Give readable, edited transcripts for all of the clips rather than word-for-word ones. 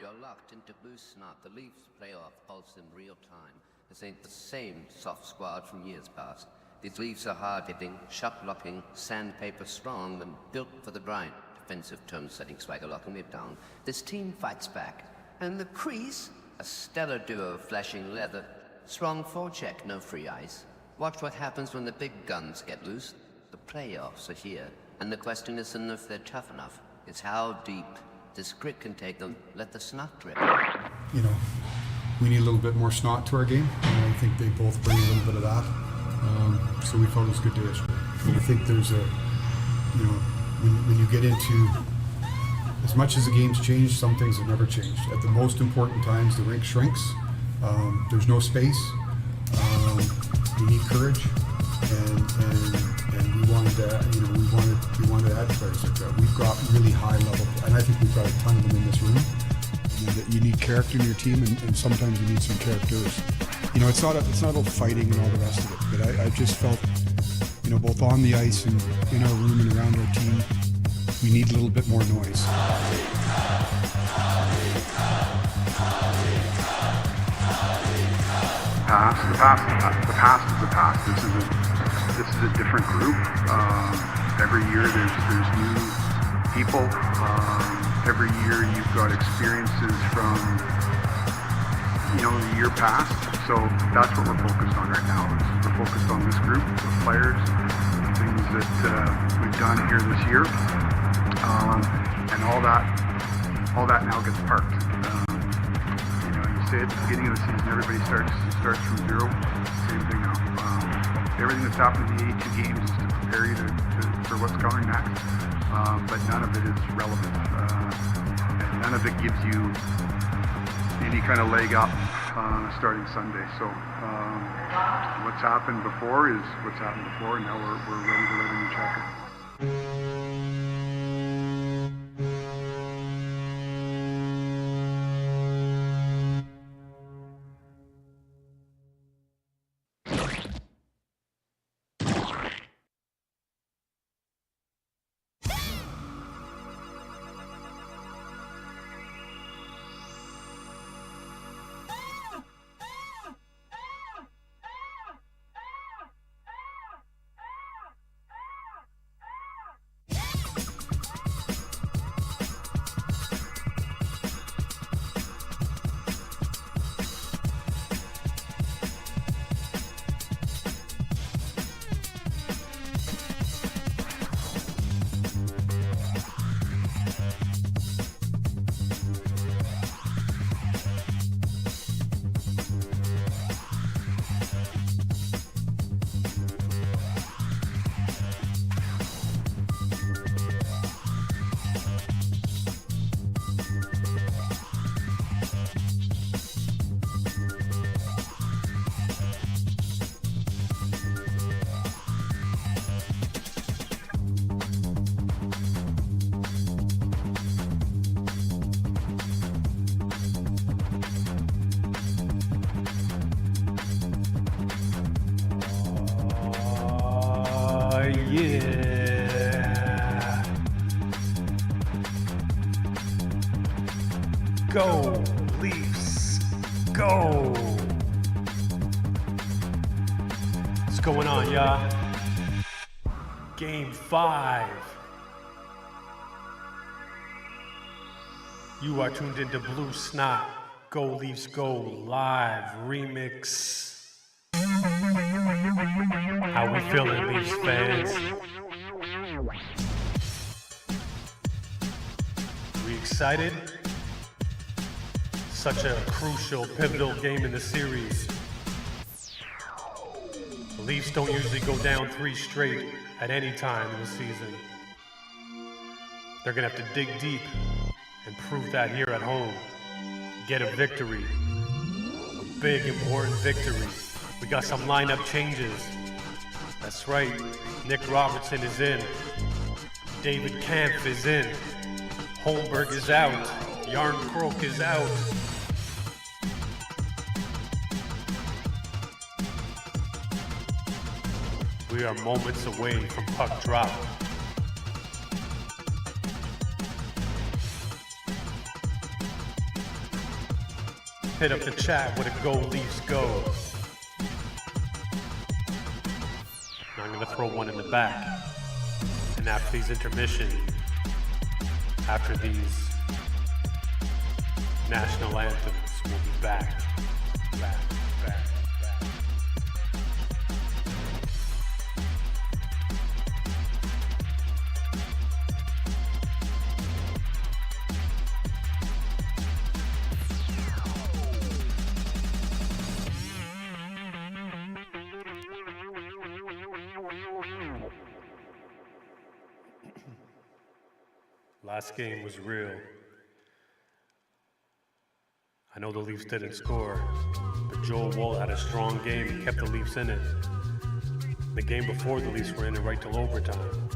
You're locked into Blue SNOT, the Leafs playoff pulse in real time. This ain't the same soft squad from years past. These Leafs are hard-hitting, shot-blocking, sandpaper strong, and built for the grind. Defensive tone-setting, swagger-locking it down. This team fights back. And in the crease, a stellar duo of flashing leather. Strong forecheck, no free ice. Watch what happens when the big guns get loose. The playoffs are here, and the question isn't if they're tough enough. It's how deep this grit can take them. Let the snot drip. You know, we need a little bit more snot to our game, and I think they both bring a little bit of that. So we felt it was good to issue. I think there's a, you know, when you get into, as much as the game's changed, some things have never changed. At the most important times, the rink shrinks. There's no space. You need courage, and we wanted to, you know, we wanted to add players like that. We've got really high level, and I think we've got a ton of them in this room. You know, that you need character in your team, and sometimes you need some characters. You know, it's not all fighting and all the rest of it, but I just felt, you know, both on the ice and in our room and around our team, we need a little bit more noise. The past is the past. This is a different group. Every year there's new people. Every year you've got experiences from, you know, the year past. So that's what we're focused on right now. We're focused on this group of players, things that we've done here this year, and all that now gets parked. You know, you say at the beginning of the season, everybody starts from zero. Same thing now. Everything that's happened in the 82 games is to prepare you for what's coming next. But none of it is relevant. And none of it gives you any kind of leg up starting Sunday. So what's happened before is what's happened before, and now we're ready to live a new chapter. Yeah. Go, Leafs, go. What's going on, y'all? Game 5. You are tuned into Blue SNOT, Go Leafs Go Live Remix. How we feeling, Leafs fans? We excited? Such a crucial, pivotal game in the series. The Leafs don't usually go down 3 straight at any time in the season. They're gonna have to dig deep and prove that here at home. Get a victory. A big, important victory. We got some lineup changes. That's right. Nick Robertson is in. David Kampf is in. Holmberg is out. Yarn Croak is out. We are moments away from puck drop. Hit up the chat with a Go Leafs Go. I'm gonna throw one in the back. And after these intermission, after these national anthems, we'll be back. Last game was real. I know the Leafs didn't score, but Joel Woll had a strong game and kept the Leafs in it. The game before, the Leafs were in it right till overtime.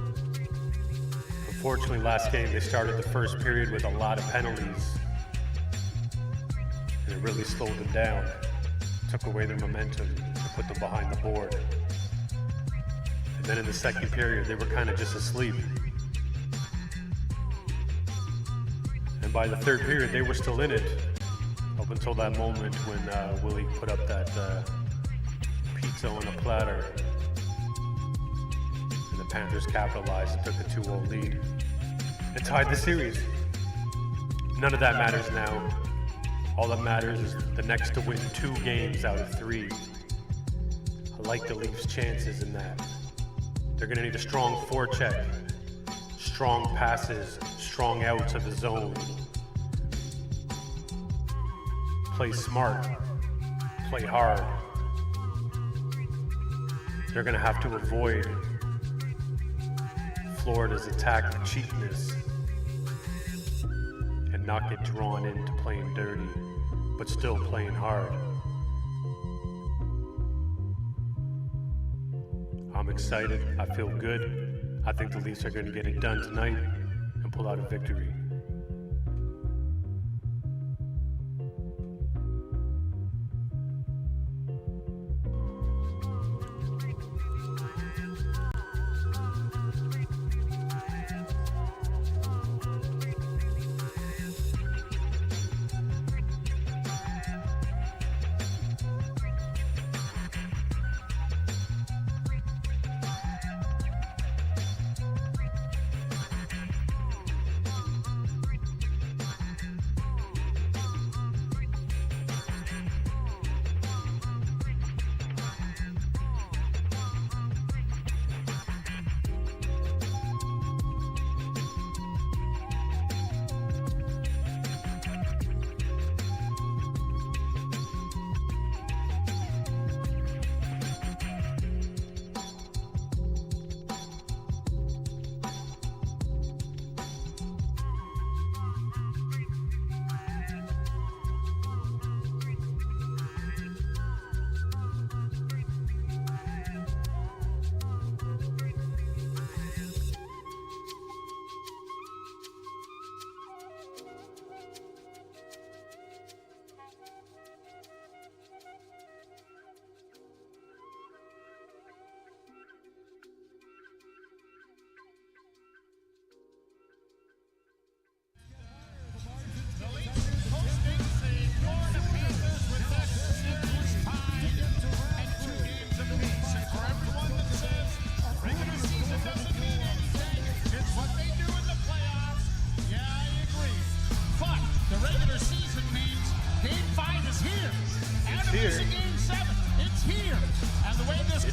Unfortunately, last game they started the first period with a lot of penalties, and it really slowed them down, took away their momentum, and put them behind the board. And then in the second period, they were kind of just asleep. And by the third period, they were still in it, up until that moment when Willie put up that pizza on a platter. And the Panthers capitalized and took a 2-0 lead and tied the series. None of that matters now. All that matters is the next to win 2 games out of 3. I like the Leafs' chances in that. They're gonna need a strong forecheck, strong passes, strong outs of the zone. Play smart, play hard. They're gonna have to avoid Florida's attack of cheapness and not get drawn into playing dirty, but still playing hard. I'm excited, I feel good. I think the Leafs are gonna get it done tonight and pull out a victory.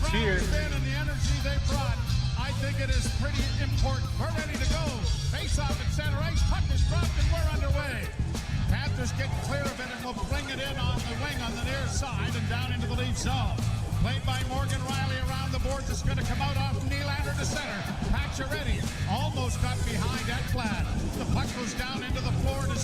Cheers. And the energy they brought, I think it is pretty important. We're ready to go. Face off at center ice. Puck is dropped and we're underway. Panthers get clear of it and will bring it in on the wing on the near side and down into the lead zone. Played by Morgan Riley around the boards. It's going to come out off Nylander to center. Pacioretty almost got behind Ekblad. The puck goes down into the floor to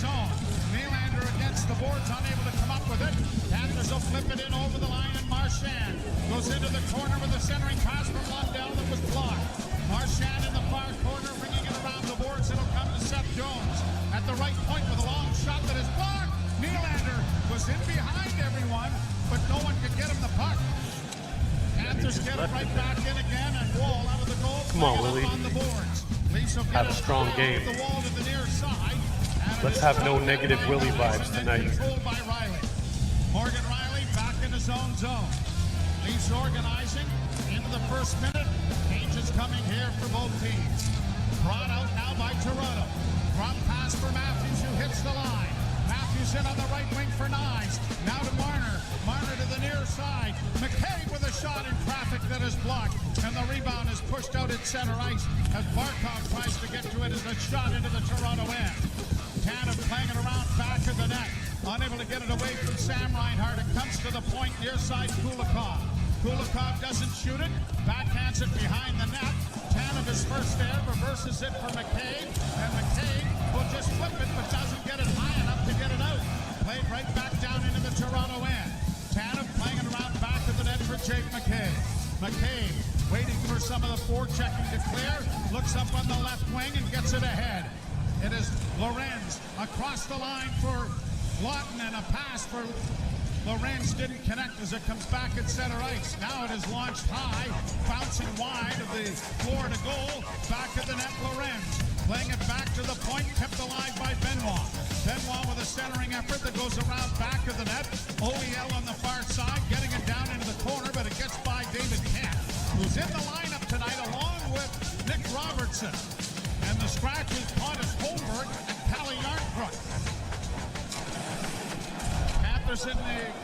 flip it in over the line, and Marchand goes into the corner with a centering pass from Lundell that was blocked. Marchand in the far corner, bringing it around the boards. It'll come to Seth Jones at the right point with a long shot that is blocked. Nylander was in behind everyone, but no one could get him the puck. Panthers get it right back in again, and Wall out of the goal. Come on, Willie. On the boards. Have a strong game. The wall to the near side. Let's have no negative Willie vibes tonight. Controlled by Riley. Morgan Riley back in his own zone. Leafs organizing into the first minute. Changes coming here for both teams. Brought out now by Toronto. Drop pass for Matthews, who hits the line. Matthews in on the right wing for Nyes. Now to Marner. Marner to the near side. McCabe with a shot in traffic that is blocked. And the rebound is pushed out at center ice as Barkov tries to get to it as a shot into the Toronto end. Tanev playing it around back of the net. Unable to get it away from Sam Reinhart. It comes to the point near side Kulikov. Kulikov doesn't shoot it. Backhands it behind the net. Tanev is first there. Reverses it for McCabe. And McCabe will just flip it but doesn't get it high enough to get it out. Played right back down into the Toronto end. Tanev playing it around back of the net for Jake McCabe. McCabe waiting for some of the forechecking to clear. Looks up on the left wing and gets it ahead. It is Lorenz across the line for Lawton, and a pass for Lorenz didn't connect as it comes back at center ice. Now it is launched high, bouncing wide of the floor to goal. Back of the net, Lorenz. Playing it back to the point, kept alive by Benoit. Benoit with a centering effort that goes around back of the net. OEL on the far side, getting it down into the corner, but it gets by David Kemp, who's in the lineup tonight along with Nick Robertson. And the scratch is Pontus Holmberg and Kalle Yarncrook. Panthers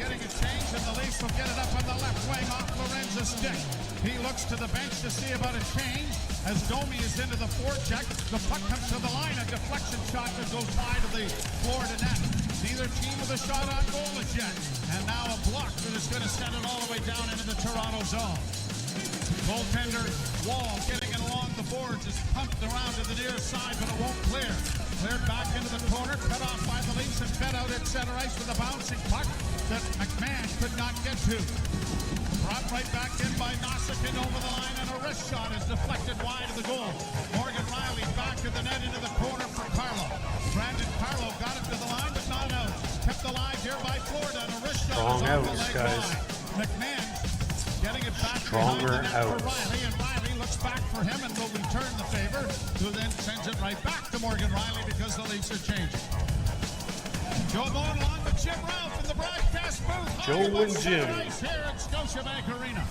getting a change, and the Leafs will get it up on the left wing off Lorenz's stick. He looks to the bench to see about a change as Domi is into the forecheck. The puck comes to the line, a deflection shot that goes wide of the floor to net. Neither team with a shot on goal as yet. And now a block that is going to send it all the way down into the Toronto zone. Goaltender Wall getting it along the boards is pumped around to the near side, but it won't clear. Cleared back into the corner, cut off by the Leafs and fed out at center ice with a bouncing puck that McMahon could not get to. Brought right back in by Nossikin over the line, and a wrist shot is deflected wide of the goal. Morgan Riley back to the net into the corner for Carlo. Brandon Carlo got it to the line, but not out. Kept alive here by Florida, and a wrist shot Strong is off the outs, leg guys. wide. McMahon getting it back Stronger behind the net for outs. Riley, and Riley looks back for him and will return the favor, who then sends it right back to Morgan Riley because the Leafs are changing. Joe Moore along with Jim Ralph in the broadcast booth. Joe and Jim. Here at Scotiabank Arena.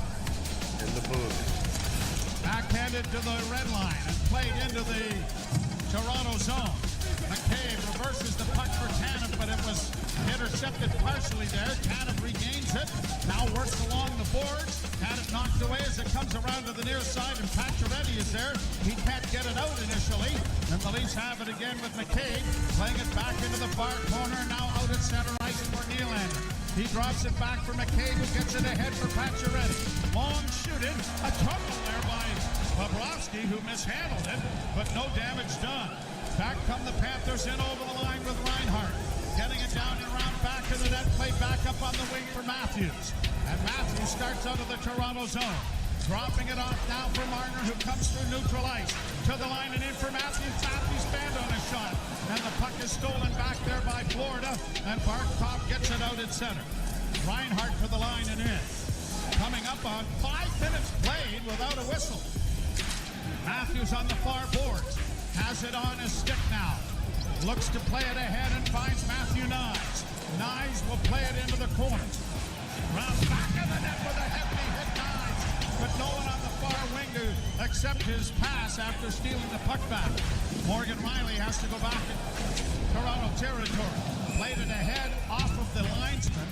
In the booth. Backhanded to the red line and played into the Toronto zone. McCabe reverses the puck for Tanev, but it was intercepted partially there. Tanev regains it, now works along the boards. Tanev knocked away as it comes around to the near side, and Pacioretty is there. He can't get it out initially, and the Leafs have it again with McCabe, playing it back into the far corner, now out at center ice for Nylander. He drops it back for McCabe, who gets it ahead for Pacioretty. Long shooting, a trouble there by Bobrovsky, who mishandled it, but no damage done. Back come the Panthers in over the line with Reinhart. Getting it down and around back of the net, play back up on the wing for Matthews. And Matthews starts out of the Toronto zone. Dropping it off now for Marner, who comes through neutral ice. To the line and in for Matthews. Matthews banned on a shot. And the puck is stolen back there by Florida. And Barkov gets it out at center. Reinhart to the line and in. Coming up on 5 minutes played without a whistle. Matthews on the far boards. Has it on his stick now. Looks to play it ahead and finds Matthew Nyes. Nyes will play it into the corner. Round back of the net with a heavy hit Nyes. But no one on the far wing to accept his pass after stealing the puck back. Morgan Riley has to go back in Toronto territory. Played it ahead off of the linesman.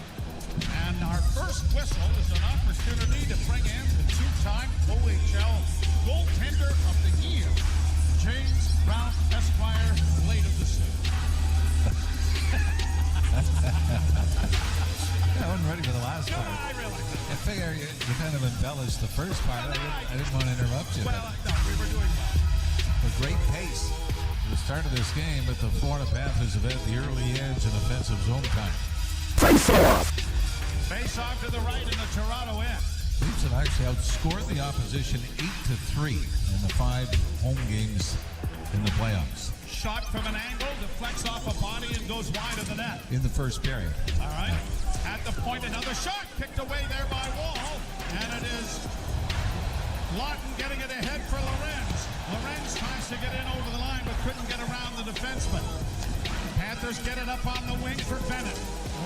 And our first whistle is an opportunity to bring in the two-time OHL goaltender of the year, James Ralph Esquire, late of the suit. I wasn't ready for the last part. I realize that. I figure you kind of embellished the first part. I didn't want to interrupt you. Well, no, we were doing well. A great pace at the start of this game, but the Florida Panthers have had the early edge in offensive zone time. Face off to the right in the Toronto end. Leafs have actually outscored the opposition 8-3 in the 5 home games in the playoffs. Shot from an angle, deflects off a body and goes wide of the net. In the first period. All right. At the point, another shot kicked away there by Wall. And it is Lawton getting it ahead for Lorenz. Lorenz tries to get in over the line but couldn't get around the defenseman. Panthers get it up on the wing for Bennett.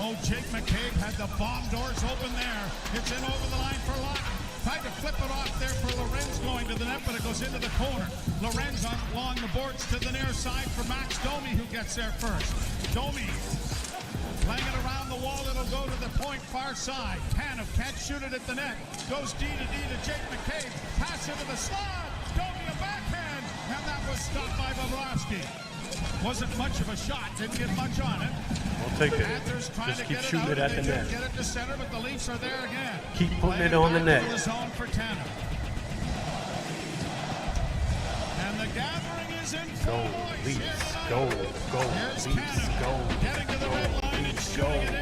Oh, Jake McCabe had the bomb doors open there. It's in over the line for Lawton. Tried to flip it off there for Lorenz going to the net, but it goes into the corner. Lorenz along the boards to the near side for Max Domi, who gets there first. Domi playing it around the wall. It'll go to the point far side. Tanev can't shoot it at the net. Goes D to Jake McCabe. Pass into the slot. Domi a backhand, and that was stopped by Bobrovsky. Wasn't much of a shot. Didn't get much on it. I'll take it. Panthers trying Just to keep get shooting it it out. at the They net. Get it to center, but the Leafs are there again. Keep putting it Playing on the back net. to the zone for Tanev. And the gathering is in full Go, voice. Leafs. Here tonight. Go, go, Here's Leafs. Tanev Go. getting to the red line and Leafs, shooting go. it in.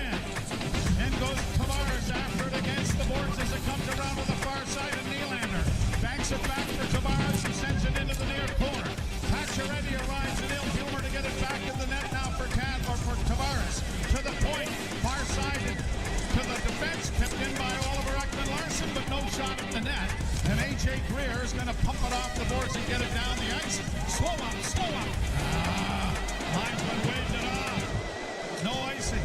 In goes Tavares after it against the boards as it comes around to the far side of Nylander. Banks it back for Tavares and sends it into the near corner. Pacioretty arrives and Ilhumer to get it back in the net now for Tavares. To the point, far side to the defense, tipped in by Oliver Ekman-Larsson, but no shot at the net. And A.J. Greer is going to pump it off the boards and get it down the ice. Slow up, slow up. Linesman waved it off. No icing.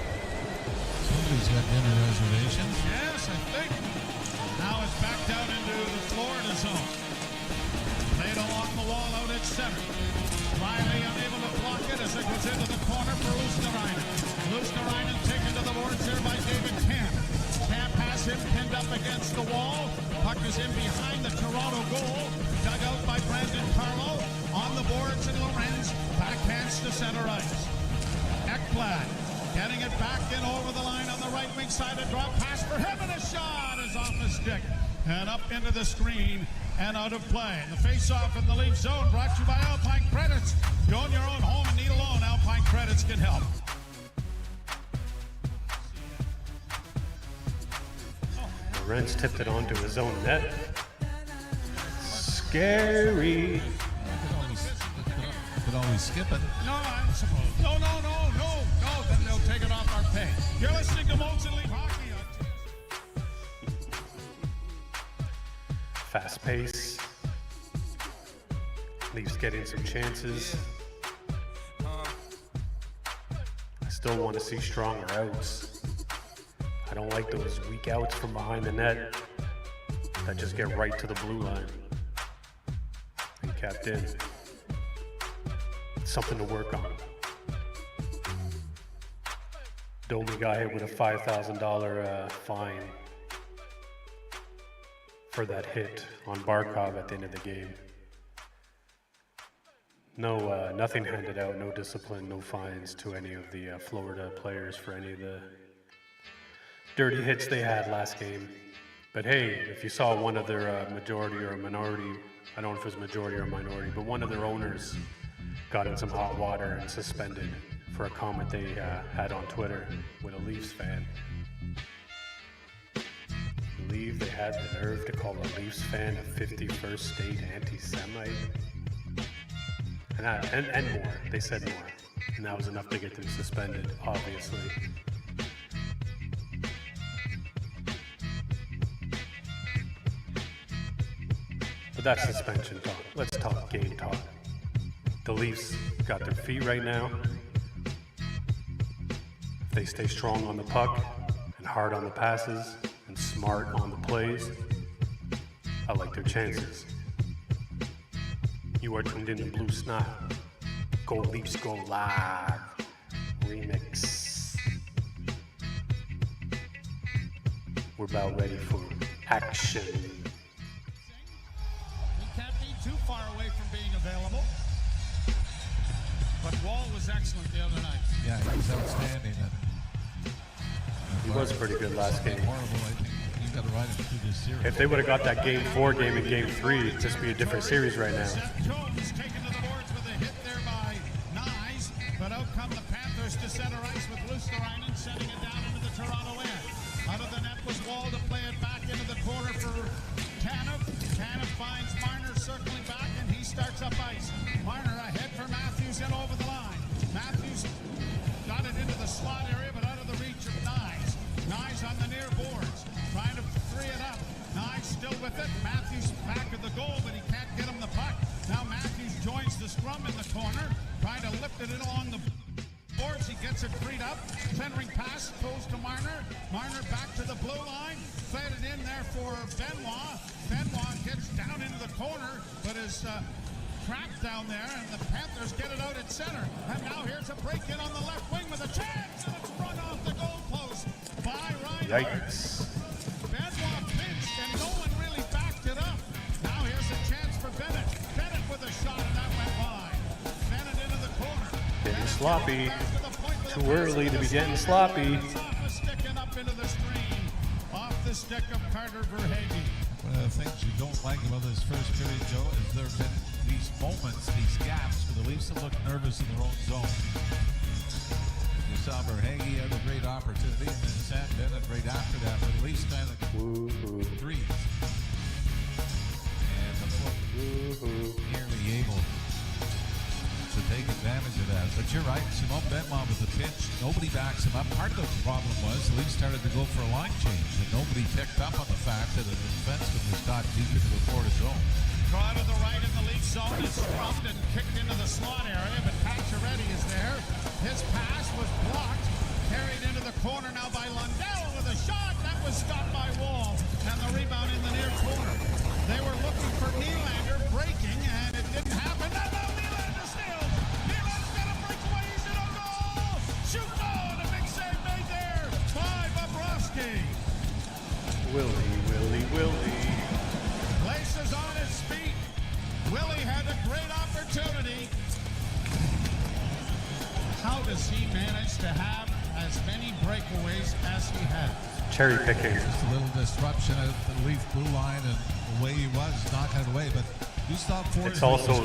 Somebody's got dinner reservations. Yes, I think. Now it's back down into the Florida zone. Played along the wall out at center. Riley unable to block it as it goes into the corner for Luosterainen. Luosterainen taken to the boards there by David Camp. Camp has him pinned up against the wall. Puck is in behind the Toronto goal. Dug out by Brandon Carlo. On the boards and Lorenz. Backhands to center ice. Ekblad getting it back in over the line on the right wing side. A drop pass for him and a shot is off the stick. And up into the screen and out of play. The face-off in the Leaf zone brought to you by Alpine Credits. You own your own home and need a loan. Alpine Credits can help. Lorenz tipped it onto his own net. Scary. Could always skip it. No, I'm supposed. No. Then they'll take it off our pay. You're listening to Molson Leaf Hockey on Fast pace. Leafs getting some chances. I still want to see stronger outs. I don't like those weak outs from behind the net that just get right to the blue line and capped in. Something to work on. Domi got hit with a $5,000 fine for that hit on Barkov at the end of the game. No, nothing handed out, no discipline, no fines to any of the Florida players for any of the dirty hits they had last game. But hey, if you saw one of their majority or minority, I don't know if it was majority or minority, but one of their owners got in some hot water and suspended for a comment they had on Twitter with a Leafs fan. I believe they had the nerve to call a Leafs fan a 51st state anti-Semite. And more. They said more. And that was enough to get them suspended, obviously. But that's suspension talk. Let's talk game talk. The Leafs got their feet right now. If they stay strong on the puck and hard on the passes and smart on the plays, I like their chances. You are tuned in to Blue Snot. Go Leafs, go live. Remix. We're about ready for action. He can't be too far away from being available. But Wall was excellent the other night. Yeah, he was outstanding. He was pretty good last game. Horrible. I think you got to ride him through this series. If they would have got that Game 4 game in Game 3, it'd just be a different series right now. Seth Jones taken to the boards with a hit there by Nyes, but out come the Panthers to center ice with Luosterainen sending it down into the Toronto end. Out of the net ball to play it back into the corner for Tanev. Tanev finds Marner circling back, and he starts up ice. Marner ahead for Matthews in over the line. Matthews got it into the slot area, but out of the reach of Nyes. Nyes on the near boards, trying to free it up. Nyes still with it. Matthews back of the goal, but he can't get him the puck. Now Matthews joins the scrum in the corner, trying to lift it in along the boards. He gets it freed up. Centering pass goes to Marner. Marner back to the blue line. Fed it in there for Benoit. Benoit gets down into the corner, but is trapped down there, and the Panthers get it out at center. And now here's a break-in on the left wing with a chance, and it's run off the goalpost by Reinhart. Yikes. Benoit pinched, and no one really backed it up. Now here's a chance for Bennett. Bennett with a shot, and that went wide. Bennett into the corner. Getting sloppy. Too early to be getting sloppy. Off the stick and up into the stream. Off the stick of Carter Verhaeghe. One of the things you don't like about this first period, Joe, is there have been these moments, these gaps, where the Leafs have looked nervous in their own zone. You saw Verhaeghe had a great opportunity, and then Sam Bennett right after that, but the Leafs kind of breathe. And the foot nearly able to take advantage of that. But you're right, Simon Benoit with the pitch, nobody backs him up. Part of the problem was the Leafs started to go for a line change, and nobody picked up on the fact that a defenseman was got deep into the Florida zone. Draw to the right in the Leaf zone. It's scrubbed and kicked into the slot area, but Pacioretty is there. His pass was blocked. Carried into the corner now by Lundell with a shot. That was stopped by Wall. And the rebound in the near corner. They were looking for Nylander breaking, and it didn't happen. Now Nylander steals. Nylander's got a breakaway. He's in a goal. Shoot goal. A big save made there by Bobrovsky. Willie. Laces on his feet. Willie had a great opportunity. How does he manage to have as many breakaways as he has? Cherry picking. Just a little disruption at the Leaf blue line, and the way he was knocking it away, but you stop Ford. It's also,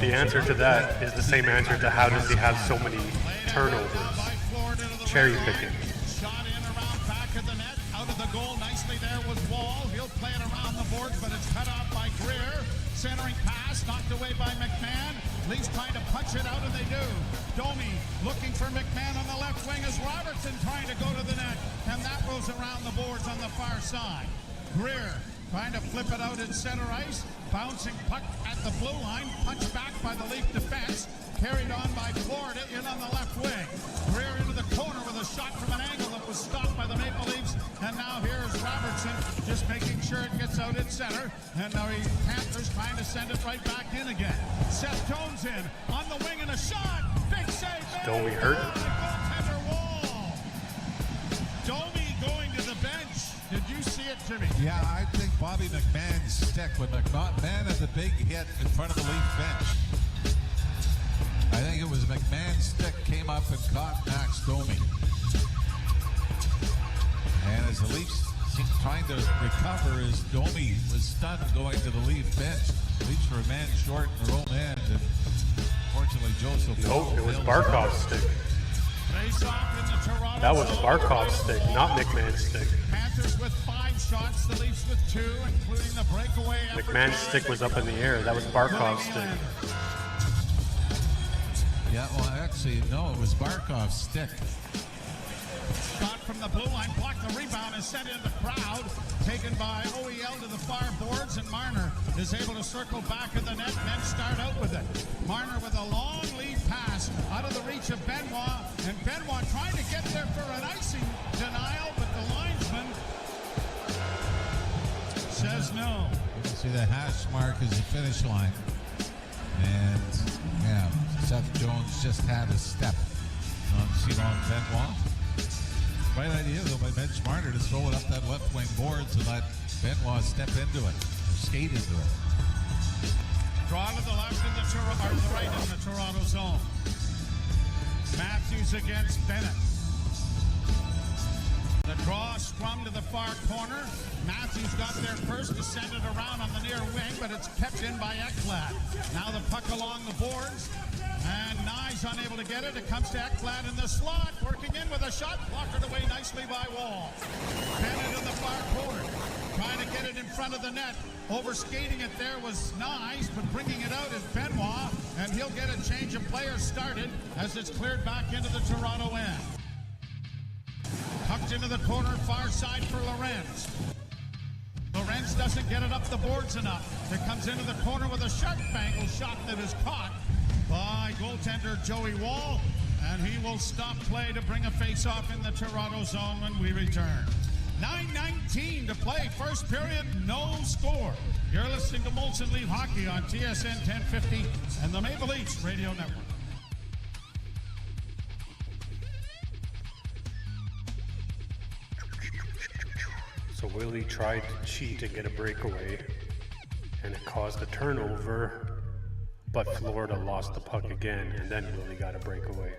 the answer to that is the same answer to how does he have so many turnovers. Cherry picking. Shot in around back of the net, out of the goal. Nicely there was Wall. He'll play it around the boards, but it's cut off by Greer. Centering pass, knocked away by McMahon. Leafs trying to punch it out, and they do. Domi looking for McMahon on the left wing as Robertson trying to go to the net, and that goes around the boards on the far side. Greer trying to flip it out at center ice. Bouncing puck at the blue line, punched back by the Leaf defense. Carried on by Florida in on the left wing. Greer into the corner with a shot from an angle that was stopped by the Maple Leafs. And now here's Robertson just making sure it gets out at center. And now Panthers trying to send it right back in again. Seth Jones in on the wing and a shot. Big save. Domi hurt. Goaltender Wall. Domi going to the bench. Did you see it, Jimmy? Yeah, I think Bobby McMahon's stick when McMahon had the big hit in front of the Leaf bench. I think it was McMahon's stick came up and caught Max Domi. And as the Leafs trying to recover, as Domi was stunned going to the Leaf bench, the Leafs were a man short in their own end. And fortunately, Joseph. Nope, it was Barkov's stick. That was Barkov's stick, not McMahon's stick. Panthers with 5 shots, the Leafs with 2, including the breakaway. McMahon's stick was up in the air. That was Barkov's stick. Yeah, well, actually, no, it was Barkov's stick. Shot from the blue line, blocked the rebound and sent into the crowd. Taken by OEL to the far boards, and Marner is able to circle back of the net and then start out with it. Marner with a long lead pass out of the reach of Benoit, and Benoit trying to get there for an icing denial, but the linesman says no. You can see the hash mark is the finish line. And, yeah, Seth Jones just had a step on Simon Benoit. Right idea, though, by Mitch Marner to throw it up that left wing boards and let Benoit step into it, skate into it. Draw to the left in the right in the Toronto zone. Matthews against Bennett. The draw, scrum to the far corner. Matthews got there first to send it around on the near wing, but it's kept in by Ekblad. Now the puck along the boards, and Nye's unable to get it. It comes to Ekblad in the slot, working in with a shot, blocked away nicely by Wall. Bennett in the far corner, trying to get it in front of the net. Overskating it there was Nye, but bringing it out is Benoit, and he'll get a change of players started as it's cleared back into the Toronto end. Tucked into the corner, far side for Lorenz. Lorenz doesn't get it up the boards enough. It comes into the corner with a sharp-angle shot that is caught by goaltender Joey Wall, and he will stop play to bring a face-off in the Toronto zone when we return. 9:19 to play, first period, no score. You're listening to Molson Leaf Hockey on TSN 1050 and the Maple Leafs Radio Network. So Willie tried to cheat and get a breakaway, and it caused a turnover, but Florida lost the puck again, and then Willie got a breakaway.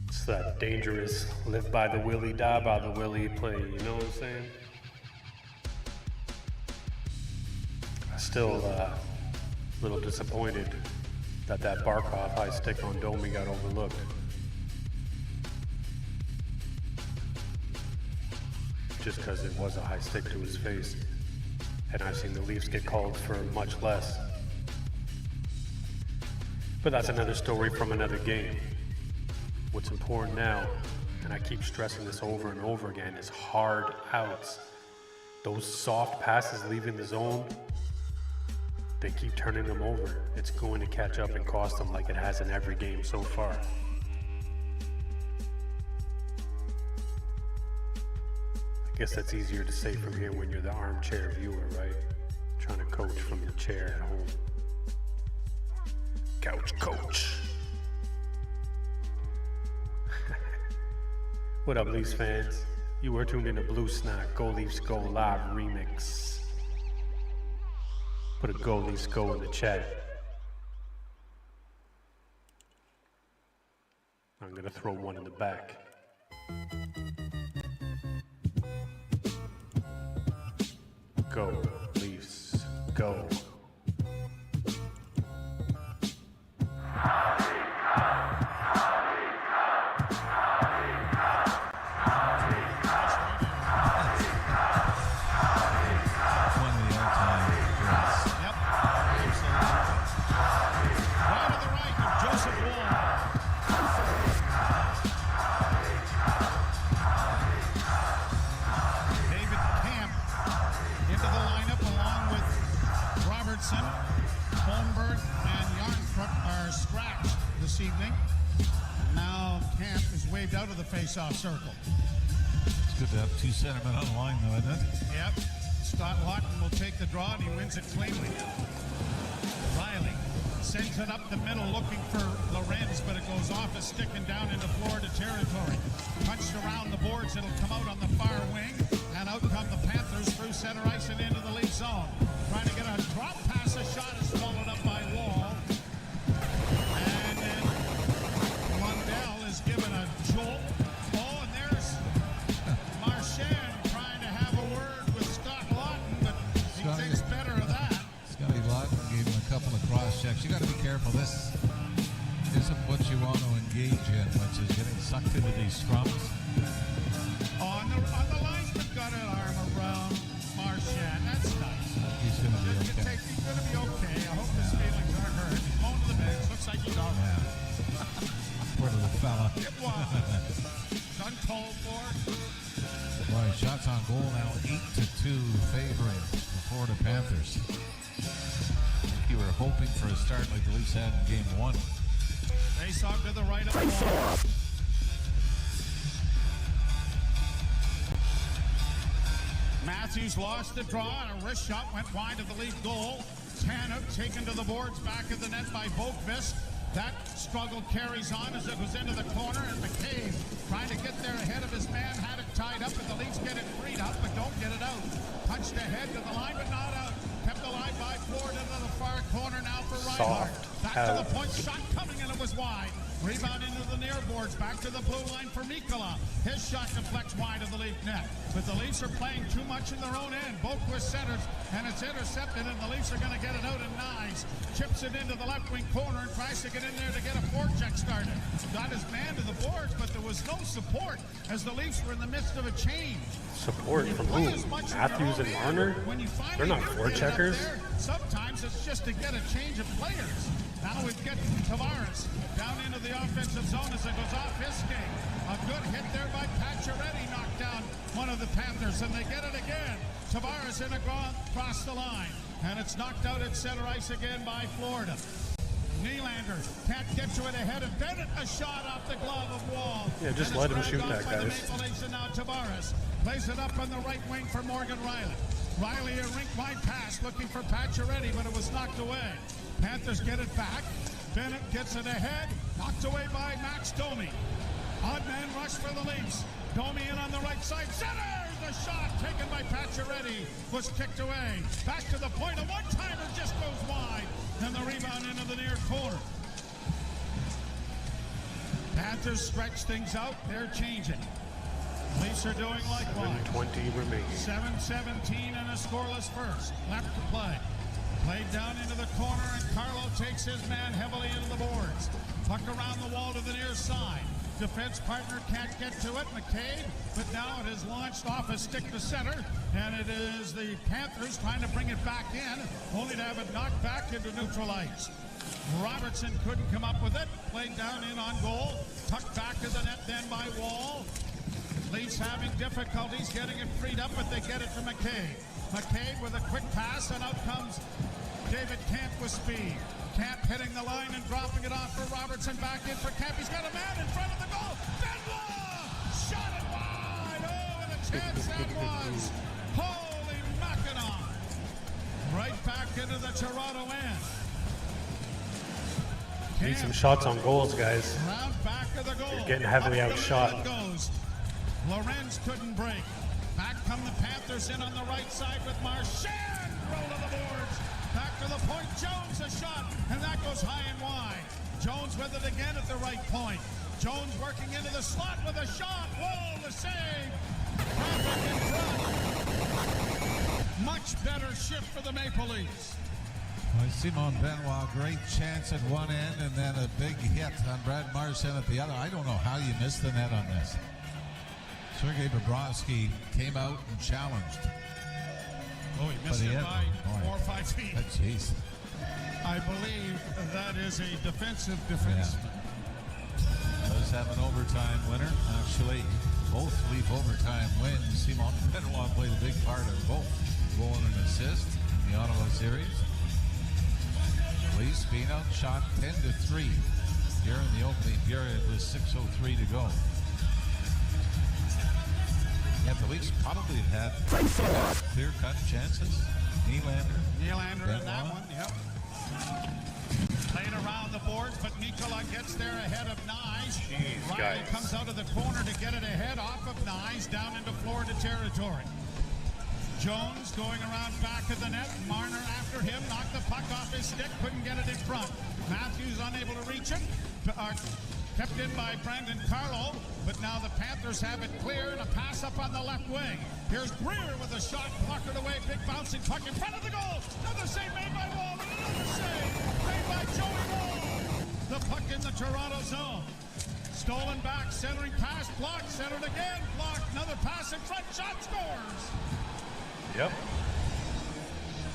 It's that dangerous live by the Willie, die by the Willie play, you know what I'm saying? Still a little disappointed that Barkov high stick on Domi got overlooked. Just because it was a high stick to his face. And I've seen the Leafs get called for much less. But that's another story from another game. What's important now, and I keep stressing this over and over again, is hard outs. Those soft passes leaving the zone, they keep turning them over. It's going to catch up and cost them like it has in every game so far. I guess that's easier to say from here when you're the armchair viewer, right? Trying to coach from your chair at home. Couch coach. What up, Leafs fans? You are tuned in to Blue Snot, Go Leafs Go Live Remix. Put a Go Leafs Go in the chat. I'm gonna throw one in the back. Go, Leafs, go. Face-off circle. It's good to have two centermen on the line, though, isn't it? Yep. Scott Laughton will take the draw, and he wins it cleanly. Riley sends it up the middle looking for Lorenz, but it goes off a stick and down into Florida territory. Punched around the boards, it'll come out on the far wing, and out come the Panthers through center ice and into the lead zone. Trying to get a drop pass, a shot is followed up by Wall. And then Lundell is given a jolt. Checks. You got to be careful. This isn't what you want to engage in, which is getting sucked into these scrums. On the linesman got an arm around Marchand. That's nice. He's going to be okay. He's going to be okay. I hope his feelings aren't hurt. He's going to the bench. Looks like he's all right. Poor little fella. It was. Uncalled for. Boy, shots on goal now 8-2 favoring the Florida Panthers. You were hoping for a start like the Leafs had in game one. Face off to the right of the ball. Matthews lost the draw, and a wrist shot went wide of the Leaf goal. Tanev taken to the boards, back of the net by Boqvist. That struggle carries on as it goes into the corner, and McCabe trying to get there ahead of his man, had it tied up, and the Leafs get it freed up, but don't get it out. Punched ahead to the line, but not out. Kept the line by Florida to the far corner now for Reinhart. Back to the point, shot coming, and it was wide. Rebound into the near boards. Back to the blue line for Mikkola. His shot deflects wide of the Leaf net. But the Leafs are playing too much in their own end. Boquist centers, and it's intercepted, and the Leafs are going to get it out in nines. Chips it into the left wing corner and tries to get in there to get a forecheck started. Got his man to the boards, but there was no support as the Leafs were in the midst of a change. Support from who? Matthews and Marner? They're not forecheckers. Sometimes it's just to get a change of players. Now we get Tavares down into the offensive zone as it goes off his skate. A good hit there by Pacioretty, knocked down one of the Panthers, and they get it again. Tavares in across the line, and it's knocked out at center ice again by Florida. Nylander can't get to it ahead of Bennett. A shot off the glove of Wall. Yeah, just let him shoot that, guys. And now Tavares plays it up on the right wing for Morgan Riley. Riley, a rink-wide pass looking for Pacioretty, but it was knocked away. Panthers get it back. Bennett gets it ahead. Knocked away by Max Domi. Odd man rush for the Leafs. Domi in on the right side. Centers! The shot taken by Pacioretty was kicked away. Back to the point. A one-timer just goes wide. And the rebound into the near corner. Panthers stretch things out. They're changing. Leafs are doing likewise. 20 remaining. 7-17 and a scoreless first. Left to play. Played down into the corner, and Carlo takes his man heavily into the boards. Puck around the wall to the near side. Defense partner can't get to it, McCabe, but now it is launched off a stick to center, and it is the Panthers trying to bring it back in, only to have it knocked back into neutral ice. Robertson couldn't come up with it. Played down in on goal. Tucked back to the net then by Wall. Leafs having difficulties getting it freed up, but they get it to McCabe. McCabe with a quick pass, and out comes David Camp with speed. Camp hitting the line and dropping it off for Robertson. Back in for Camp. He's got a man in front of the goal. Benoit! Shot it wide! Oh, and a chance that was. Holy Mackinac! Right back into the Toronto end. Need some shots on goals, guys. Round back of the goal. You're getting heavily outshot. Lorenz couldn't break. Back come the Panthers in on the right side with Marchand. Roll to the boards. Back to the point. Jones a shot. And that goes high and wide. Jones with it again at the right point. Jones working into the slot with a shot. Whoa, the save. Traffic in front. Much better shift for the Maple Leafs. Simon Benoit, great chance at one end and then a big hit on Brad Marchand at the other. I don't know how you missed the net on this. Sergei Bobrovsky came out and challenged. Oh, he missed it by 4 or 5 feet. Jeez. I believe that is a defensive defenseman. Does have an overtime winner. Actually, both Leaf overtime wins. Simon Benoit played a big part of both. Goal and an assist in the Ottawa series. Leafs being outshot 10-3 here in the opening period with 6:03 to go. Yet the Leafs probably have had clear-cut chances. Nylander in that one, yep. Played around the boards, but Mikkola gets there ahead of Nyes. Riley comes out of the corner to get it ahead off of Nyes down into Florida territory. Jones going around back of the net. Marner after him, knocked the puck off his stick, couldn't get it in front. Matthews unable to reach it. Kept in by Brandon Carlo, but now the Panthers have it clear and a pass up on the left wing. Here's Greer with a shot, blockered away, big bouncing puck in front of the goal. Another save made by Wall, and another save made by Joey Wall. The puck in the Toronto zone. Stolen back, centering pass, blocked, centered again, blocked, another pass in front, shot, scores. Yep.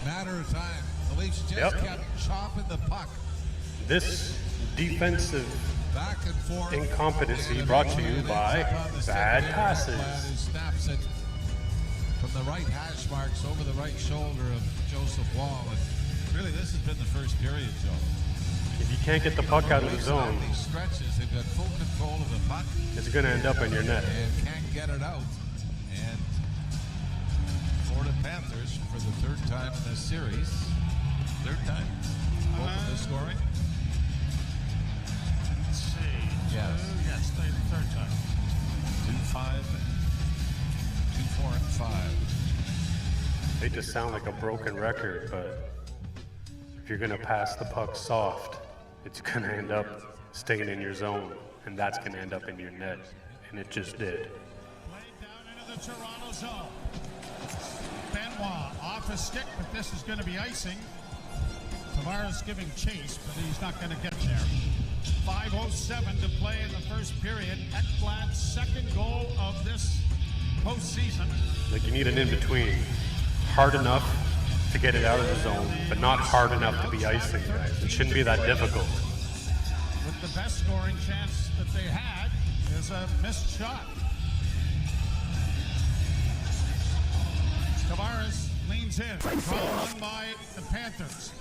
Matter of time. The Leafs just kept chopping the puck. This defensive back and forth incompetency brought to you by bad passes. Who snaps it from the right hash marks over the right shoulder of Joseph Wall. And really, this has been the first period, Joe. If you can't get the puck out of the zone, these stretches, they've got full control of the puck. It's going to end up in your net. And can't get it out. And Florida Panthers, for the third time in this series, third time, open the scoring. Let's see. Yes. Yes, third time. 2-5, 2-4, and 5. They just sound like a broken record, but if you're going to pass the puck soft, it's going to end up staying in your zone, and that's going to end up in your net, and it just did. Played down into the Toronto zone. Benoit off a stick, but this is going to be icing. Tavares giving chase, but he's not going to get there. 5:07 to play in the first period. Ekblad's second goal of this postseason. Like, you need an in-between. Hard enough to get it out of the zone, but not hard enough to be icing, guys. It shouldn't be that difficult. With the best scoring chance that they had is a missed shot. Tavares leans in. Draw one by the Panthers.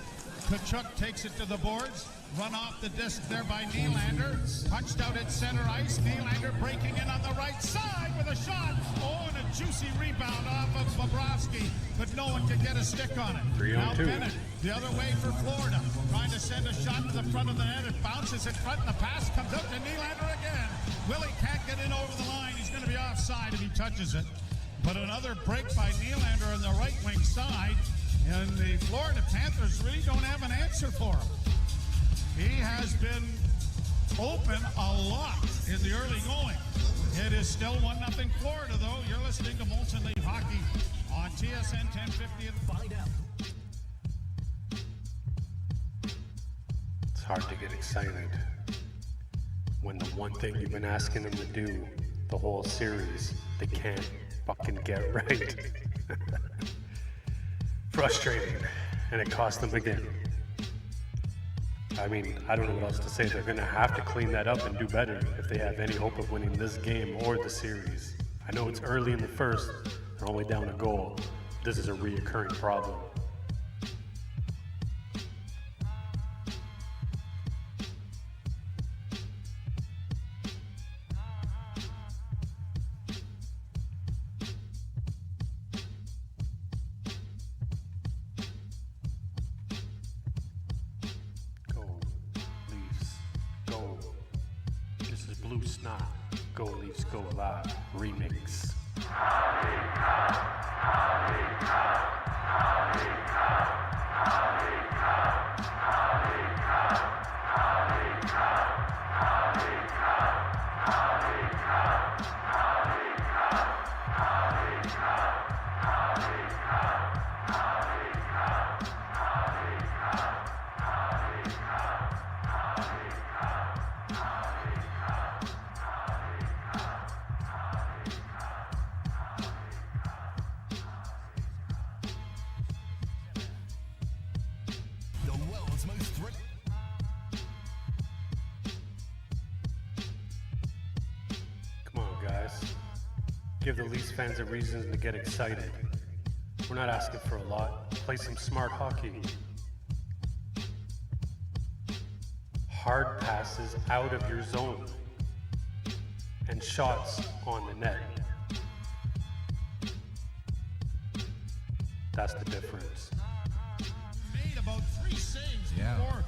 Tkachuk takes it to the boards. Run off the disc there by Nylander. Punched out at center ice. Nylander breaking in on the right side with a shot. Oh, and a juicy rebound off of Bobrovsky, but no one could get a stick on it. 3-on-2. Now Bennett, the other way for Florida. Trying to send a shot to the front of the net. It bounces in front, and the pass comes out to Nylander again. Willie can't get in over the line. He's going to be offside if he touches it. But another break by Nylander on the right wing side. And the Florida Panthers really don't have an answer for him. He has been open a lot in the early going. It is still 1-0 Florida, though. You're listening to Molson Leaf Hockey on TSN 1050 and Find Out. It's hard to get excited when the one thing you've been asking them to do the whole series, they can't fucking get right. Frustrating, and it cost them again. I mean, I don't know what else to say. They're going to have to clean that up and do better if they have any hope of winning this game or the series. I know it's early in the first. They're only down a goal. This is a reoccurring problem. Blue Snot, Go Leafs Go Live remix. Give the Leafs fans a reason to get excited. We're not asking for a lot. Play some smart hockey. Hard passes out of your zone and shots on the net. That's the difference. Made about 3 saves before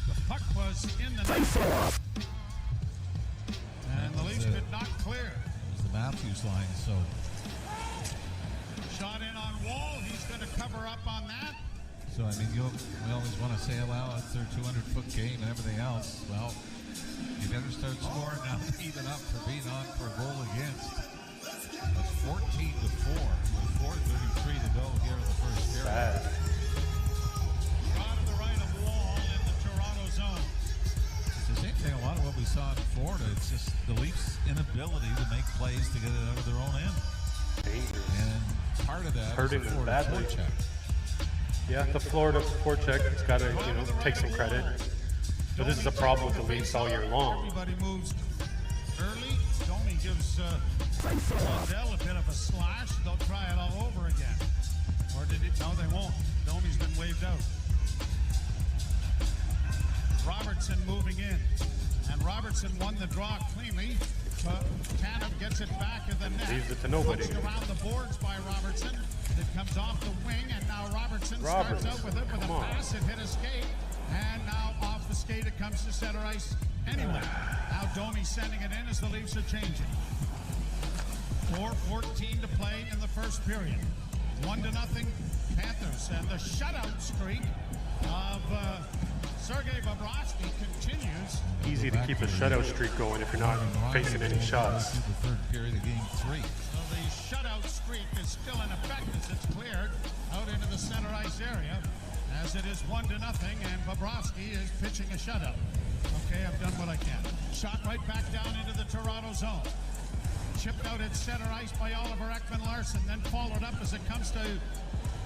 the puck was in the net. And the Leafs could not clear. Matthews line, so shot in on Wall. He's going to cover up on that. So I mean, we always want to say, well, it's their 200-foot game and everything else. Well, you better start scoring now, even up for being on for a goal against. It's 14-4 with 4:33 to go here in the first period. Sad. Shot to the right of Wall in the Toronto zone. It's the same thing, a lot of what we saw in Florida. It's just the Leafs' inability to make plays to get it out of their own end. Dangerous. And part of that Hurting is the them Florida badly. forecheck. Yeah, the Florida forecheck has got to, take some credit. But this is a problem with the Leafs all year long. Everybody moves early. Domi gives Lundell a bit of a slash. They'll try it all over again. Or did it? No, they won't. Domi's been waved out. Robertson moving in. And Robertson won the draw cleanly. Tanev gets it back in the net. Leaves it to nobody. Pushed around the boards by Robertson. It comes off the wing, and now Robertson starts out with it with a pass. It hit a skate. And now off the skate, it comes to center ice anyway. Now Domi sending it in as the Leafs are changing. 4:14 to play in the first period. 1-0 Panthers. And the shutout streak of Sergei Bobrovsky continues. Easy to keep a shutout streak going if you're not facing any shots. The third period of game 3. So the shutout streak is still in effect as it's cleared out into the center ice area, as it is 1-0, and Bobrovsky is pitching a shutout. Okay, I've done what I can. Shot right back down into the Toronto zone. Chipped out at center ice by Oliver Ekman-Larsson, then followed up as it comes to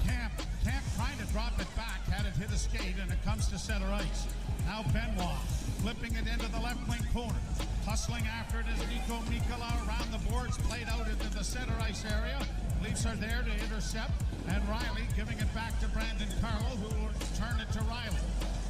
Camp. Camp trying to drop it back, had it hit a skate, and it comes to center ice. Now Benoit flipping it into the left wing corner. Hustling after it is Nico Mikkola around the boards, played out into the center ice area. Leafs are there to intercept, and Riley giving it back to Brandon Carlo, who will turn it to Riley.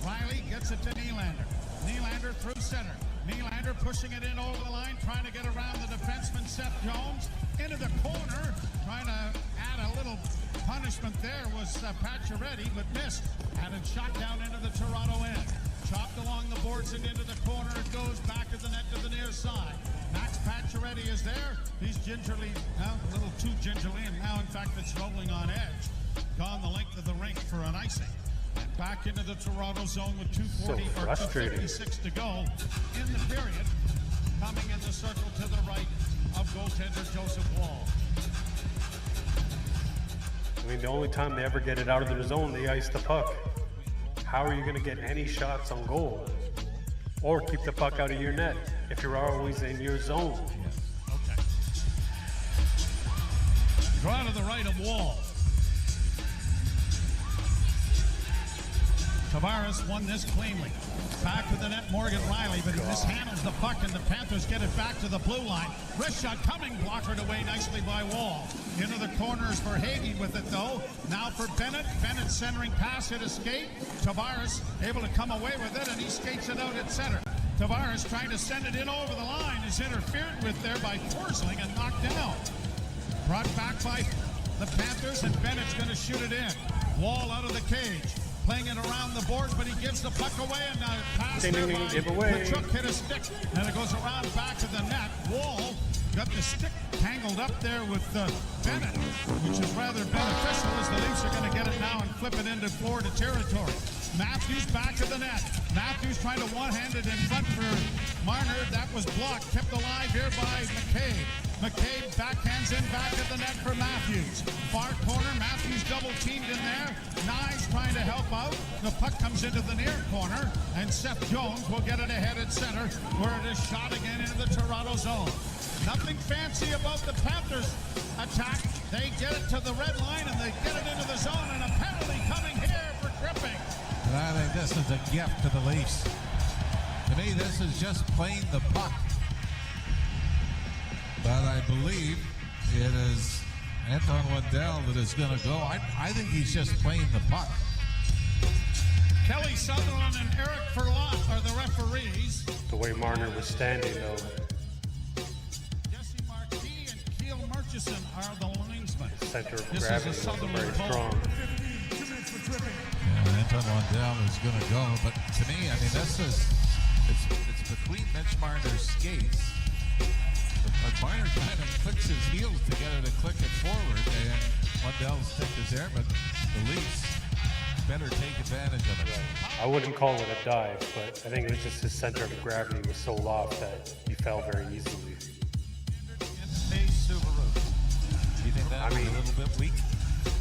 Riley gets it to Nylander. Nylander through center. Nylander pushing it in over the line, trying to get around the defenseman Seth Jones into the corner, trying to add a little punishment there was Pacioretty, but missed. Had it shot down into the Toronto end. Chopped along the boards and into the corner. It goes back to the net to the near side. Max Pacioretty is there. He's gingerly, a little too gingerly, and now in fact it's rolling on edge. Gone the length of the rink for an icing. And back into the Toronto zone with 2:56 to go in the period. Coming in the circle to the right of goaltender Joseph Wall. I mean, the only time they ever get it out of their zone, they ice the puck. How are you going to get any shots on goal? Or keep the puck out of your net if you're always in your zone? Okay. Draw to the right of Wall. Tavares won this cleanly. Back to the net, Morgan Riley, but he mishandles the puck, and the Panthers get it back to the blue line. Wrist shot coming, blockered away nicely by Wall. Into the corners for Hagee with it, though. Now for Bennett. Bennett centering pass, hit a skate. Tavares able to come away with it, and he skates it out at center. Tavares trying to send it in over the line is interfered with there by Forsling and knocked down. Brought back by the Panthers, and Bennett's going to shoot it in. Wall out of the cage. Playing it around the boards, but he gives the puck away, and pass there by Kachuk hit a stick, and it goes around back to the net. Wall got the stick tangled up there with Bennett, which is rather beneficial as the Leafs are going to get it now and flip it into Florida territory. Matthews back to the net. Matthews trying to one-hand it in front for Marner. That was blocked, kept alive here by McCabe. McCabe backhands in back at the net for Matthews. Far corner, Matthews double teamed in there. Knies trying to help out. The puck comes into the near corner, and Seth Jones will get it ahead at center, where it is shot again into the Toronto zone. Nothing fancy about the Panthers attack. They get it to the red line, and they get it into the zone, and a penalty coming here for tripping. And I think this is a gift to the Leafs. To me, this is just playing the puck. But I believe it is Anton Waddell that is going to go. I think he's just playing the puck. Kelly Sutherland and Eric Furlot are the referees. The way Marner was standing, though. Jesse Marquis and Keel Murchison are the linesmen. Center of This gravity is a was Sutherland very call. strong. Yeah, Anton Waddell is going to go. But to me, I mean, it's between Mitch Marner's skates. But Marner kind of clicks his heels to get it to click it forward, and Waddell's stick is there, but the Leafs better take advantage of it. I wouldn't call it a dive, but I think it was just his center of gravity was so off that he fell very easily. Do you think that was a little bit weak?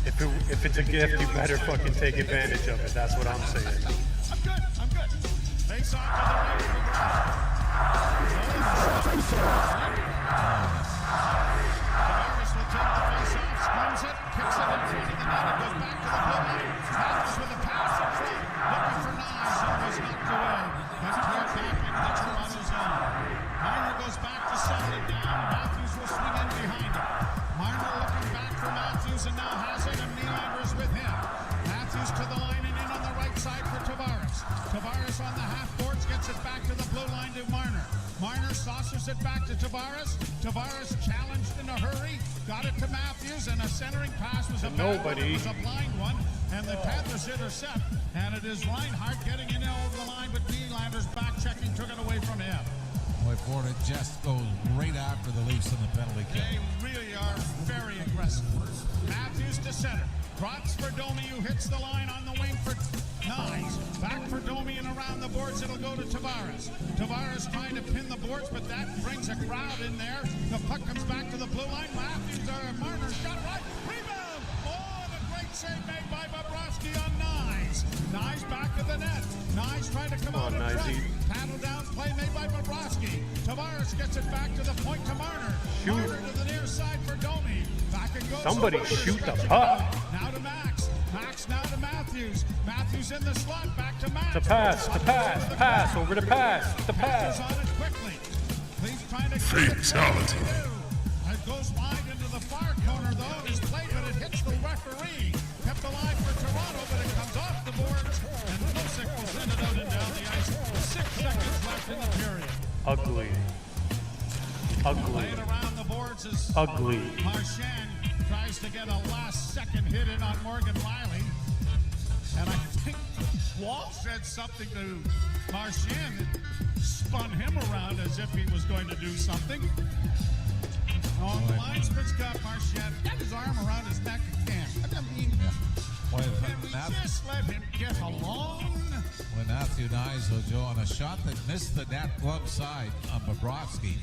If it's a gift, you better fucking take advantage of it. That's what I'm saying. I'm good. Face off to the right. Tavares will take the face off, spins it, kicks it in front of the net, and goes back to the blue line. Matthews with a pass in front, looking for Knies, and was knocked away. But cleared back into the Toronto zone. Marner goes back to settle it down. Matthews will swing in behind him. Marner looking back for Matthews, and now has it, and Nylander is with him. Matthews to the line and in on the right side for Tavares. Tavares on the half boards gets it back to the blue line to Marner. Marner saucers it back to Tavares. Tavares challenged in a hurry, got it to Matthews, and a centering pass was a bad one. It was a blind one, and the Panthers intercept, and it is Reinhart getting in over the line, but Nylander's back checking took it away from him. Boy, Florida just goes right after the Leafs in the penalty kill. They really are very aggressive. Matthews to center. Trots for Domi, who hits the line on the wing for Nyes. Back for Domi and around the boards, it'll go to Tavares. Tavares trying to pin the boards, but that brings a crowd in there. The puck comes back to the blue line. Matthews, Marner shot right. Rebound! Oh, and a great save made by Bobrovsky on Nyes. Nyes back to the net. Nyes trying to come out in front. Paddle down play made by Bobrovsky. Tavares gets it back to the point to Marner. Marner to the near side for Domi. Back it goes. Somebody shoot the puck. Now to Max. Max now to Matthews. Matthews in the slot. Back to Max. To pass, over to pass, to pass. Matthews on it quickly. Leafs trying to Fatality. It goes wide into the far corner though. It is played, but it hits the referee. Kept alive for Toronto, but it comes off the boards. And Nosek will send it out and down the ice. 6 seconds left in the period. Ugly. Playing around the boards is Ugly. Marchand tries to get a last-second hit in on Morgan Riley. And I think Wall said something to Marchand that spun him around as if he was going to do something. On the linesman's got Marchand, got his arm around his neck again. I mean, can we just let him get along? When Matthew Nyes, Joe, on a shot that missed the net glove side on Bobrovsky,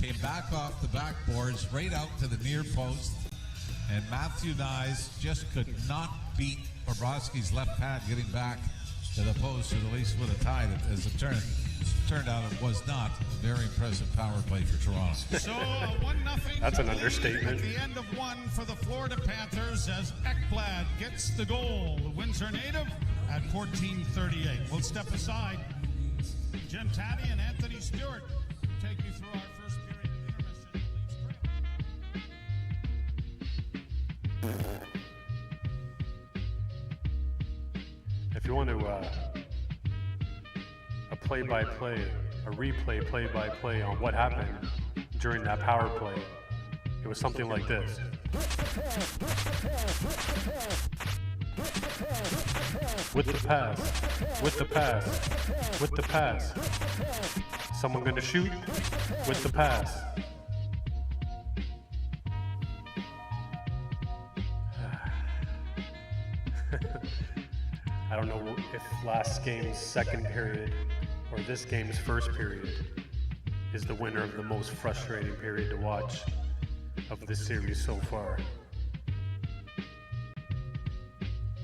came back off the backboards right out to the near post, and Matthew Nyes just could not beat Bobrovsky's left pad getting back to the post, so the Leafs would have tied it. As it turned out, it was not a very impressive power play for Toronto. So 1-0. That's an understatement. At the end of one for the Florida Panthers as Ekblad gets the goal. The Windsor native at 14:38. We'll step aside. Jim Taddy and Anthony Stewart take you through our first period of intermission. If you want to a play-by-play, a replay play-by-play on what happened during that power play, it was something like this. With the pass, with the pass, with the pass. Someone gonna shoot? With the pass. I don't know if last game's second period or this game's first period is the winner of the most frustrating period to watch of this series so far.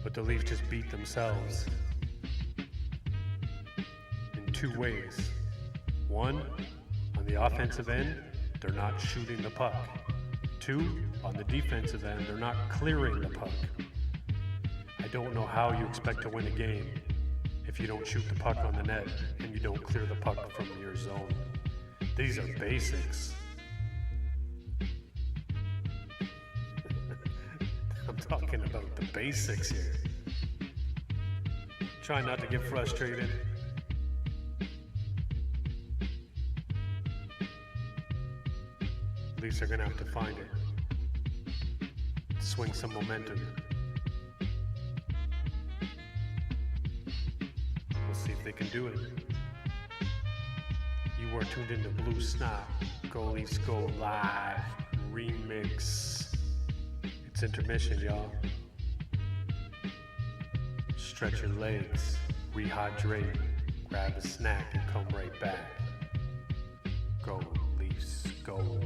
But the Leafs just beat themselves in 2 ways. One, on the offensive end, they're not shooting the puck. 2, on the defensive end, they're not clearing the puck. I don't know how you expect to win a game if you don't shoot the puck on the net and you don't clear the puck from your zone. These are basics. I'm talking about the basics here. Try not to get frustrated. Leafs are gonna have to find it. Swing some momentum. We'll see if they can do it. You are tuned into Blue Snot. Go Leafs Go Live Remix. It's intermission, y'all. Stretch your legs, rehydrate, grab a snack, and come right back. Go Leafs Go.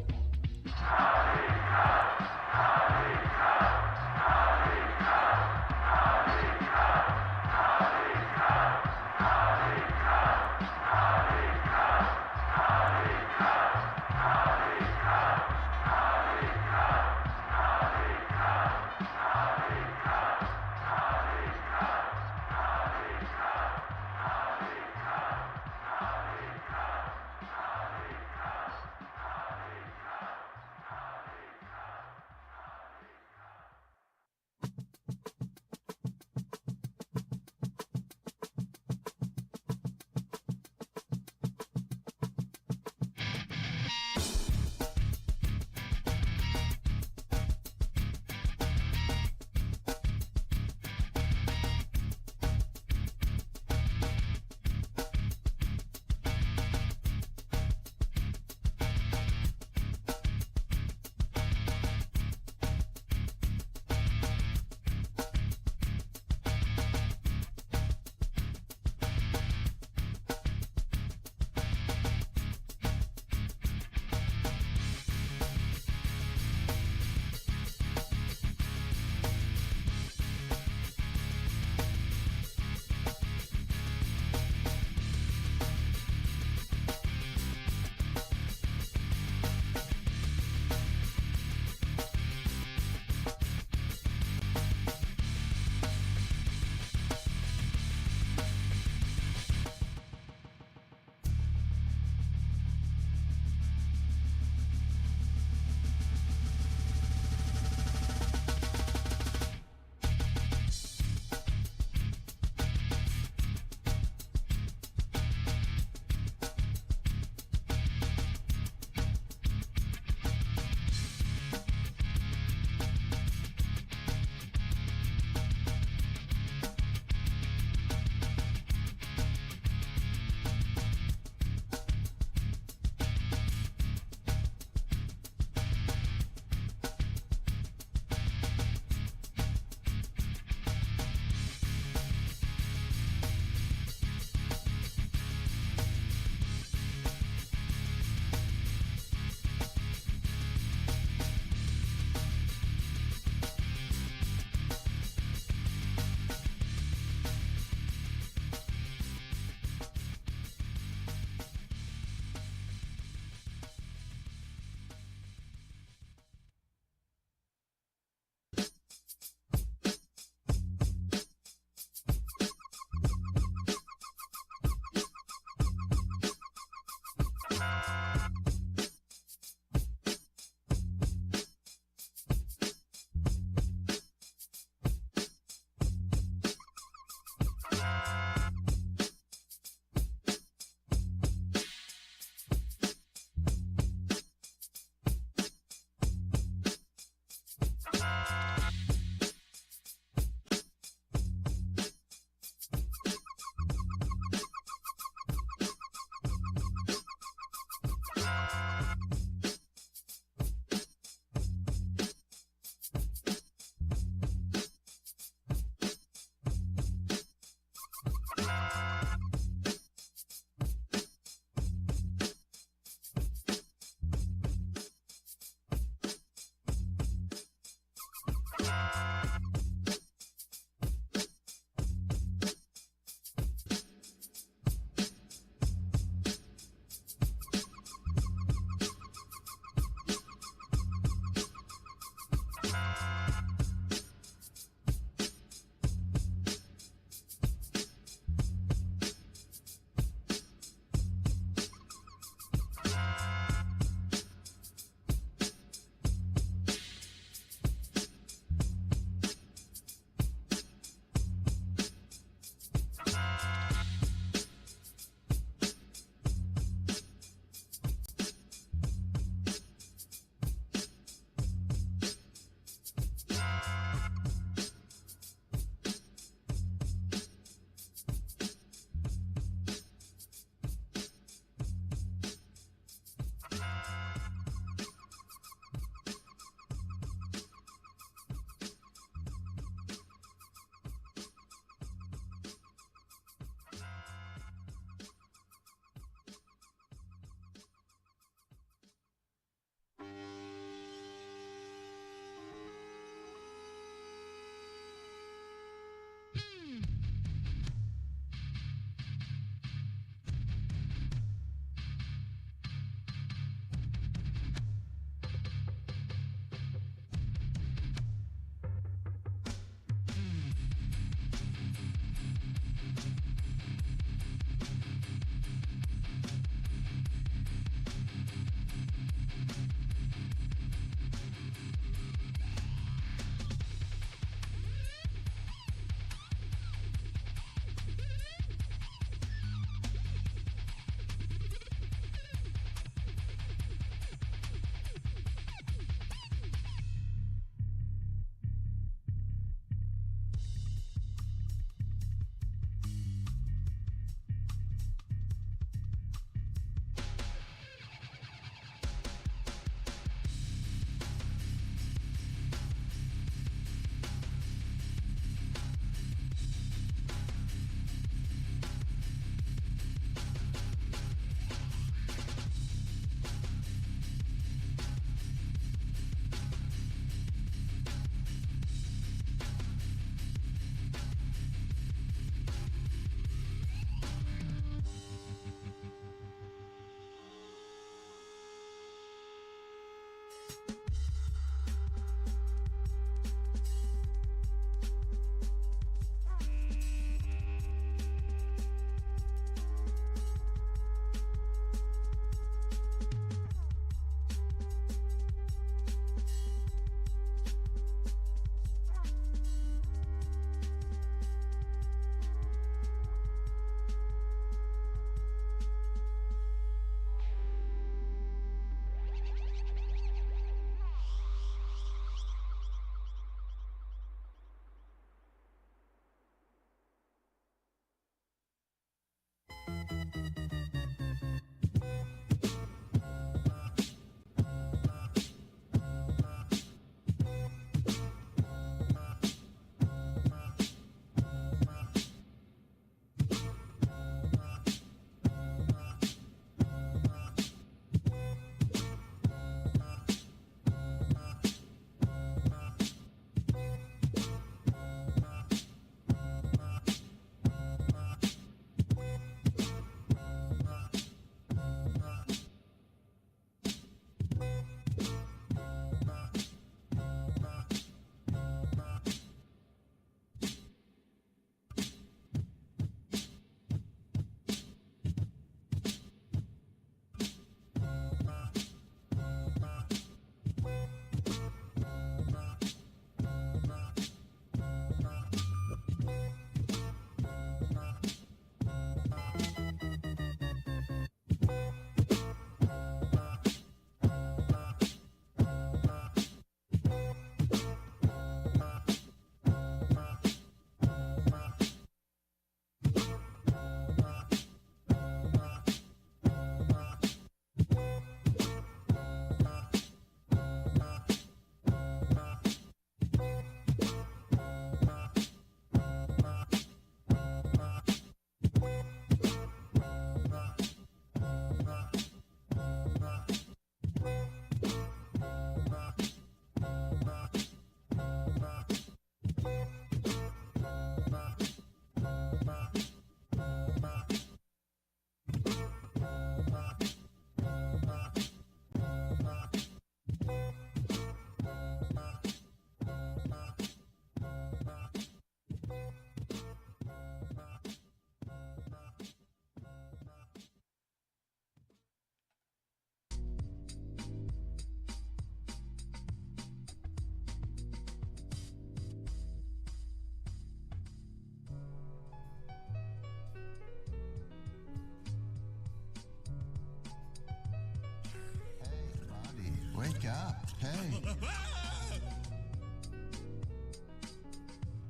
wake up. Hey.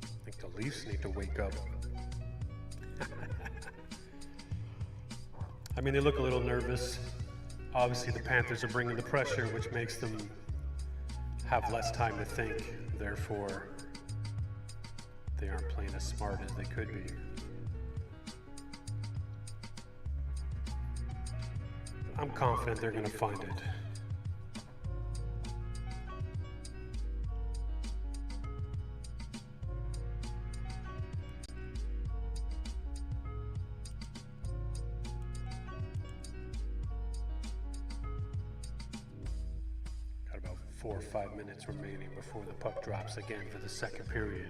I think the Leafs need to wake up. I mean, they look a little nervous. Obviously, the Panthers are bringing the pressure, which makes them have less time to think. Therefore, they aren't playing as smart as they could be. I'm confident they're going to find it. Got about 4 or 5 minutes remaining before the puck drops again for the second period.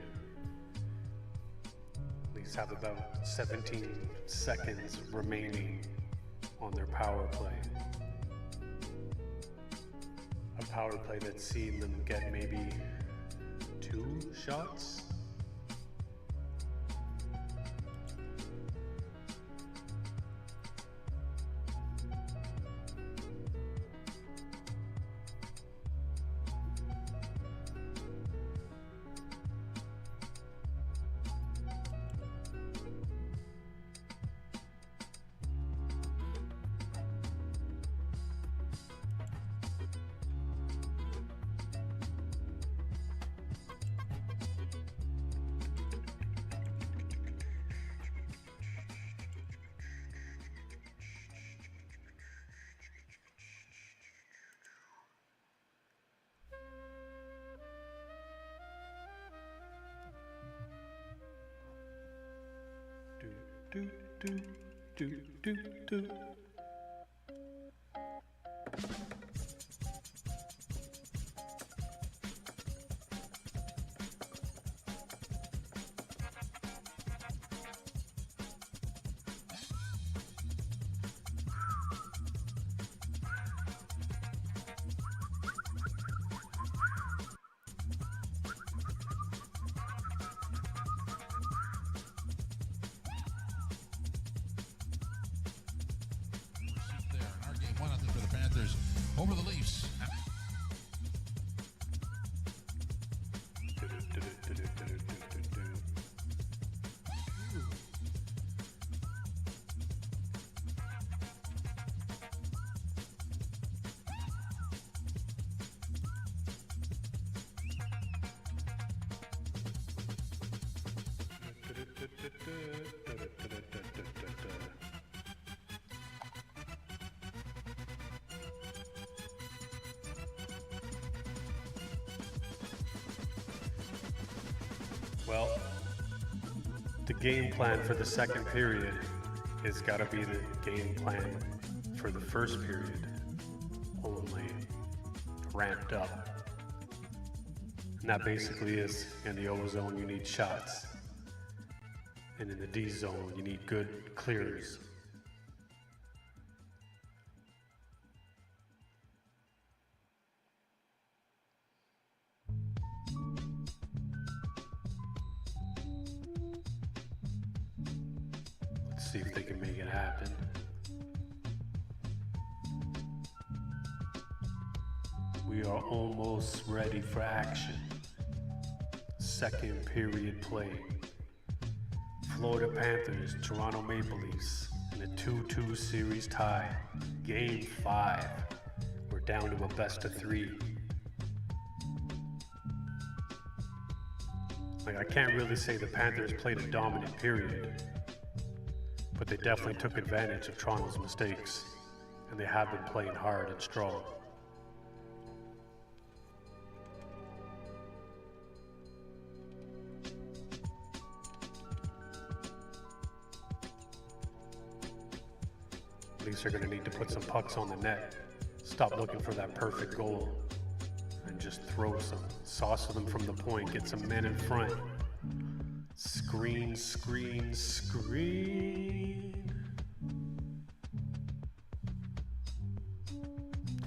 Leafs have about 17 seconds remaining on their power play. A power play that's seen them get maybe 2 shots. Do, do, do, do, do. Over the Leafs. Well, the game plan for the second period has got to be the game plan for the first period, only ramped up. And that basically is, in the O zone you need shots, and in the D zone you need good clears. See if they can make it happen. We are almost ready for action. Second period play. Florida Panthers, Toronto Maple Leafs in a 2-2 series tie. Game 5. We're down to a best of 3. I can't really say the Panthers played a dominant period, but they definitely took advantage of Toronto's mistakes, and they have been playing hard and strong. Leafs are going to need to put some pucks on the net, stop looking for that perfect goal, and just throw some, sauce them from the point, get some men in front. Screen, screen, screen.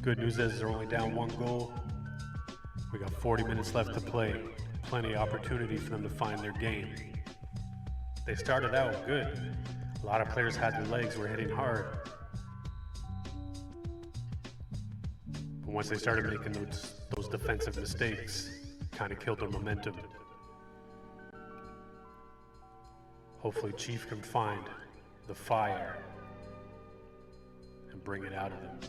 Good news is they're only down 1 goal. We got 40 minutes left to play. Plenty of opportunity for them to find their game. They started out good. A lot of players had their legs, were hitting hard. But once they started making those defensive mistakes, kind of killed their momentum. Hopefully Chief can find the fire and bring it out of them.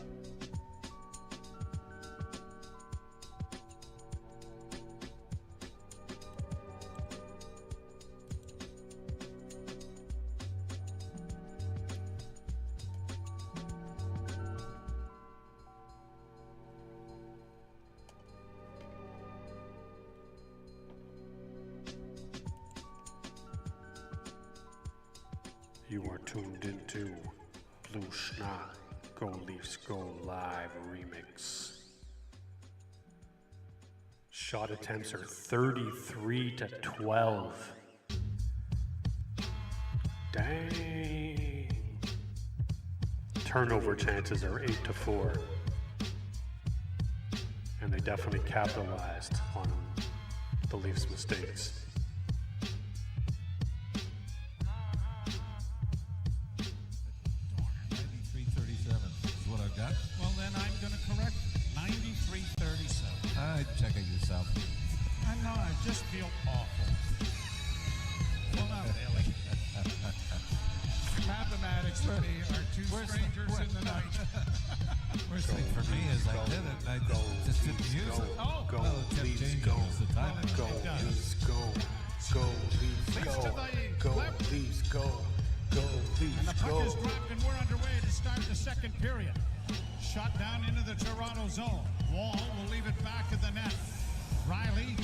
You are tuned into Blue SNOT Go Leafs Go Live remix. Shot attempts are 33 to 12. Dang. Turnover chances are 8 to 4. And they definitely capitalized on the Leafs' mistakes. 93-37 is what I've got. Well, then I'm going to correct 93-37. Check it yourself. I know, I just feel awful. Well, not really. Mathematics to me are two strangers in the night. Worst thing for me is I did it and I just didn't use it. Oh, Go, Well, it kept Leafs, changing go, as the time went go, on. Leafs, go, go, Leafs, Leafs go, to the go, left. Leafs, go, And the Leafs, puck go. is dropped and we're underway to start the second period. Shot down into the Toronto zone. Wall will leave it back of the net. Riley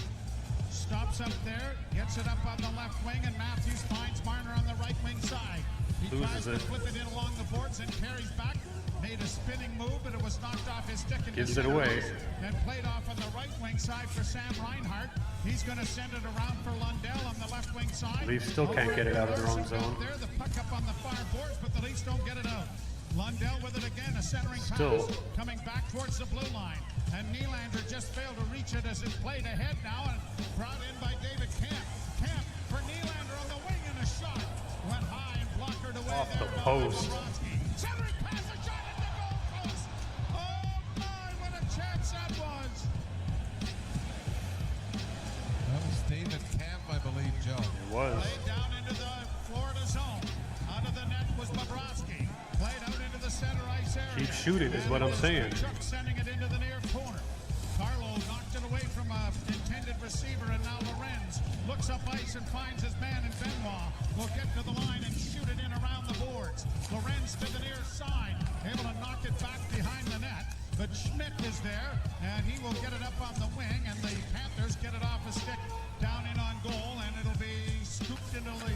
stops up there, gets it up on the left wing, and Matthews finds Marner on the right wing side. He tries Loses to it. flip it in along the boards and carries back. Made a spinning move, but it was knocked off his stick and Gives it away. And played off on the right wing side for Sam Reinhart. He's going to send it around for Lundell on the left wing side. Leafs still can't get it out of their own zone. There, the puck up on the far boards, but the Leafs don't get it out. Lundell with it again, a centering Still. pass coming back towards the blue line. And Nylander just failed to reach it as it's played ahead now and brought in by David Camp. Camp for Nylander on the wing and a shot. Went high and blockered away Off there the by post. Bobrovsky. Centering pass, a shot at the goal post. Oh my, what a chance that was. That was David Camp, I believe, Joe. It was. Played down into the Florida zone. Out of the net was Bobrovsky. Played out into the center ice area. Keep shooting is what I'm saying. Chuck sending it into the near corner. Carlo knocked it away from an intended receiver, and now Lorenz looks up ice and finds his man in Benoit. Will get to the line and shoot it in around the boards. Lorenz to the near side, able to knock it back behind the net. But Schmidt is there, and he will get it up on the wing, and the Panthers get it off a stick down in on goal, and it'll be scooped into the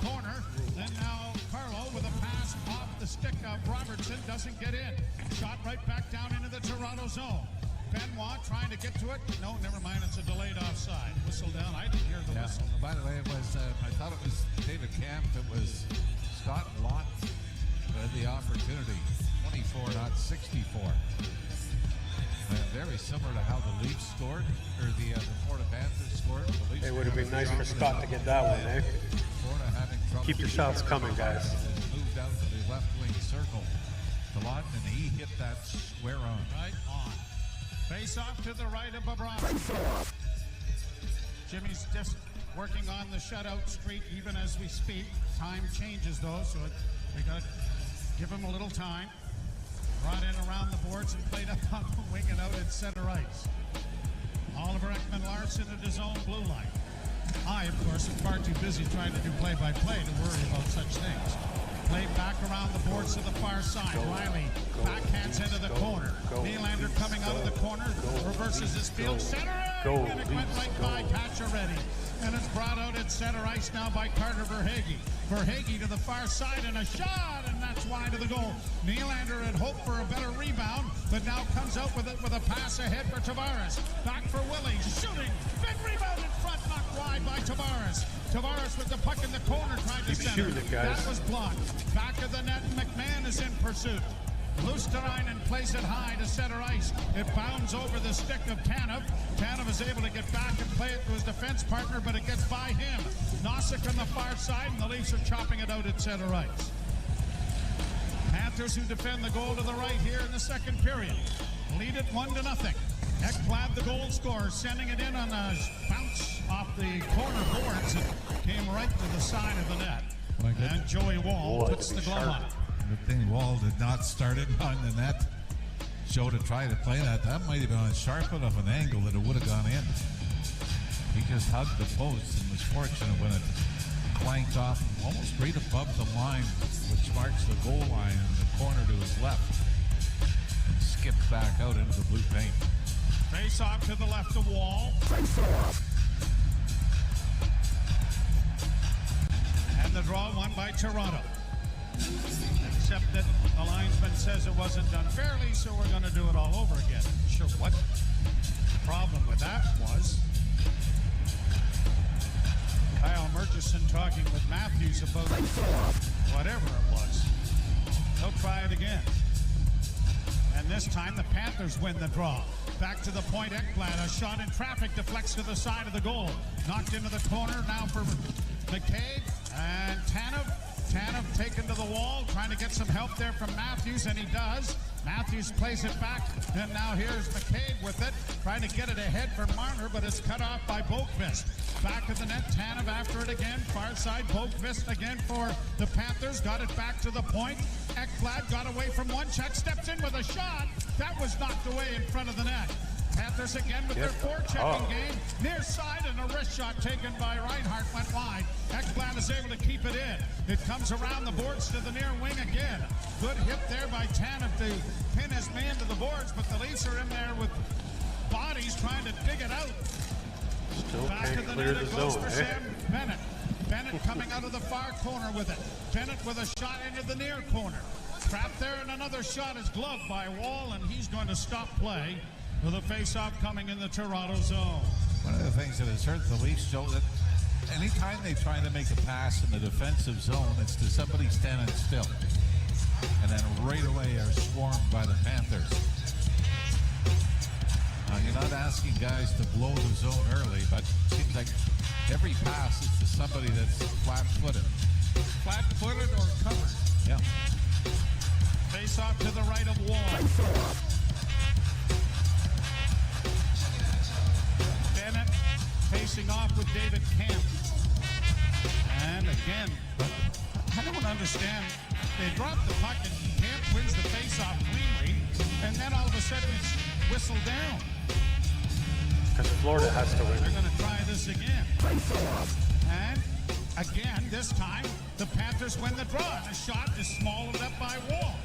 corner. Then now Carlo with a pass off the stick of Robertson doesn't get in. Shot right back down into the Toronto zone. Benoit trying to get to it. No, never mind. It's a delayed offside. Whistle down. I didn't hear the Yeah. whistle. By the way, it was, I thought it was David Camp. It was Scott Lott who had the opportunity. 24, not 64. Very similar to how the Leafs scored, or the Florida Panthers scored. The Leafs It would have been nice for Scott to get that one, eh? Florida having trouble. Keep your shots coming, guys. Moved out to the left wing circle to Lott, and he hit that square on. Right on. Face off to the right of Bobrovsky. Jimmy's just working on the shutout streak even as we speak. Time changes though, so we got to give him a little time. Brought in around the boards and played up on the wing and out at center ice. Oliver Ekman-Larsson at his own blue line. I, of course, am far too busy trying to do play-by-play to worry about such things. Played back around the boards to the far side. Riley backhands into the corner. Nylander coming out of the corner, reverses his field. Center, and it went right by Pacioretty. And it's brought out at center ice now by Carter Verhaeghe. Verhaeghe to the far side and a shot, and that's wide of the goal. Nylander had hoped for a better rebound, but now comes out with it with a pass ahead for Tavares. Back for Willie, shooting. Big rebound in front, knocked wide by Tavares. Tavares with the puck in the corner, tried to Keep center. shooting it, guys. That was blocked. Back of the net, McMahon is in pursuit. Luosterainen plays it high to center ice. It bounds over the stick of Tanev. Tanev is able to get back and play it to his defense partner, but it gets by him. Nosek on the far side, and the Leafs are chopping it out at center ice. Panthers who defend the goal to the right here in the second period. lead it 1-0. Ekblad, the goal scorer, sending it in on a bounce off the corner boards. It came right to the side of the net. And Joey Wall puts the glove on it. Good thing Wall did not start it on the net. Joe to try to play that. That might have been on sharp enough an angle that it would have gone in. He just hugged the post and was fortunate when it clanked off almost right above the line, which marks the goal line in the corner to his left, and skipped back out into the blue paint. Face off to the left of Wall. And the draw won by Toronto. Except that the linesman says it wasn't done fairly, so we're going to do it all over again. Sure, what the problem with that was Kyle Murchison talking with Matthews about whatever it was. They'll try it again. And this time the Panthers win the draw. Back to the point, Ekblad, a shot in traffic, deflects to the side of the goal. Knocked into the corner, now for McCabe and Tanev. Tanev taken to the wall, trying to get some help there from Matthews, and he does. Matthews plays it back, and now here's McCabe with it, trying to get it ahead for Marner, but it's cut off by Boqvist. Back of the net, Tanev after it again, far side, Boqvist again for the Panthers, got it back to the point. Ekblad got away from one check, steps in with a shot. That was knocked away in front of the net. Panthers again with their forechecking game. Near side, and a wrist shot taken by Reinhart went wide. Ekblad is able to keep it in. It comes around the boards to the near wing again. Good hit there by Tanev to pin his man to the boards, but the Leafs are in there with bodies trying to dig it out. Still Back can't to the clear net, the it goes zone, for eh? Sam Bennett. Bennett coming out of the far corner with it. Bennett with a shot into the near corner. Trapped there, and another shot is gloved by Wall, and he's going to stop play with a face-off coming in the Toronto zone. One of the things that has hurt the Leafs, Joe, that anytime they try to make a pass in the defensive zone, it's to somebody standing still. And then right away are swarmed by the Panthers. Now, you're not asking guys to blow the zone early, but it seems like every pass is to somebody that's flat-footed. Flat-footed or covered. Yeah. Face-off to the right of Wall. Bennett facing off with David Camp. And again, I don't understand. They drop the puck and Camp wins the face-off cleanly, and then all of a sudden it's whistled down. Because Florida has to win. They're going to try this again. And again, this time, the Panthers win the draw. And the shot is swallowed up by Wall.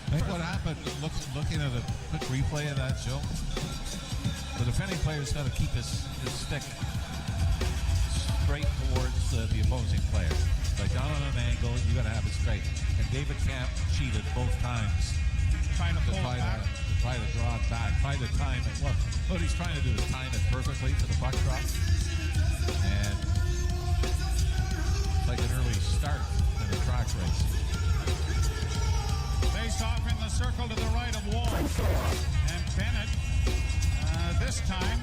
I think what happened, looking at a quick replay of that, Joe, the defending player's got to keep his stick straight towards the opposing player. Like down on an angle, you got to have it straight. And David Camp cheated both times. Trying to pull it back. Try to draw it back, try to time it. What he's trying to do is time it perfectly to the puck drop. And it's like an early start in the track race. Faced off in the circle to the right of Wall. And Bennett, this time,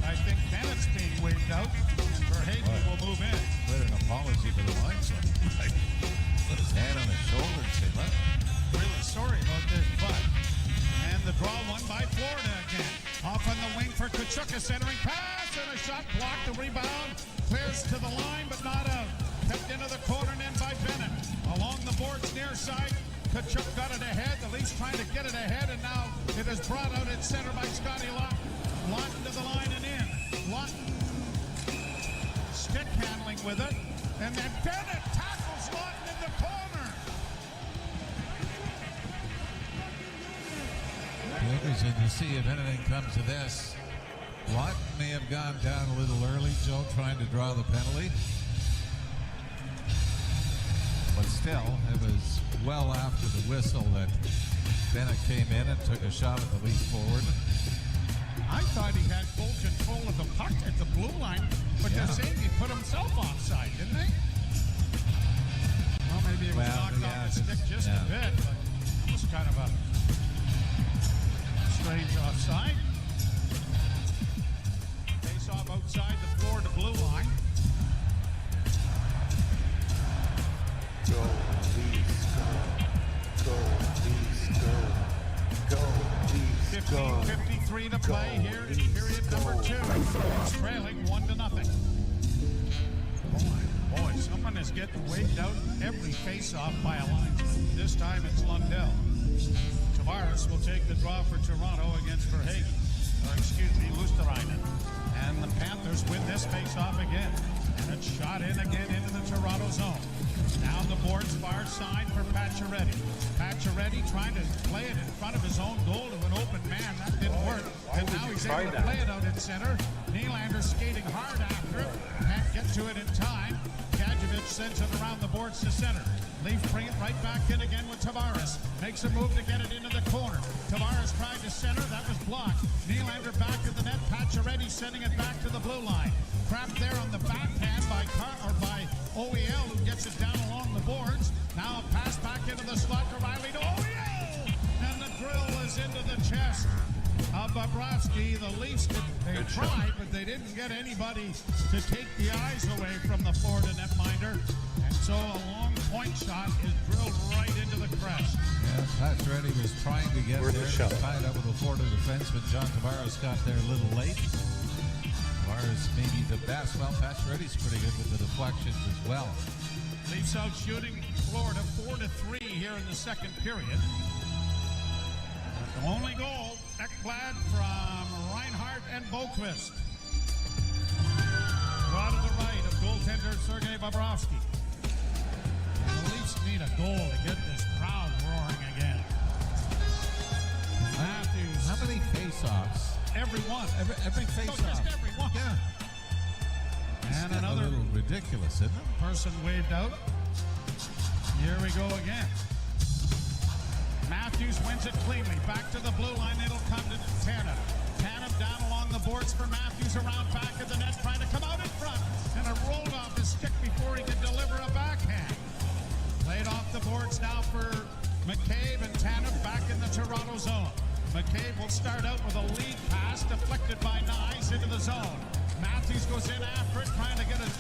I think Bennett's being waved out. And Verhaeghe will move in. With an apology for the linesman. Like, put his hand on his shoulder and say, "What? Really sorry about this, but." And the draw won by Florida again. Off on the wing for Tkachuk, a centering pass, and a shot blocked. The rebound clears to the line, but not out. Kept into the corner and in by Bennett. Along the boards near side, Tkachuk got it ahead. The Leafs trying to get it ahead, and now it is brought out at center by Scotty Lawton. Lawton to the line and in. Lawton stick handling with it, and then Bennett tackles Lawton in the corner. Interesting to see if anything comes of this. Lawton may have gone down a little early, Joe, trying to draw the penalty. But still, it was well after the whistle that Bennett came in and took a shot at the Leafs forward. I thought he had full control of the puck at the blue line, but Yeah. they're saying he put himself offside, didn't they? Well, maybe it was knocked off the stick just a bit, but it was kind of a strange offside. Face off outside the Florida blue line. Go, Leafs, go. Go, Leafs, go. Go, Leafs, 2:03 to play here in period number 2. It's trailing 1-0. Boy, someone is getting waved out every face-off by a linesman. This time it's Lundell. Tavares will take the draw for Toronto against Luosterainen. And the Panthers win this face-off again. And it's shot in again into the Toronto zone. Down the boards, far side for Pacioretty. Pacioretty trying to play it in front of his own goal to an open man. That didn't work. And now he's able to play it out in center. Nylander skating hard after it. Can't get to it in time. Gadjevich sends it around the boards to center. Leaf bring it right back in again with Tavares. Makes a move to get it into the corner. Tavares tried to center. That was blocked. Nylander back to the net. Pacioretty sending it back to the blue line. Trapped there on the backhand by OEL, who gets it down along the boards. Now a pass back into the slot to Riley to OEL. And the drill is into the chest of Bobrovsky. The Leafs, they tried, but they didn't get anybody to take the eyes away from the Florida netminder. And so a long point shot is drilled right into the crest. Yeah, Pacioretty was trying to get there. Tied up with the Florida defenseman. John Tavares got there a little late. Tavares maybe the best. Well, Pacioretty's pretty good with the deflections as well. Leafs out shooting Florida 4-3 here in the second period. The only goal, Ekblad from Reinhart and Boqvist. Draw to the right of goaltender Sergei Bobrovsky. And the Leafs need a goal to get this crowd roaring again. Matthews. How many face-offs? Every one. Every face-off. Just every one. Yeah. And It's another a little ridiculous, isn't it? person waved out. Here we go again. Matthews wins it cleanly. Back to the blue line. It'll come to Tanev. Tanev down along the boards for Matthews. Around back of the net, trying to come out in front. And it rolled off his stick before he could deliver a backhand. Played off the boards now for McCabe and Tanev back in the Toronto zone. McCabe will start out with a lead pass deflected by Nyes into the zone. Matthews goes in after it, trying to get an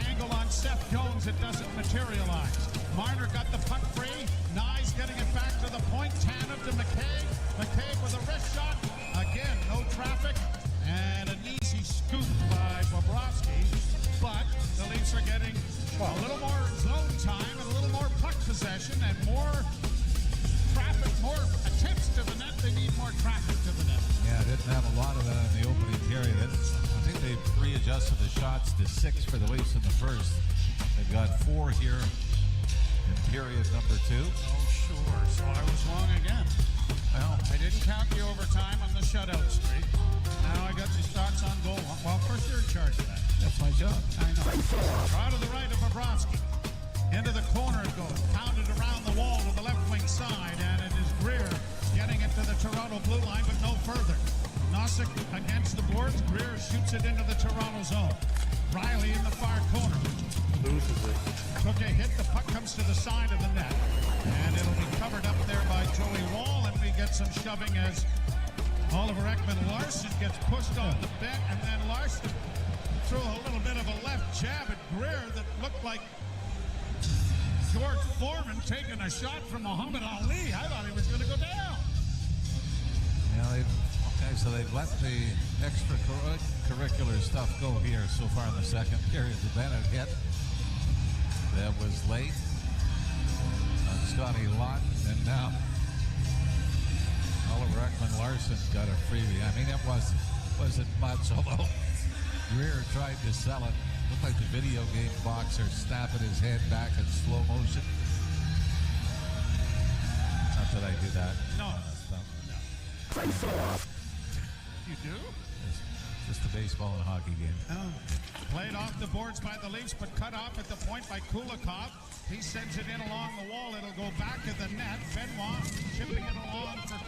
angle on Seth Jones. It doesn't materialize. Marner got the puck free. Nyes getting it back to the point. Tanev to McCabe. McCabe with a wrist shot. Again, no traffic. And an easy scoop by Bobrovsky. But the Leafs are getting a little more zone time and a little more puck possession and more traffic, more attempts to the net. They need more traffic to the net. Yeah, didn't have a lot of that in the opening period. I think they've readjusted the shots to 6 for the Leafs in the first. They've got 4 here in period number 2. Oh, sure. So I was wrong again. Well, I didn't count the overtime on the shutout streak. Now I got the shots on goal. Well, first you're in charge of that. That's my job. I know. Draw to the right of Bobrovsky. Into the corner it goes. Pounded around the wall to the left wing side, and it is Greer getting it to the Toronto blue line, but no further. Nosek against the boards. Greer shoots it into the Toronto zone. Riley in the far corner. Loses it. Took a hit. The puck comes to the side of the net. And it'll be covered up there by Joey Wall, and we get some shoving as Oliver Ekman-Larsson gets pushed on the bench, and then Larsson threw a little bit of a left jab at Greer that looked like George Foreman taking a shot from Muhammad Ali. I thought he was going to go down. Yeah, so they've let the extracurricular stuff go here so far in the second period. The Bennett hit that was late on Scotty Lott, and now Oliver Ekman-Larsson got a freebie. I mean, it wasn't much, although Greer tried to sell it. Looked like the video game boxer snapping his head back in slow motion. Not that I do that. No. You do? It's just a baseball and hockey game. Oh. Played off the boards by the Leafs, but cut off at the point by Kulikov. He sends it in along the wall. It'll go back to the net. Benoit chipping it along for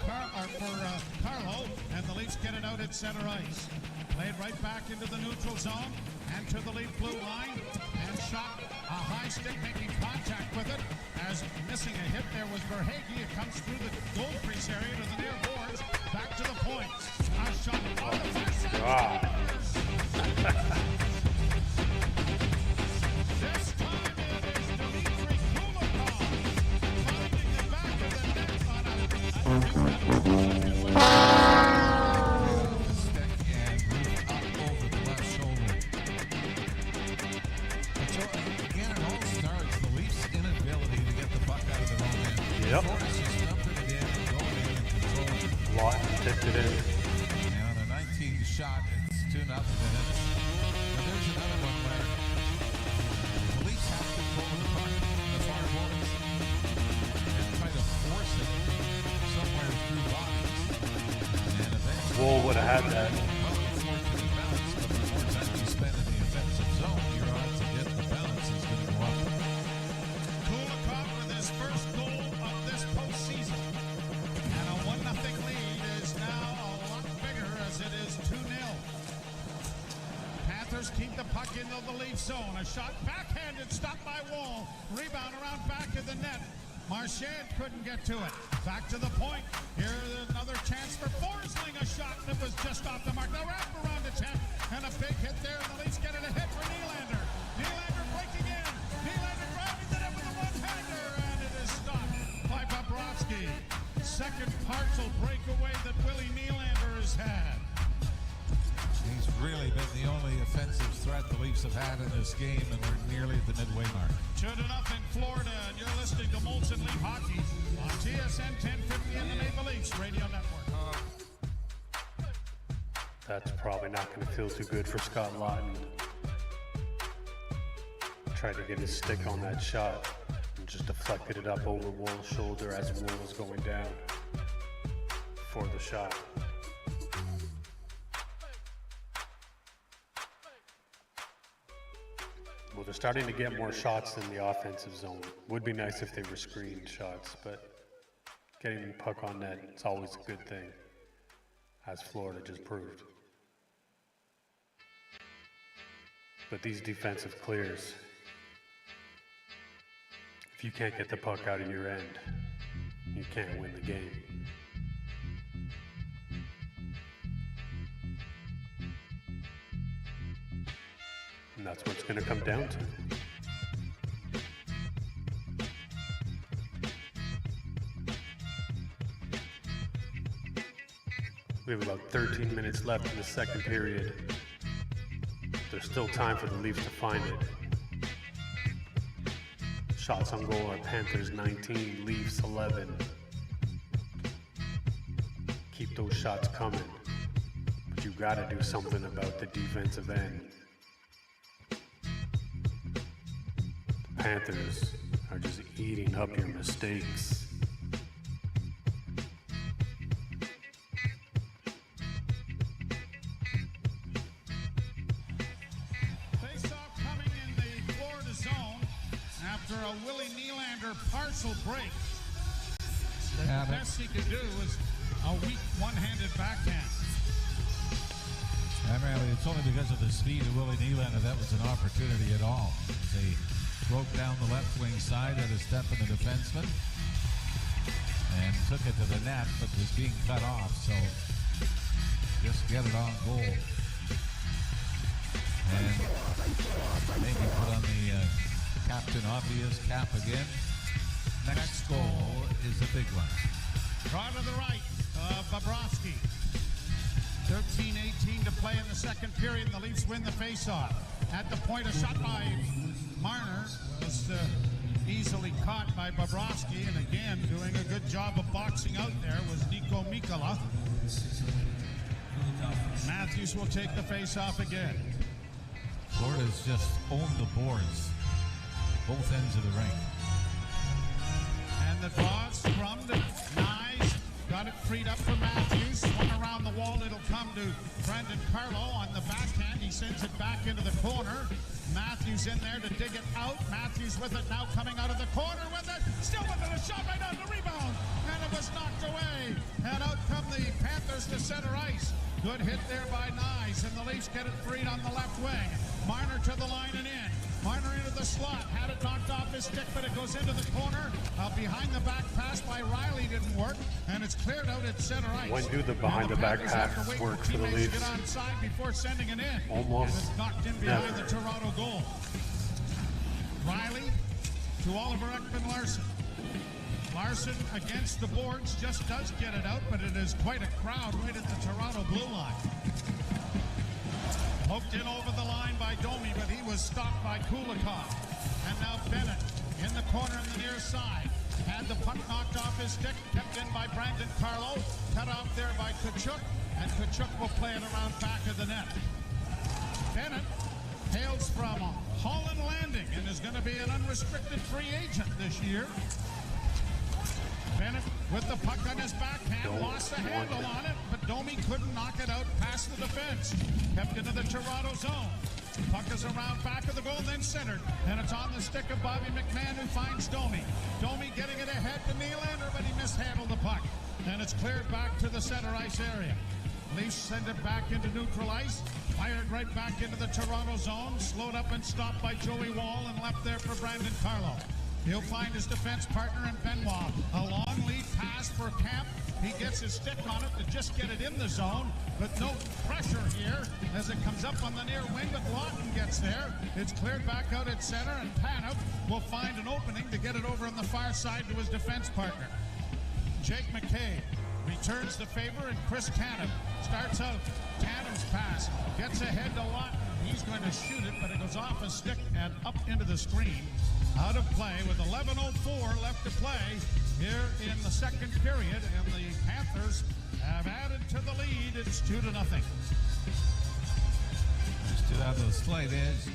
Carlo, and the Leafs get it out at center ice. Played right back into the neutral zone and to the Leaf blue line, and shot a high stick, making contact with it. As missing a hit there was Verhaeghe. It comes through the goal crease area to the near boards, back to the point. A shot on the far side. This time it is Dmitry Kulikov finding the back of the net on a had that. Well, the more you balance, the more time you spend in the offensive zone, your odds of getting the balance is going to go up. Kulikov with his first goal of this postseason. And a 1-0 lead is now a lot bigger as it is 2-0. Panthers keep the puck into the Leaf zone. A shot backhanded, stopped by Wall. Rebound around back of the net. Marchand couldn't get to it. Back to the point. Here's another chance for Forsling. A shot that was just off the mark. The wraparound attempt and a big hit there. The Leafs get it ahead for Nylander. Nylander breaking in. Nylander driving the net with a one-hander, and it is stopped by Bobrovsky. Second partial breakaway that Willie Nylander has had. He's really been the only offensive threat the Leafs have had in this game, and we're nearly at the midway mark. 2-0 Florida, and you're listening to Molson Leaf Hockey on TSN 1050 and the Maple Leafs Radio Network. That's probably not going to feel too good for Scott Laughton. Tried to get his stick on that shot and just deflected it up over Wool's shoulder as Wool was going down for the shot. Well, they're starting to get more shots in the offensive zone. Would be nice if they were screened shots, but getting the puck on net, it's always a good thing, as Florida just proved. But these defensive clears, if you can't get the puck out of your end, you can't win the game. And that's what it's going to come down to. We have about 13 minutes left in the second period. There's still time for the Leafs to find it. Shots on goal are Panthers 19, Leafs 11. Keep those shots coming. But you gotta do something about the defensive end. The Panthers are just eating up your mistakes. Face-off coming in the Florida zone after a Willie Nylander partial break. The best he could do was a weak one-handed backhand. Primarily, it's only because of the speed of Willie Nylander that was an opportunity at all. They broke down the left wing side, had a step in the defenseman, and took it to the net, but was being cut off, so just get it on goal. And maybe put on the Captain Obvious cap again. Next goal is a big one. Draw to the right of Bobrovsky. 13-18 to play in the second period, and the Leafs win the faceoff. At the point, a shot by Marner was easily caught by Bobrovsky, and again, doing a good job of boxing out there was Niko Mikkola. Matthews will take the faceoff again. Florida's just owned the boards, both ends of the rink. And the draw scrummed and Nyes got it freed up for Matthews. Swung around the wall, it'll come to Brendan Carlo on the backhand. He sends it back into the corner. Matthews in there to dig it out. Matthews with it now, coming out of the corner with it. Still with it, a shot right on the rebound. And it was knocked away. And out come the Panthers to center ice. Good hit there by Nyes, and the Leafs get it freed on the left wing. Marner to the line and in. Marner into the slot, had it knocked off his stick, but it goes into the corner. Behind the back pass by Riley didn't work, and it's cleared out at center ice. When do the behind the back pass work for the Leafs? Get onside before sending it in. Almost and it's knocked in behind never. the Toronto goal. Riley to Oliver Ekman-Larsson. Larson against the boards, just does get it out, but it is quite a crowd right at the Toronto blue line. Poked in over the line by Domi, but he was stopped by Kulikov. And now Bennett in the corner on the near side. Had the puck knocked off his stick, kept in by Brandon Carlo. Cut off there by Tkachuk, and Tkachuk will play it around back of the net. Bennett hails from Holland Landing and is going to be an unrestricted free agent this year. Bennett with the puck on his backhand, lost the handle on it, but Domi couldn't knock it out past the defense. Kept into the Toronto zone. Puck is around back of the goal, then centered. And it's on the stick of Bobby McMahon, who finds Domi. Domi getting it ahead to Nylander, but he mishandled the puck. And it's cleared back to the center ice area. Leafs send it back into neutral ice. Fired right back into the Toronto zone. Slowed up and stopped by Joey Wall and left there for Brandon Carlo. He'll find his defense partner in Benoit. A long lead pass for Camp. He gets his stick on it to just get it in the zone, but no pressure here as it comes up on the near wing, but Lawton gets there. It's cleared back out at center, and Panev will find an opening to get it over on the far side to his defense partner. Jake McCabe returns the favor, and Chris Tanev starts out. Tanev's pass gets ahead to Lawton. He's going to shoot it, but it goes off his stick and up into the screen. Out of play with 11:04 left to play here in the second period, and the Panthers have added to the lead. It's 2-0. Still have those slight edge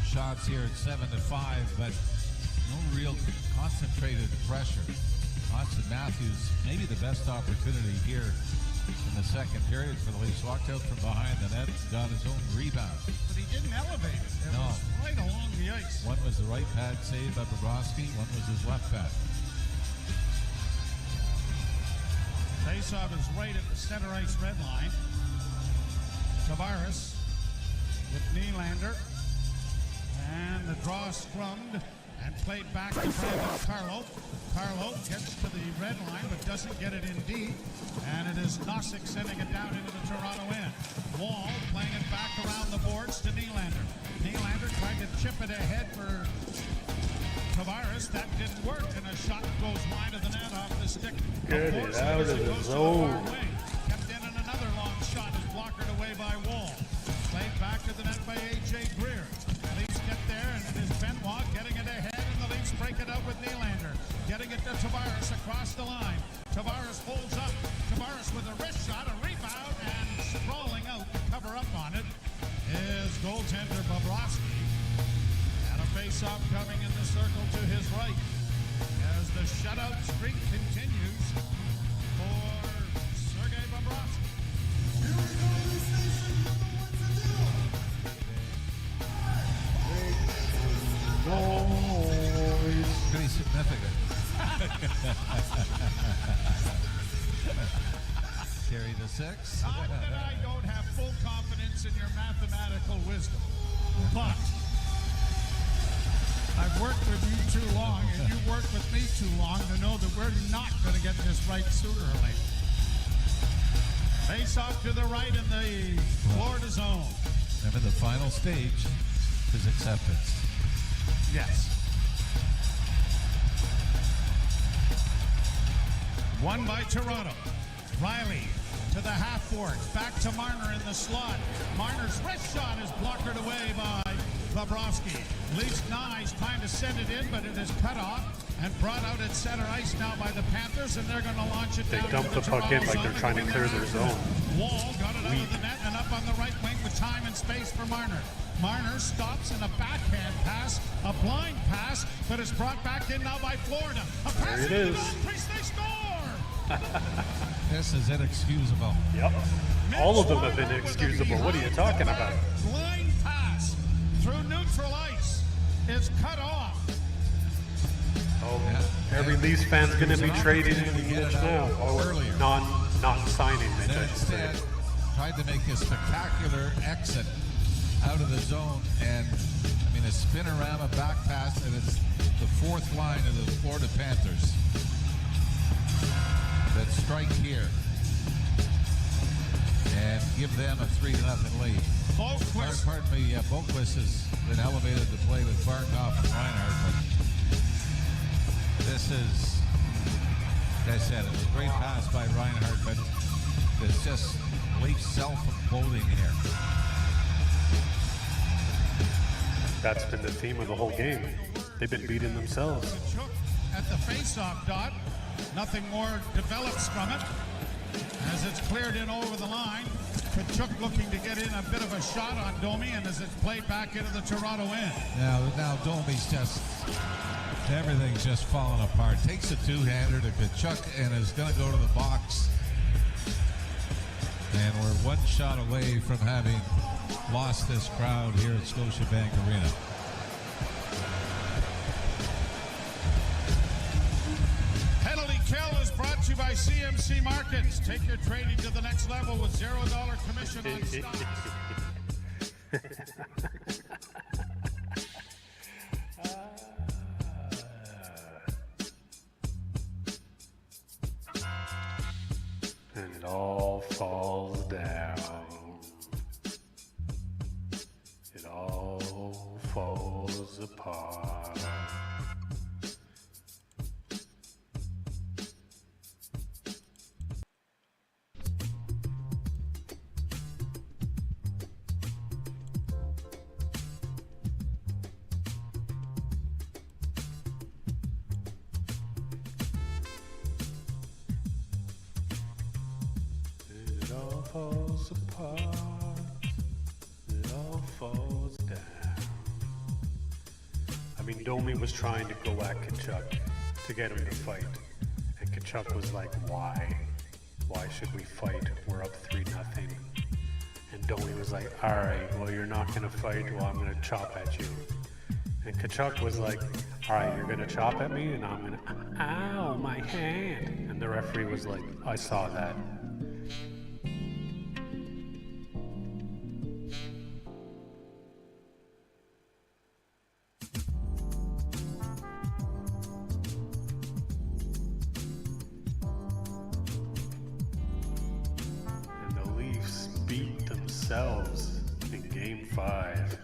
shots here at 7-5, but no real concentrated pressure. Austin Matthews, maybe the best opportunity here in the second period for the Leafs. Walked out from behind the net, got his own rebound. But he didn't elevate it. It was right along the ice. One was the right pad save by Bobrovsky, one was his left pad. Faceoff is right at the center ice red line. Tavares with Nylander. And the draw scrummed and played back to Brandon Carlo. Carlo gets to the red line but doesn't get it in deep. And it is Nosek sending it down into the Toronto end. Wall playing it back around the boards to Nylander. Nylander tried to chip it ahead for Tavares. That didn't work, and a shot goes wide of the net off the stick. Get it out of the zone. Kept in, and another long shot is blockered away by Wall. Played back to the net by A.J. Greer. Leafs get there, and it is Benoit getting it ahead, and the Leafs break it out with Nylander. Getting it to Tavares across the line. Tavares holds up. Tavares with a wrist shot, a rebound, and sprawling out to cover up on it is goaltender Bobrovsky. And a face-off coming in the circle to his right as the shutout streak continues for Sergei Bobrovsky. Here we go, this nation, Pretty significant. Carry the 6. Not that I don't have full confidence in your mathematical wisdom, but I've worked with you too long, and you've worked with me too long to know that we're not going to get this right sooner or later. Face off to the right in the Florida zone. Remember, the final stage is acceptance. Yes. Won by Toronto. Riley to the half forward. Back to Marner in the slot. Marner's wrist shot is blockered away by Bobrovsky. Leafs Knies trying to send it in, but it is cut off and brought out at center ice now by the Panthers, and they're going to launch it down. They dump the puck in like they're trying to clear their zone. Wall got it out of the net and up on the right wing with time and space for Marner. Marner stops in a backhand pass, a blind pass, but it's brought back in now by Florida. A pass There it is. They score! This is inexcusable. Yep. All of them have been inexcusable. What are you talking about? Blind pass through neutral ice is cut off. Oh, every Leafs fan's going to be traded in Mitch now. Earlier. Non-signing. Then instead, tried to make a spectacular exit out of the zone, and I mean a spinorama back pass, and it's the fourth line of the Florida Panthers that strike here and give them a 3-0 lead. Boquist. Pardon me, Boquist has been elevated to play with Barkov and Reinhardt, but this is, like I said, it's a great pass by Reinhardt, but it's just Leafs self-imploding here. That's been the theme of the whole game. They've been beating themselves. At the face-off dot, nothing more develops from it as it's cleared in over the line. Kachuk looking to get in a bit of a shot on Domi, and as it's played back into the Toronto end. Now Domi's just, everything's just falling apart. Takes a two-hander to Kachuk and is going to go to the box. And we're one shot away from having lost this crowd here at Scotiabank Arena. Penalty Kill is brought to you by CMC Markets. Take your trading to the next level with $0 commission on stocks. And it all falls down. It all falls apart. It all falls apart. It all falls down. I mean, Domi was trying to go at Kachuk to get him to fight. And Kachuk was like, why? Why should we fight? We're up 3-0. And Domi was like, all right, well, you're not going to fight. Well, I'm going to chop at you. And Kachuk was like, all right, you're going to chop at me? And I'm going to, ow, my hand. And the referee was like, I saw that. And the Leafs beat themselves in Game 5.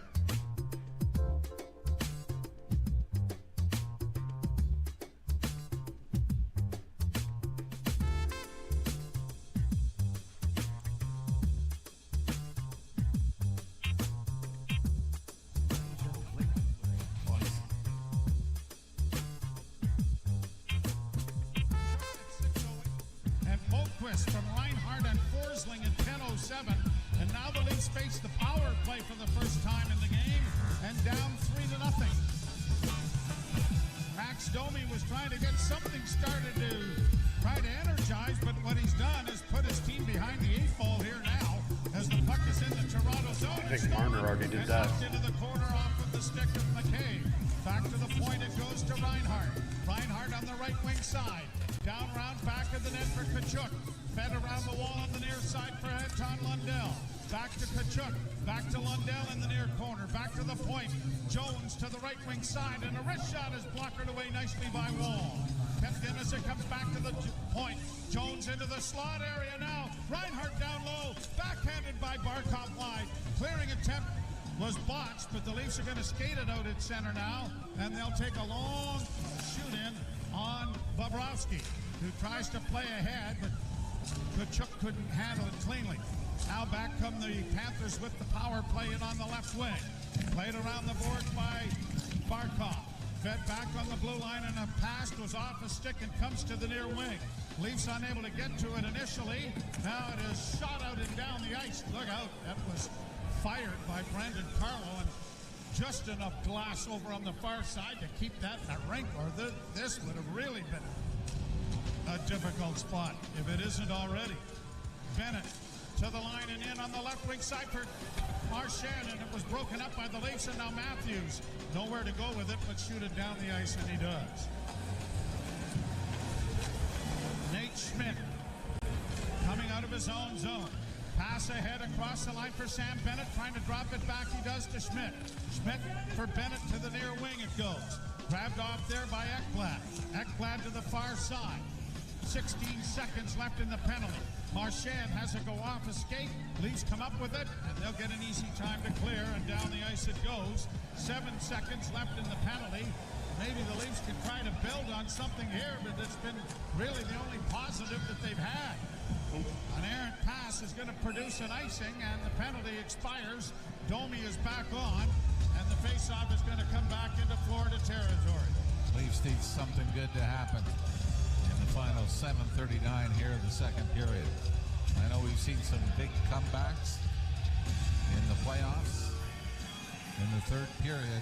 And Boquist from Reinhardt and Forsling at 10:07. And now the Leafs face the power play for the first time in the game and down 3-0. Max Domi was trying to get something started to try to energize, but what he's done is put his team behind the 8 ball here now as the puck is in the Toronto zone. I think Marner already did that. Into the corner off of the stick of McKay. Back to the point, it goes to Reinhardt. Reinhardt on the right wing side. Down round back of the net for Kachuk. Fed around the wall on the near side for Anton Lundell. Back to Kachuk. Back to Lundell in the near corner. Back to the point. Jones to the right wing side. And a wrist shot is blocked away nicely by Wall. Kept in as it comes back to the point. Jones into the slot area now. Reinhardt down low. Backhanded by Barkov wide. Clearing attempt was botched, but the Leafs are going to skate it out at center now. And they'll take a long shoot in on Bobrovsky, who tries to play ahead, but Kachuk couldn't handle it cleanly. Now back come the Panthers with the power play in on the left wing. Played around the boards by Barkov. Fed back on the blue line, and a pass was off a stick and comes to the near wing. Leafs unable to get to it initially. Now it is shot out and down the ice. Look out, that was fired by Brendan Carlo, and just enough glass over on the far side to keep that in a rink, or this would have really been a difficult spot if it isn't already. Bennett to the line and in on the left wing side for Marchand, and it was broken up by the Leafs, and now Matthews nowhere to go with it but shoot it down the ice, and he does. Nate Schmidt coming out of his own zone. Pass ahead across the line for Sam Bennett, trying to drop it back. He does to Schmidt. Schmidt for Bennett to the near wing it goes. Grabbed off there by Ekblad. Ekblad to the far side. 16 seconds left in the penalty. Marchand has to go off a skate. Leafs come up with it, and they'll get an easy time to clear, and down the ice it goes. 7 seconds left in the penalty. Maybe the Leafs can try to build on something here, but it's been really the only positive that they've had. An errant pass is going to produce an icing, and the penalty expires. Domi is back on, and the faceoff is going to come back into Florida territory. Leafs need something good to happen in the final 7:39 here of the second period. I know we've seen some big comebacks in the playoffs. In the third period,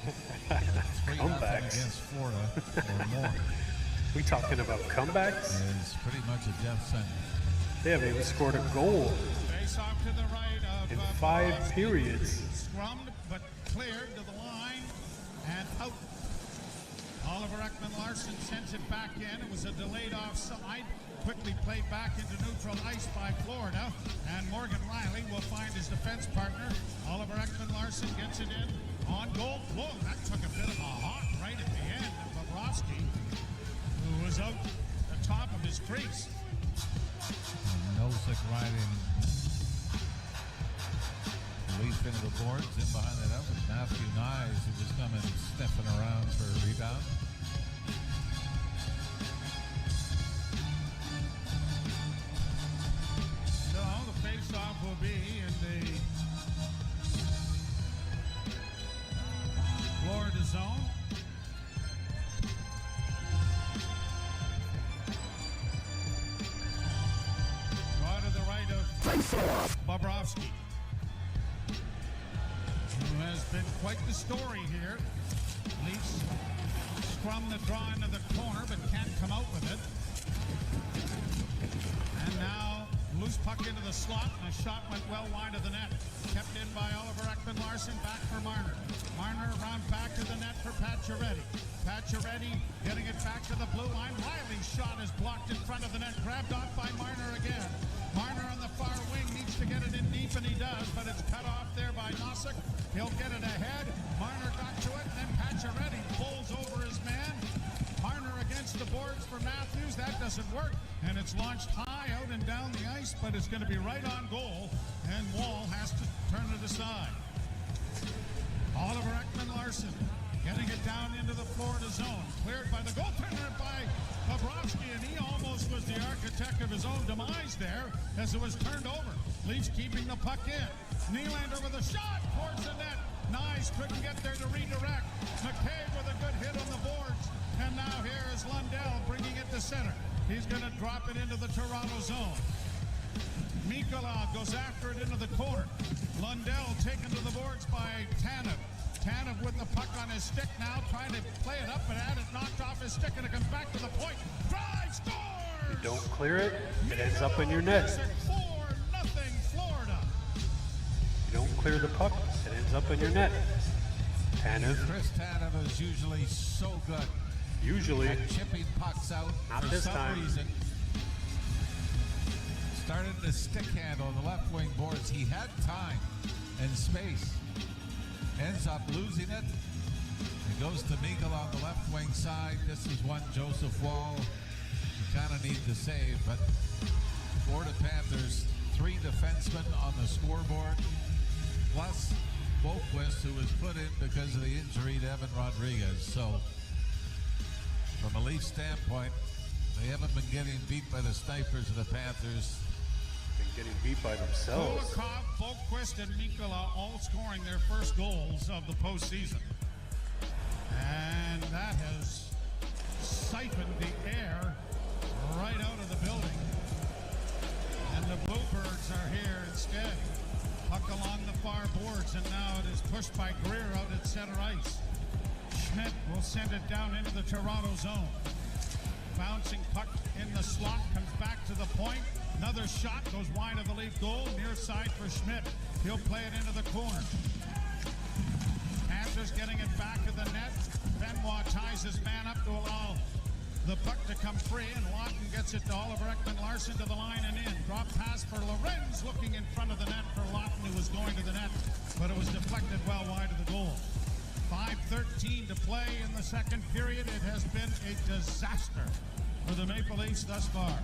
3-0 against Florida or more. We talking about comebacks? Is pretty much a death sentence. They haven't even scored a goal Face off to the right of in 5 Bobrovsky. periods. Scrummed but cleared to the line and out. Oliver Ekman-Larsson sends it back in. It was a delayed offside. Quickly played back into neutral ice by Florida. And Morgan Riley will find his defense partner. Oliver Ekman-Larsson gets it in on goal. Whoa, that took a bit of a hawk right at the end. Bobrovsky, who was out the top of his crease. Nosek riding Leaf into the boards, in behind the net with Matthew Nyes, who was coming sniffing around for a rebound. So the face-off will be in the Florida zone. Draw to the right of Bobrovsky, who has been quite the story here. Leafs scrum the draw into the corner, but can't come out with it. And now loose puck into the slot, and a shot went well wide of the net. Kept in by Oliver Ekman-Larsson, back for Marner. Marner around back to the net for Pacioretty. Pacioretty getting it back to the blue line. Riley's shot is blocked in front of the net, grabbed off by Marner again. Marner on the far wing needs to get it in deep, and he does, but it's cut off there by Nosek. He'll get it ahead. Marner got to it, and then Pacioretty pulls over his man. Marner against the boards for Matthews. That doesn't work, and it's launched high out and down the ice, but it's going to be right on goal, and Wall has to turn it aside. Oliver Ekman-Larsson getting it down into the Florida zone. Cleared by the goaltender by Bobrovsky, and he almost was the architect of his own demise there as it was turned over. Leafs keeping the puck in. Nylander with a shot towards the net. Nyes couldn't get there to redirect. McCabe with a good hit on the boards. And now here is Lundell bringing it to center. He's going to drop it into the Toronto zone. Mikkola goes after it into the corner. Lundell taken to the boards by Tanev. Tanev with the puck on his stick now, trying to play it up and had it knocked off his stick, and it comes back to the point. Drive, scores! You don't clear it, it ends up in your net. 4-0 Florida. You don't clear the puck, it ends up in your net. Tanev, Chris Tanev is usually so good usually, at chipping pucks out. Not for this some time. reason. Started the stick handle on the left wing boards. He had time and space. Ends up losing it. It goes to Meagle on the left wing side. This is one Joseph Wall you kind of need to save, but Florida Panthers, 3 defensemen on the scoreboard, plus Boquist, who was put in because of the injury to Evan Rodriguez. So, from a Leaf standpoint, they haven't been getting beat by the snipers of the Panthers. been getting beat by themselves. Kulikov, Boquist, and Mikkola all scoring their first goals of the postseason. And that has siphoned the air right out of the building. And the Bluebirds are here instead. Puck along the far boards, and now it is pushed by Greer out at center ice. Schmidt will send it down into the Toronto zone. Bouncing puck in the slot, comes back to the point. Another shot goes wide of the Leaf goal, near side for Schmidt. He'll play it into the corner. Panthers getting it back to the net. Benoit ties his man up to allow the puck to come free, and Lawton gets it to Oliver Ekman-Larsson to the line and in. Drop pass for Lorenz, looking in front of the net for Lawton, who was going to the net, but it was deflected well wide of the goal. 5:13 to play in the second period. It has been a disaster for the Maple Leafs thus far.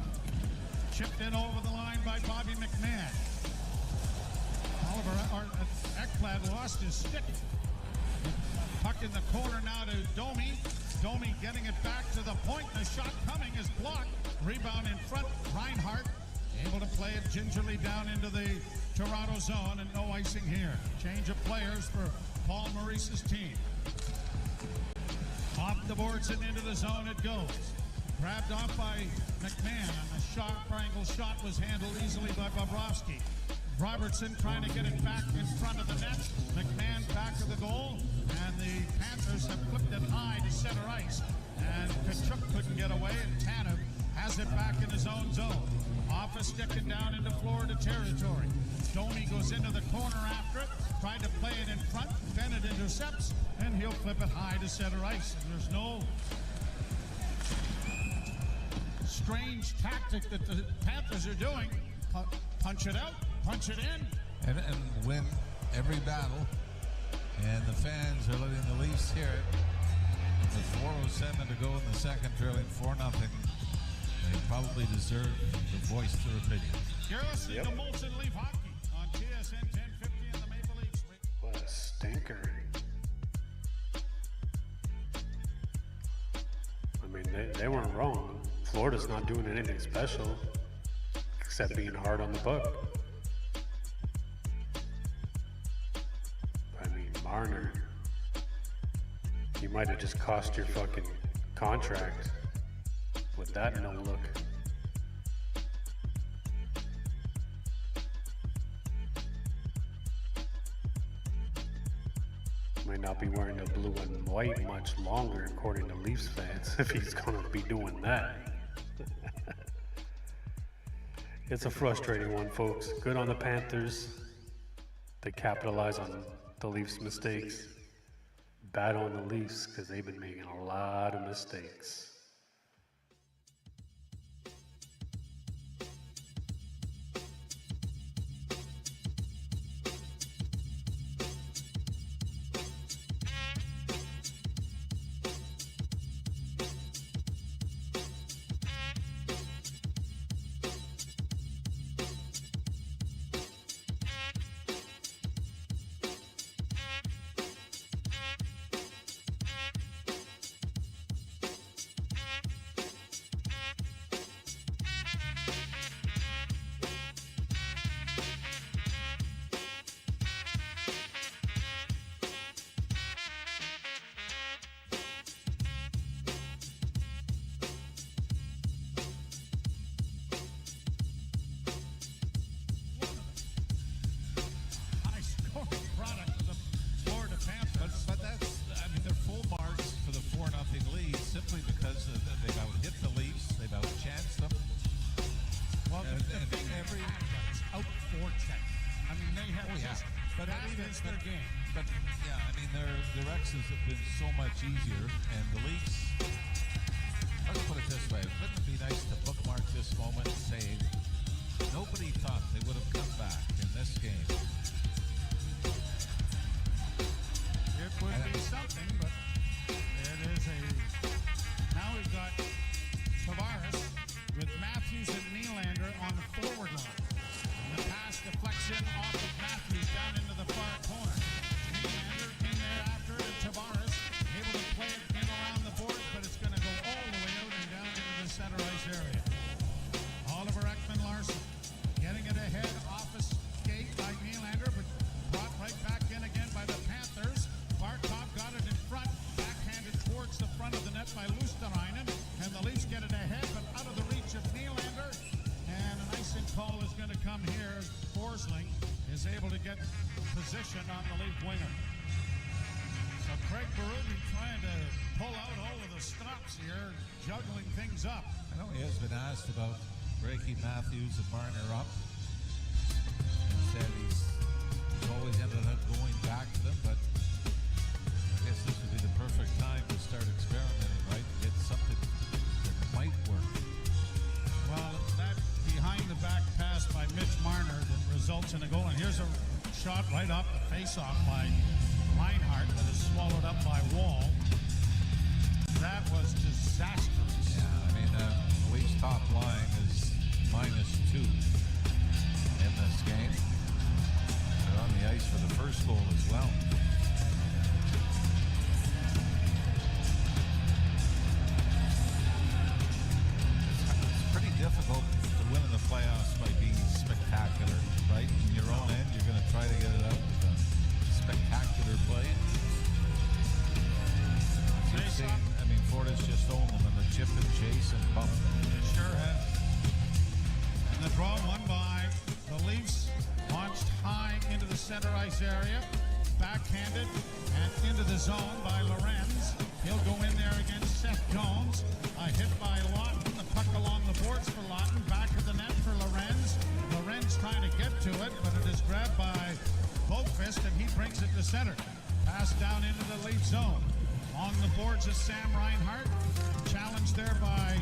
Chipped in over the line by Bobby McMahon. Ekblad lost his stick. Puck in the corner now to Domi. Domi getting it back to the point. The shot coming is blocked. Rebound in front. Reinhart able to play it gingerly down into the Toronto zone, and no icing here. Change of players for Paul Maurice's team. Off the boards and into the zone it goes. Grabbed off by McMahon, and the triangle shot was handled easily by Bobrovsky. Robertson trying to get it back in front of the net. McMahon back of the goal, and the Panthers have flipped it high to center ice. And Kachuk couldn't get away, and Tanev has it back in his own zone. Office sticking down into Florida territory. Stoney goes into the corner after it, tried to play it in front, then it intercepts, and he'll flip it high to center ice. And there's no strange tactic that the Panthers are doing. Punch it out, punch it in. And win every battle. And the fans are letting the Leafs hear it. With 4:07 to go in the second, trailing 4-0. They probably deserve to voice their opinion. You're listening to Molson Leaf Hockey on TSN 1050 and the Maple Leafs. What a stinker. I mean, they weren't wrong. Florida's not doing anything special except being hard on the puck. I mean, Marner, you might have just cost your fucking contract with that no look. Might not be wearing the blue and white much longer, according to Leafs fans, if he's gonna be doing that. It's a frustrating one, folks. Good on the Panthers. They capitalize on the Leafs' mistakes. Bad on the Leafs, because they've been making a lot of mistakes. Have been so much easier, and the Leafs, let's put it this way, wouldn't it be nice to bookmark this moment and say nobody thought they would have come back in this game? It would be something, but it is now we've got Tavares with Matthews and Nylander on the forward line. And the pass deflects in off of Matthews down into the far corner. Nylander in there after it, and Tavares able to play it in around the boards, but it's going to go all the way out and down into the center ice area. Oliver Ekman-Larsson getting it ahead off a skate by Nylander, but brought right back in again by the Panthers. Barkov got it in front, backhanded towards the front of the net by Luosterainen, and the Leafs get it ahead, but out of the reach of Nylander. And an icing call is going to come here. Forsling is able to get position on the Leaf winger. So Craig Berube trying to pull out all of the stops here, juggling things up. I know he has been asked about breaking Matthews and Marner up, and said he's always ended up going back to them, but I guess this would be the perfect time to start experimenting, right? Get something that might work. Well, that behind-the-back pass by Mitch Marner that results in a goal. And here's a shot right off the face-off by Reinhart that is swallowed up by Wall. That was disastrous. Yeah, I mean, Leafs top line is -2 in this game. They're on the ice for the first goal as well. It's pretty difficult to win in the playoffs by being spectacular, right? In your own end, you're going to try to get it out with a spectacular play. I mean, Florida's just owned them in the chip and chase decent bump. It sure has. And the draw won by the Leafs. Launched high into the center ice area. Backhanded and into the zone by Lorenz. He'll go in there against Seth Jones. A hit by Lawton. The puck along the boards for Lawton. Back of the net for Lorenz. Lorenz trying to get to it, but it is grabbed by Boqvist, and he brings it to center. Pass down into the Leaf zone. Along the boards is Sam Reinhart. Challenged there by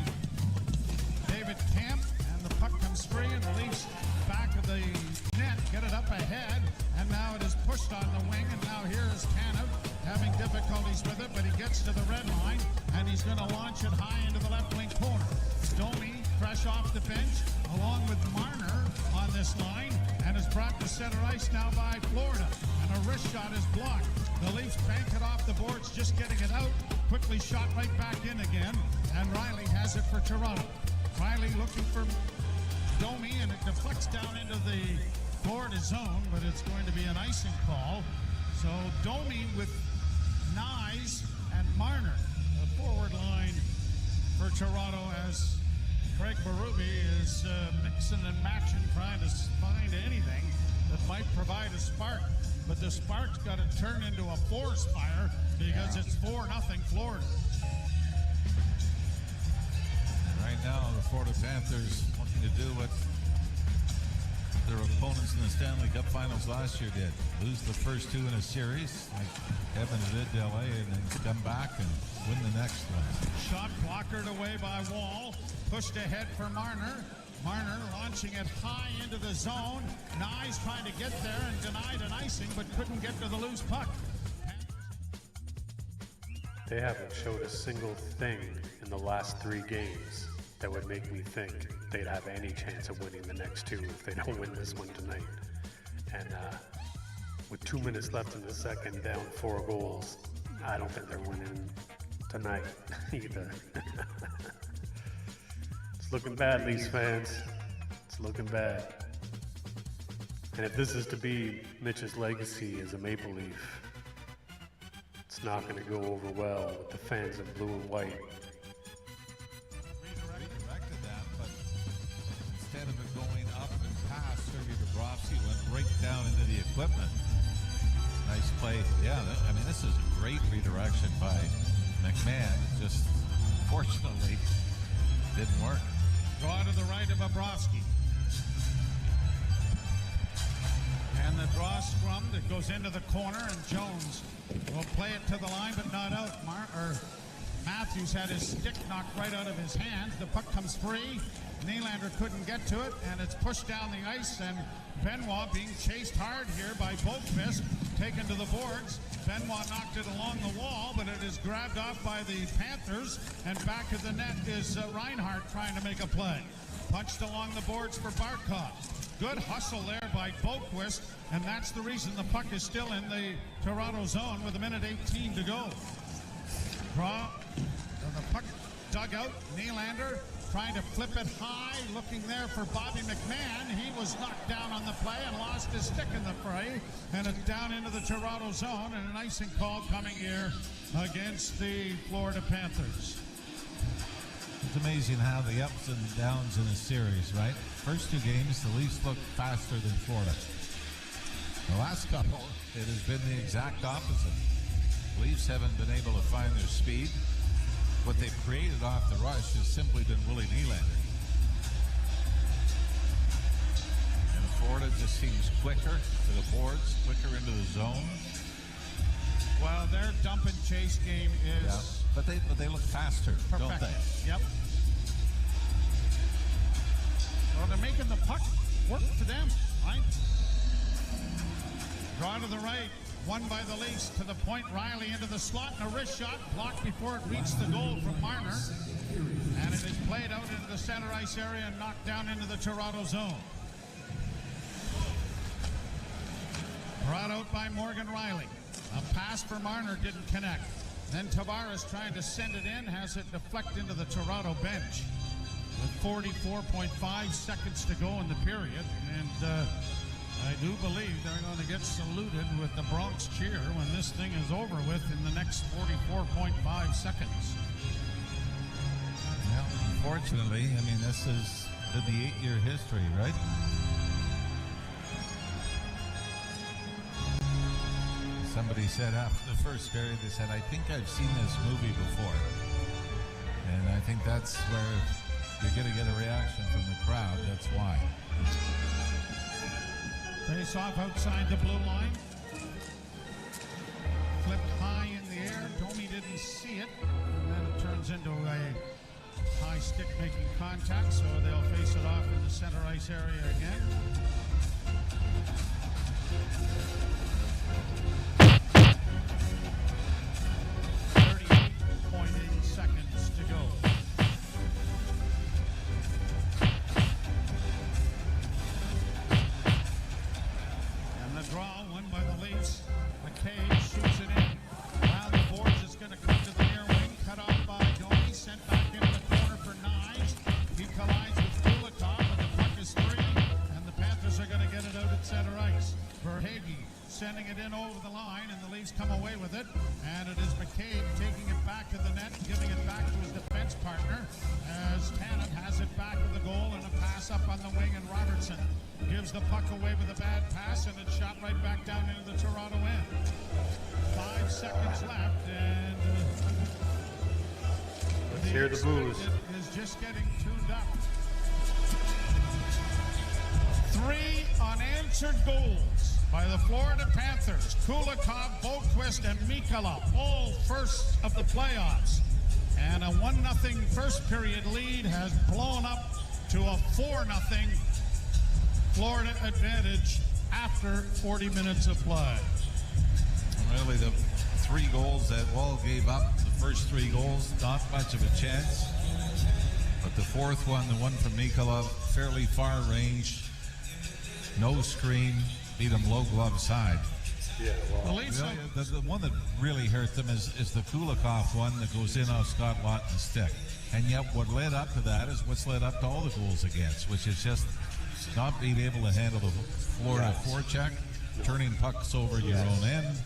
David Kemp. And the puck comes free, and the Leafs back of the net get it up ahead. And now it is pushed on the wing, and now here is Tanev having difficulties with it, but he gets to the red line, and he's going to launch it high into the left wing corner. Domi, fresh off the bench, along with Marner on this line, and is brought to center ice now by Florida. And a wrist shot is blocked. The Leafs bank it off the boards, just getting it out. Quickly shot right back in again, and Riley has it for Toronto. Riley looking for Domi, and it deflects down into the Florida zone, but it's going to be an icing call. So Domi with Nyes and Marner, the forward line for Toronto, as Craig Berube is mixing and matching, trying to find anything that might provide a spark. But the spark's got to turn into a forest fire because it's 4-0 Florida. Right now, the Florida Panthers looking to do what their opponents in the Stanley Cup Finals last year did. Lose the first two in a series, like Evans did to LA, and then come back and win the next one. Shot blockered away by Wall. Pushed ahead for Marner. Marner launching it high into the zone. Nyes trying to get there and denied an icing, but couldn't get to the loose puck. They haven't showed a single thing in the last 3 games that would make me think they'd have any chance of winning the next 2 if they don't win this one tonight. And with 2 minutes left in the second, down 4 goals, I don't think they're winning tonight either. It's looking bad, Leafs fans. It's looking bad. And if this is to be Mitch's legacy as a Maple Leaf, it's not going to go over well with the fans of blue and white. Redirected that, but instead of it going up and past Sergei Bobrovsky, went right down into the equipment. Nice play. Yeah, I mean, this is a great redirection by McMahon. Just fortunately didn't work. Draw to the right of Bobrovsky. And the draw scrum that goes into the corner, and Jones will play it to the line, but not out. Matthews had his stick knocked right out of his hands. The puck comes free. Nylander couldn't get to it, and it's pushed down the ice, and Benoit being chased hard here by Boqvist, taken to the boards. Benoit knocked it along the wall, but it is grabbed off by the Panthers, and back of the net is Reinhart trying to make a play. Punched along the boards for Barkov. Good hustle there by Boqvist, and that's the reason the puck is still in the Toronto zone with 1:18 to go. Draw, the puck dug out. Nylander trying to flip it high, looking there for Bobby McMahon. He was knocked down on the play and lost his stick in the fray, and it's down into the Toronto zone, and an icing call coming here against the Florida Panthers. It's amazing how the ups and downs in a series, right? First 2 games, the Leafs looked faster than Florida. The last couple, it has been the exact opposite. Leafs haven't been able to find their speed. What they've created off the rush has simply been Willie Nylander. And Florida just seems quicker to the boards, quicker into the zone. Well, their dump and chase game is... Yeah, but they look faster, perfect. Don't they? Yep. Well, they're making the puck work for them, right? Draw to the right, won by the Leafs to the point. Riley into the slot, and a wrist shot blocked before it reached the goal from Marner. And it is played out into the center ice area and knocked down into the Toronto zone. Brought out by Morgan Riley. A pass for Marner didn't connect. Then Tavares trying to send it in, has it deflect into the Toronto bench. With 44.5 seconds to go in the period. And I do believe they're going to get saluted with the Bronx cheer when this thing is over with in the next 44.5 seconds. Well, unfortunately, I mean, this is the 8-year history, right? Somebody said after the first period, they said, I think I've seen this movie before. And I think that's where you're going to get a reaction from the crowd. That's why. Face off outside the blue line. Flipped high in the air. Domi didn't see it. And then it turns into a high stick making contact, so they'll face it off in the center ice area again. Seconds to go. And the draw won by the Leafs. McKay shoots it in. Around the boards, it's going to come to the near wing. Cut off by Domi. Sent back into the corner for Knies. He collides with Kulikov, but the puck is free. And the Panthers are going to get it out at center ice. Verhaeghe sending it in over the line, and the Leafs come away with it. And it is McCabe taking it back to the net, giving it back to his defense partner, as Tannen has it back to the goal, and a pass up on the wing, and Robertson gives the puck away with a bad pass, and it's shot right back down into the Toronto end. 5 seconds left, and Let's hear the boos. Is just getting tuned up. 3 unanswered goals by the Florida Panthers. Kulikov, Boqvist, and Mikala, all first of the playoffs. And a 1-0 first period lead has blown up to a 4-0 Florida advantage after 40 minutes of play. Really, the 3 goals that Wall gave up, the first 3 goals, not much of a chance. But the fourth one, the one from Mikala, fairly far range, no screen, beat him low glove side. Yeah, well, Really, the one that really hurt them is the Kulikov one that goes in off Scott Watton's stick. And yet what led up to that is what's led up to all the goals against, which is just not being able to handle the Florida forecheck, turning pucks over your own end,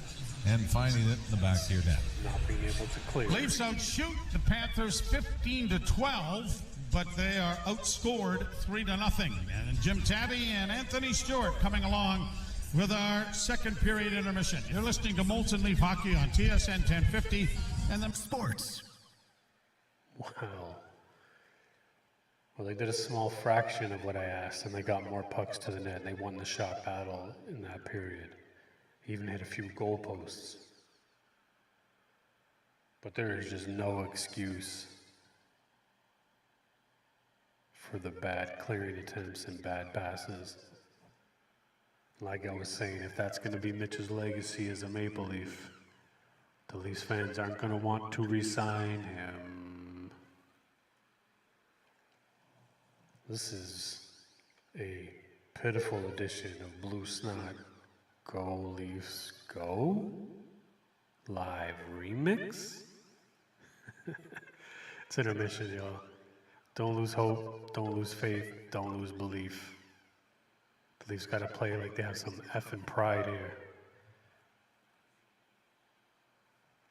and finding it in the back of your net. not being able to clear. Leafs outshoot the Panthers 15-12, but they are outscored 3-0. And Jim Tabby and Anthony Stewart coming along with our second period intermission. You're listening to Molson Leaf Hockey on TSN 1050 and the Sports. Wow. Well, they did a small fraction of what I asked, and they got more pucks to the net, and they won the shot battle in that period. Even hit a few goalposts. But there is just no excuse for the bad clearing attempts and bad passes. Like I was saying, if that's going to be Mitch's legacy as a Maple Leaf, the Leafs fans aren't going to want to re-sign him. This is a pitiful edition of Blue Snot. Go Leafs Go? Live remix? It's intermission, y'all. Don't lose hope, don't lose faith, don't lose belief. The Leafs gotta play like they have some effing pride here.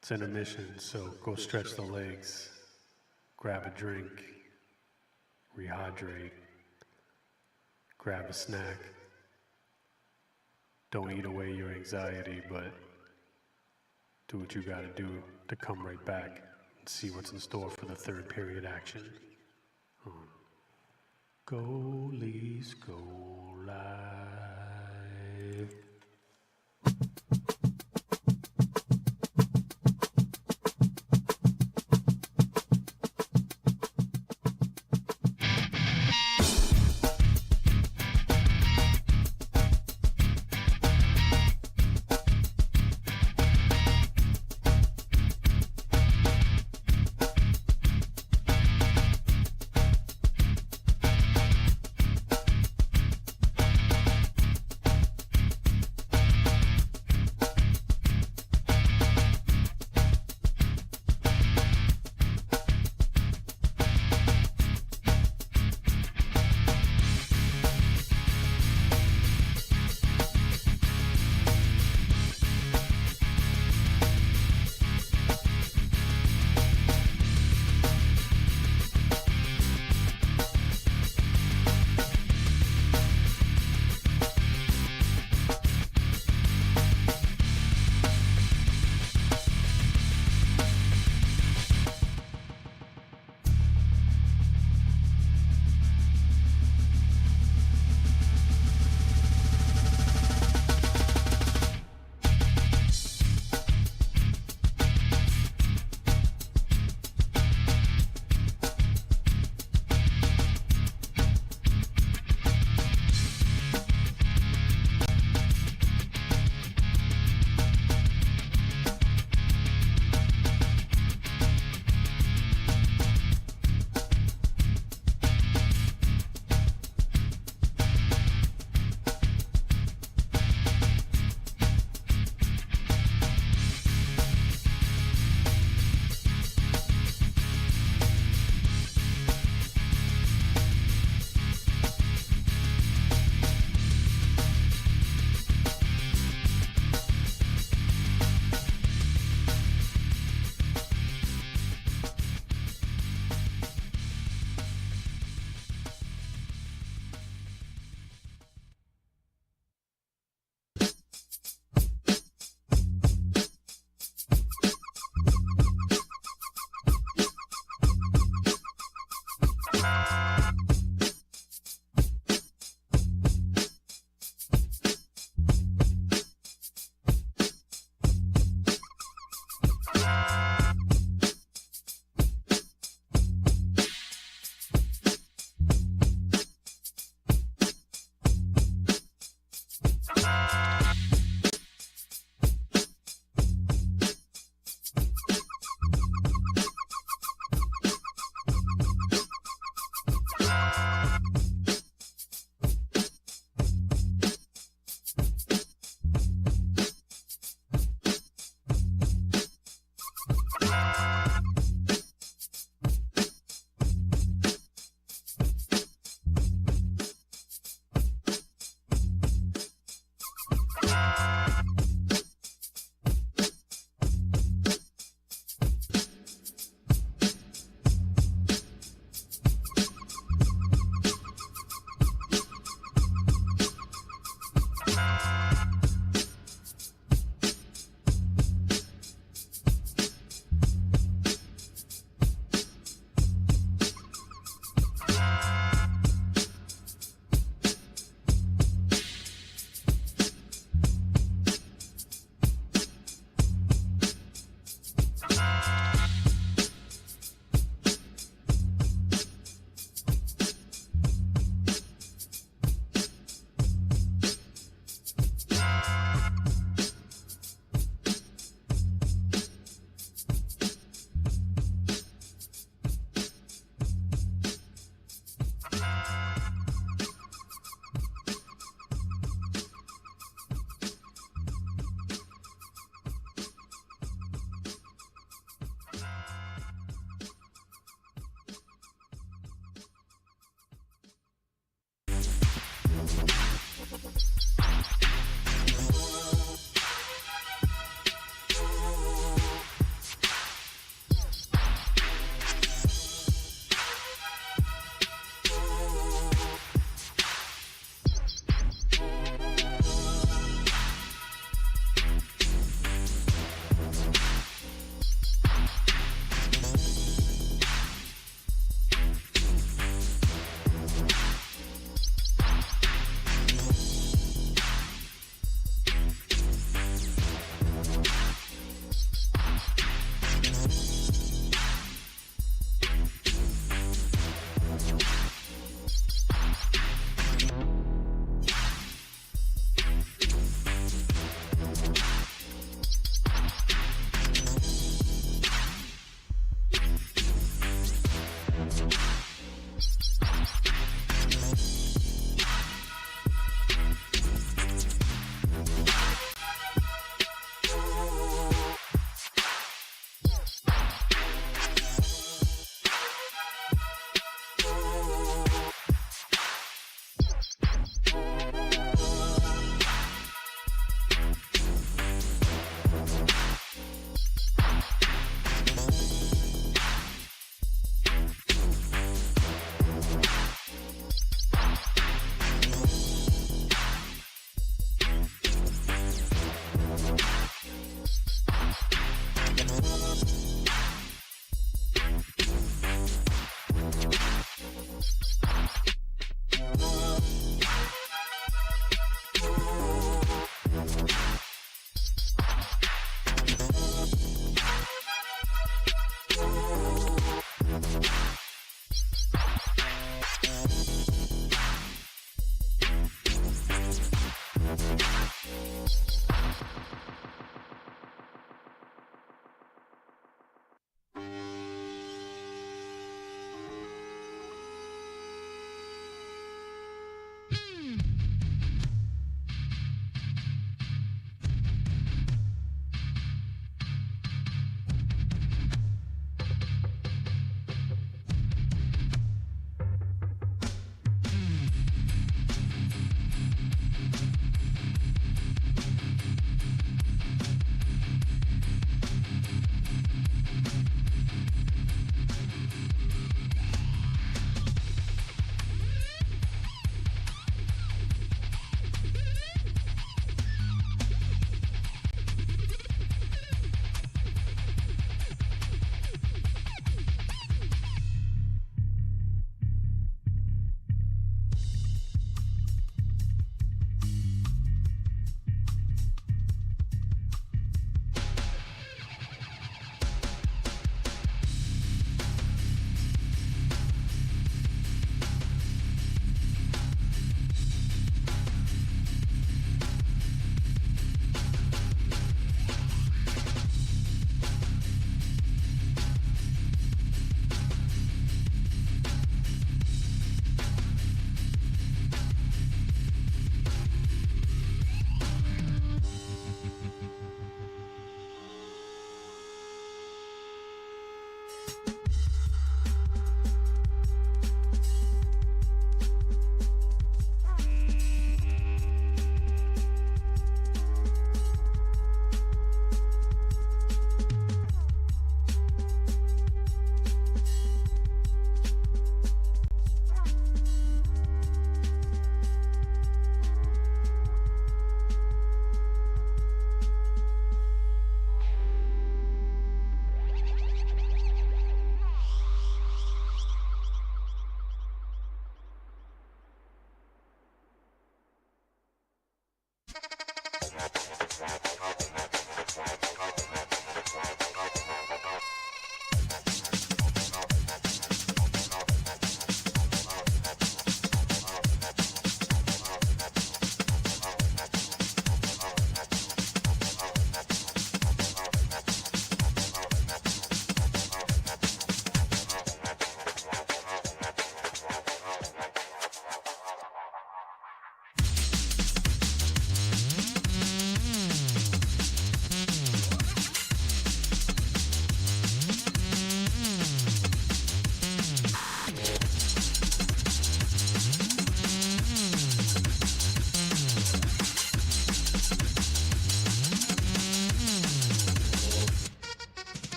It's intermission, so go stretch the legs, grab a drink, rehydrate, grab a snack. Don't eat away your anxiety, but do what you gotta do to come right back and see what's in store for the third period action. Go Leafs, go live.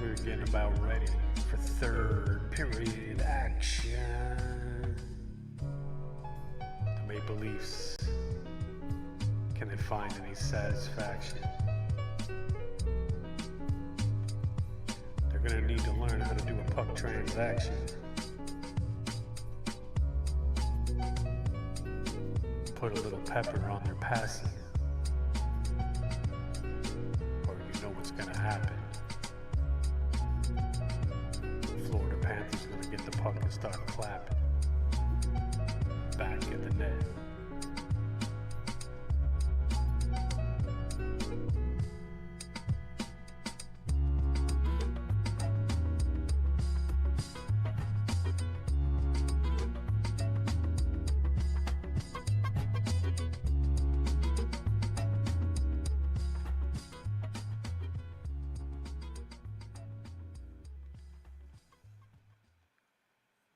We're getting about ready for third period action. The Maple Leafs, can they find any satisfaction? They're gonna need to learn how to do a puck transaction. Put a little pepper on their passing, or you know what's gonna happen. Florida Panthers are gonna get the puck and start clapping back at the net.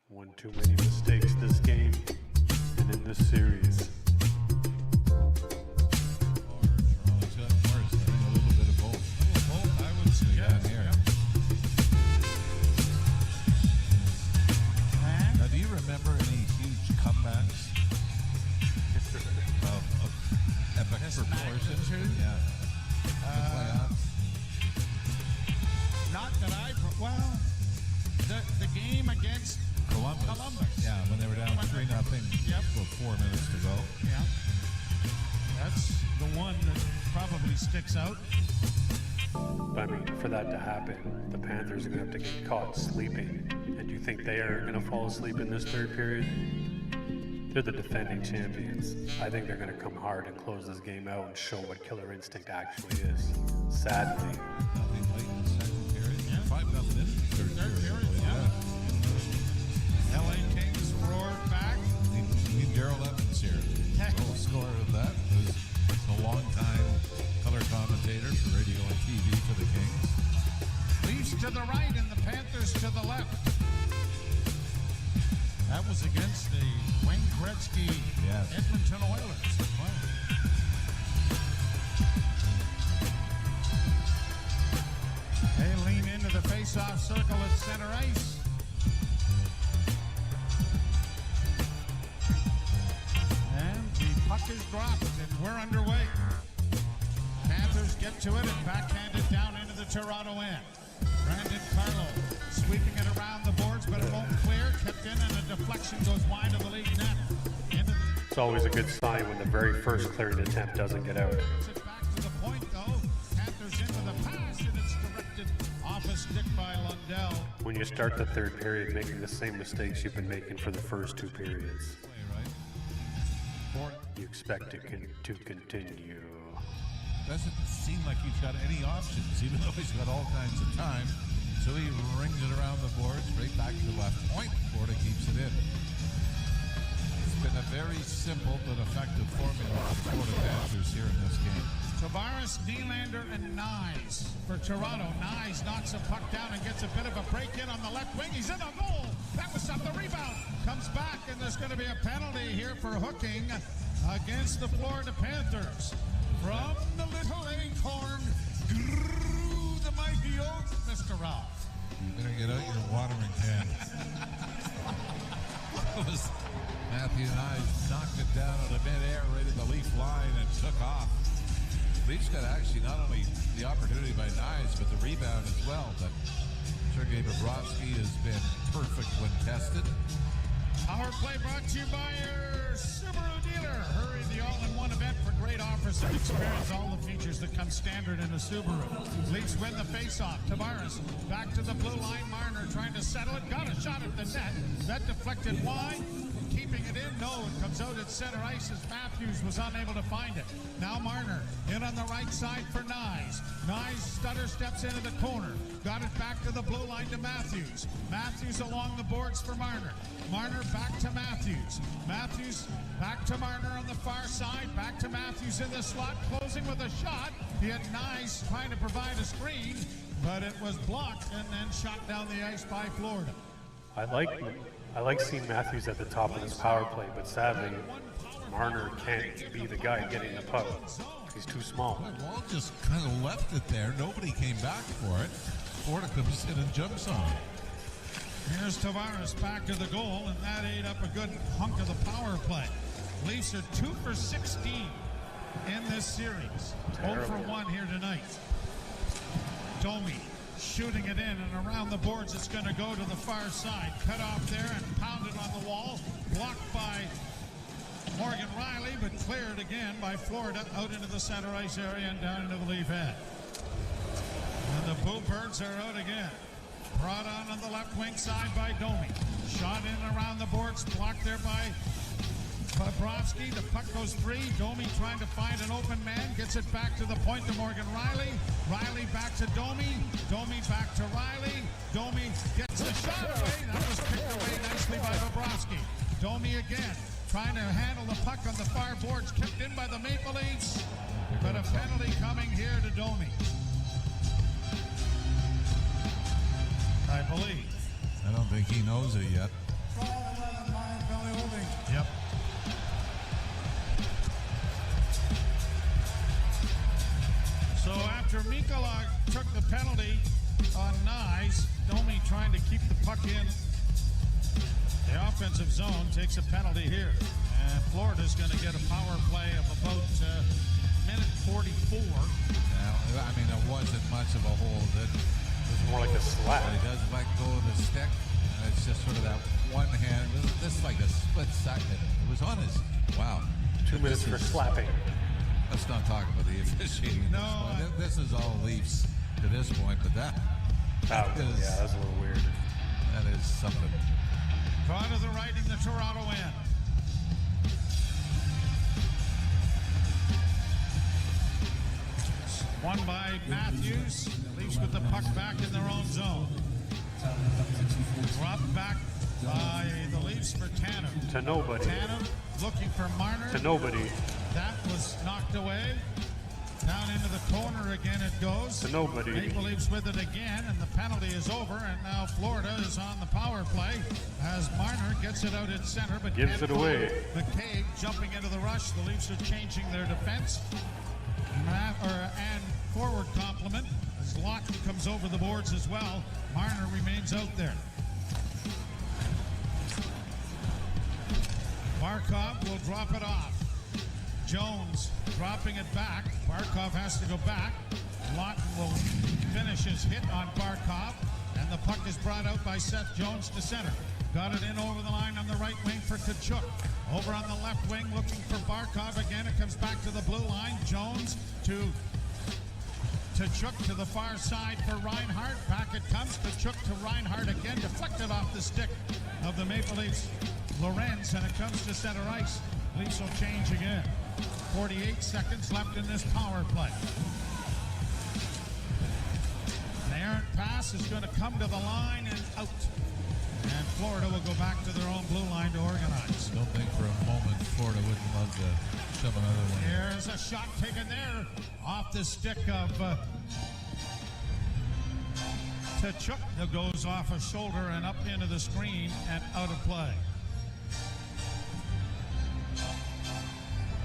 One too many mistakes this game and in this series. Toronto's got worse. I think a little bit of both. Both, I would suggest. Here. Now, do you remember any huge comebacks of epic proportions? Yeah. The playoffs? Not that well, the game against Columbus. Yeah, when they were down 3-0. Yep. With 4 minutes to go. Yeah. That's the one that probably sticks out. I mean, for that to happen, the Panthers are going to have to get caught sleeping. And do you think they are going to fall asleep in this third period? They're the defending champions. I think they're going to come hard and close this game out and show what killer instinct actually is. Sadly. Nothing late in the second period. 5-0 in the third period. Yeah. LA Kings roared back. Need Daryl Evans here. The score of that was the longtime color commentator for radio and TV for the Kings. Leafs to the right and the Panthers to the left. That was against the Wayne Gretzky Edmonton Oilers. Wow. They lean into the face-off circle at center ice. And the puck is dropped and we're underway. Panthers get to it and backhand it down into the Toronto end. Brandon Carlo sweeping it around the boards, but it won't clear. Kept in and a deflection goes wide of the league net. It's always a good sign when the very first clearing attempt doesn't get out. It back to the point though. Panthers into the pass and it's directed off a stick by Lundell. When you start the third period making the same mistakes you've been making for the first two periods, you expect it to continue. Doesn't seem like he's got any options, even though he's got all kinds of time. So he rings it around the boards, right back to the left point. Florida keeps it in. It's been a very simple but effective formula for Florida Panthers here in this game. Tavares, Nylander, and Nyes for Toronto. Nyes knocks a puck down and gets a bit of a break in on the left wing. He's in a goal. That was up the rebound. Comes back, and there's going to be a penalty here for hooking against the Florida Panthers. From the little acorn grew the mighty oak, Mr. Ralph. You better get out your watering can. Matthew Nyes knocked it down out of midair right at the Leaf line and took off. Leafs got actually not only the opportunity by Nyes, but the rebound as well. But Sergei Bobrovsky has been perfect when tested. Power play brought to you by your Subaru dealer. Hurry, the all-in-one event for great offers and experience all the features that come standard in a Subaru. Leafs win the face-off. Tavares back to the blue line. Marner trying to settle it. Got a shot at the net. That deflected wide. Keeping it in. No, it comes out at center ice as Matthews was unable to find it. Now Marner in on the right side for Nyes. Nyes stutter steps into the corner. Got it back to the blue line to Matthews. Matthews along the boards for Marner. Marner back to Matthews. Matthews back to Marner on the far side. Back to Matthews in the slot, closing with a shot. He had Nyes trying to provide a screen, but it was blocked and then shot down the ice by Florida. I like seeing Matthews at the top of this power play, but sadly, Marner can't be the guy getting the puck. He's too small. Wall just kind of left it there. Nobody came back for it. Florida comes in and jumps on it. Here's Tavares back to the goal, and that ate up a good hunk of the power play. Leafs are 2 for 16 in this series. Terrible. 0 for 1 here tonight. Domi shooting it in and around the boards. It's going to go to the far side. Cut off there and pounded on the wall. Blocked by Morgan Riley, but cleared again by Florida out into the center ice area and down into the Leaf end. And the Bluebirds are out again. Brought on the left wing side by Domi. Shot in around the boards, blocked there by Bobrovsky. The puck goes free. Domi trying to find an open man. Gets it back to the point to Morgan Riley. Riley back to Domi. Domi back to Riley. Domi gets the shot away. That was picked away nicely by Bobrovsky. Domi again trying to handle the puck on the far boards. Kicked in by the Maple Leafs. But a penalty coming here to Domi, I believe. I don't think he knows it yet. Yep. So after Mikola took the penalty on Nyes, Domi trying to keep the puck in the offensive zone takes a penalty here. And Florida's going to get a power play of about minute 44. Now, I mean, it wasn't much of a hold. It was more like a slap. He does let go of the stick, and it's just sort of that one hand. This is like a split second. It was on his, wow. 2 minutes for slapping. Let's not talk about the officiating. No, this is all Leafs to this point, but that Yeah, that was a little weird. That is something. Draw to the right in the Toronto end. Won by Matthews. Leafs with the puck back in their own zone. Dropped back by the Leafs for Tannen. To nobody. Tannen looking for Marner. To nobody. That was knocked away. Down into the corner again it goes. To nobody. Maple Leafs with it again, and the penalty is over, and now Florida is on the power play as Marner gets it out at center, but gives can't it away. McCabe jumping into the rush. The Leafs are changing their defense. And forward complement as Lawton comes over the boards as well. Marner remains out there. Barkov will drop it off. Jones dropping it back. Barkov has to go back. Lawton will finish his hit on Barkov, and the puck is brought out by Seth Jones to center. Got it in over the line on the right wing for Tkachuk. Over on the left wing looking for Barkov again. It comes back to the blue line. Jones to Tkachuk to the far side for Reinhart. Back it comes. Tkachuk to Reinhart again. Deflected off the stick of the Maple Leafs. Lorenz, and it comes to center ice. Leafs will change again. 48 seconds left in this power play. An errant pass is going to come to the line and out. And Florida will go back to their own blue line to organize. Don't think for a moment Florida wouldn't love to shove another one. Here's a shot taken there off the stick of Tkachuk, that goes off a shoulder and up into the screen and out of play.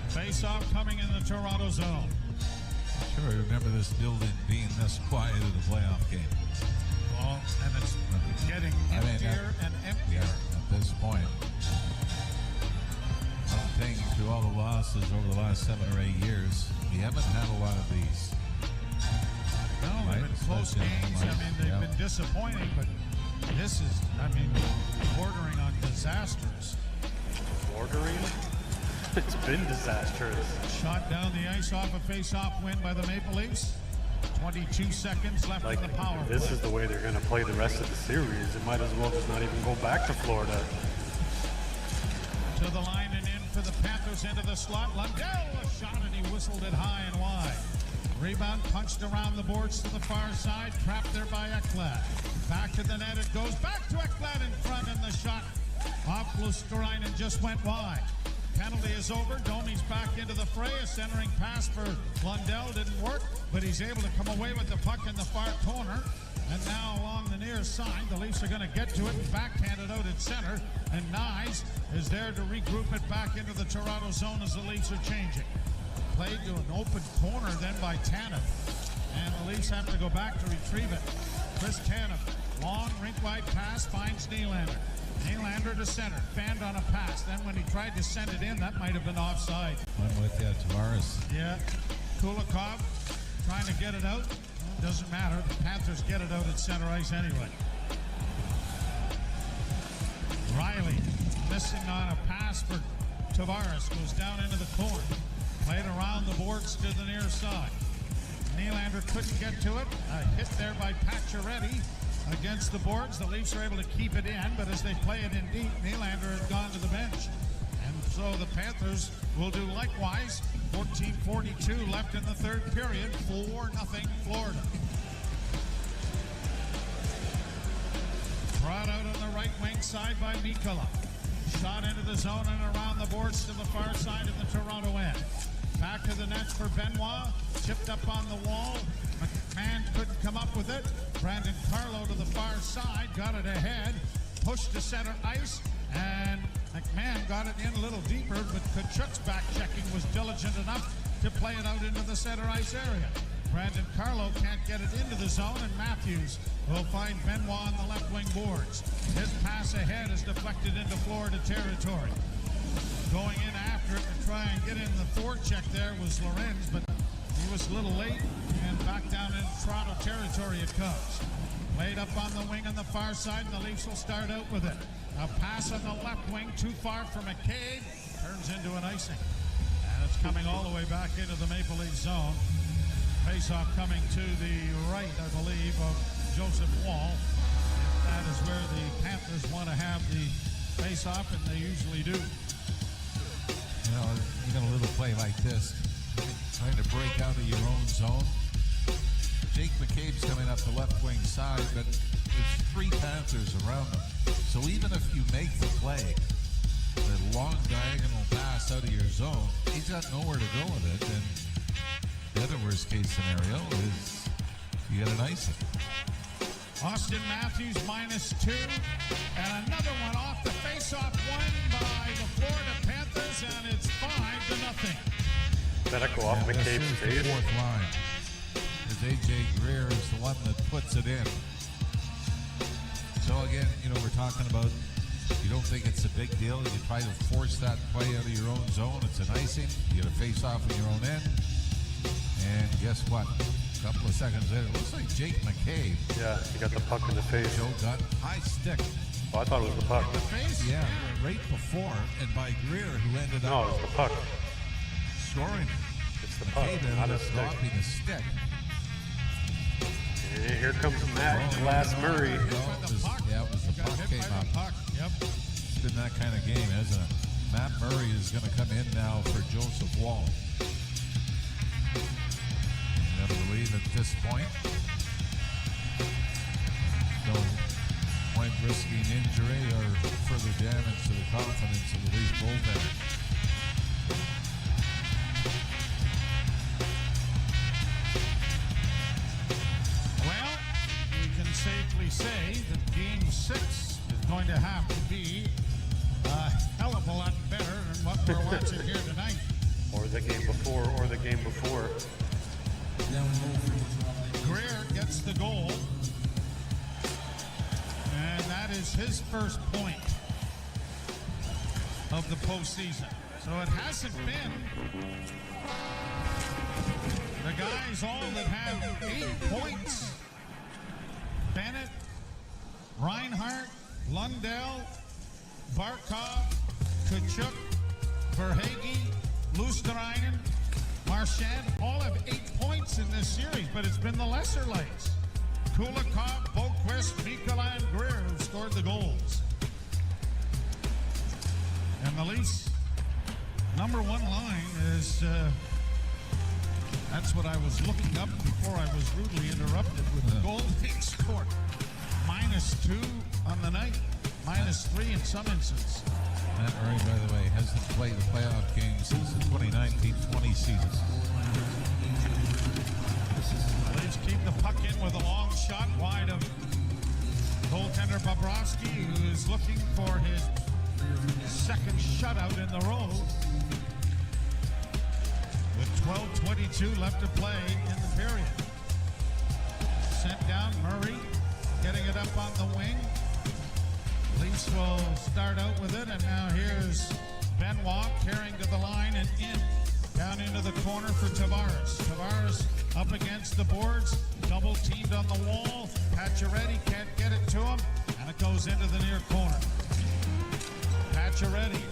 Face-off coming in the Toronto zone. Sure, I remember this building being this quiet in the playoff game. Well, and it's getting emptier and emptier. Yeah, at this point. I'm thinking through all the losses over the last 7 or 8 years, we haven't had a lot of these. No, they've been close games. I mean, they've been disappointing, but this is, I mean, bordering on disastrous. Bordering? It's been disastrous. Shot down the ice off a face-off win by the Maple Leafs. 22 seconds left in the power play. This is the way they're going to play the rest of the series. It might as well just not even go back to Florida. To the line and in for the Panthers into the slot. Lundell, a shot, and he whistled it high and wide. Rebound punched around the boards to the far side. Trapped there by Ekblad. Back to the net it goes. Back to Ekblad in front, and the shot off Luskarainen just went wide. Penalty is over. Domi's back into the fray. A centering pass for Lundell didn't work, but he's able to come away with the puck in the far corner. And now along the near side, the Leafs are going to get to it and backhand it out at center. And Nyes is there to regroup it back into the Toronto zone as the Leafs are changing. Played to an open corner then by Tanev. And the Leafs have to go back to retrieve it. Chris Tanev, long rink-wide pass, finds Nylander. Nylander to center, fanned on a pass. Then when he tried to send it in, that might have been offside. I'm with you, Tavares. Yeah, Kulikov trying to get it out. Doesn't matter, the Panthers get it out at center ice anyway. Riley missing on a pass for Tavares, goes down into the corner. Played around the boards to the near side. Nylander couldn't get to it. A hit there by Pacioretty against the boards. The Leafs are able to keep it in, but as they play it in deep, Nylander has gone to the bench. And so the Panthers will do likewise. 14:42 left in the third period. 4-0 Florida. Brought out on the right wing side by Mikkola. Shot into the zone and around the boards to the far side of the Toronto end. Back to the nets for Benoit. Chipped up on the wall. McMahon couldn't come up with it. Brandon Carlo to the far side. Got it ahead. Pushed to center ice. And McMahon got it in a little deeper, but Tkachuk's back checking was diligent enough to play it out into the center ice area. Brandon Carlo can't get it into the zone, and Matthews will find Benoit on the left wing boards. His pass ahead is deflected into Florida territory. Going in after it to try and get in the forecheck there was Lorenz, but he was a little late, and back down in Toronto territory it comes. Laid up on the wing on the far side, and the Leafs will start out with it. A pass on the left wing, too far for McCabe, turns into an icing. And it's coming all the way back into the Maple Leaf zone. Face-off coming to the right, I believe, of Joseph Wall. That is where the Panthers want to have the face-off, and they usually do. You know, you got a little play like this, trying to break out of your own zone. Jake McCabe's coming up the left wing side, but there's 3 Panthers around him. So even if you make the play, the long diagonal pass out of your zone, he's got nowhere to go with it. And the other worst case scenario is you get an icing. Austin Matthews -2, and another one off the face-off one by the Florida Panthers, and it's 5-0. Better go off McCabe's This is the face. fourth line. As A.J. Greer is the one that puts it in. So again, you know, we're talking about, you don't think it's a big deal. You try to force that play out of your own zone. It's an icing. You get a face-off in your own end. And guess what? A couple of seconds later, it looks like Jake McCabe. Yeah, he got the puck in the face. Joe got high stick. Oh, I thought it was the puck. The face? Yeah, right before, and by Greer, who ended No, up it's the puck. scoring. It's the puck, McCabe ended not a up stick. dropping a stick. And here comes Matt Glass Murray. It was the Got puck hit came by up. the puck. Yep. It's been that kind of game, hasn't it? Matt Murray is going to come in now for Joseph Wall. You never believe at this point. No point risking injury or further damage to the confidence of the Leaf goaltender. Well, you can safely say that Game 6 is going to have to be a hell of a lot better than what we're watching here tonight. Or the game before, or the game before. Greer gets the goal, and that is his first point of the postseason. So it hasn't been the guys all that have 8 points. Bennett, Reinhart, Lundell, Barkov, Tkachuk, Verhaeghe, Luosterainen, Marchand all have 8 points in this series, but it's been the lesser lights. Kulikov, Boquist, Mikkola, and Greer who scored the goals. And the Leafs' number 1 line is, that's what I was looking up before I was rudely interrupted with the goal they scored. -2 on the night, -3 in some instances. Matt Murray, by the way, hasn't played a playoff game since the 2019-20 season. The Leafs keep the puck in with a long shot wide of goaltender Bobrovsky, who is looking for his second shutout in the row. With 12:22 left to play in the period. Sent down, Murray getting it up on the wing. Leafs will start out with it, and now here's Benoit carrying to the line and in. Down into the corner for Tavares. Tavares up against the boards, double teamed on the wall. Pacioretty can't get it to him, and it goes into the near corner. Pacioretty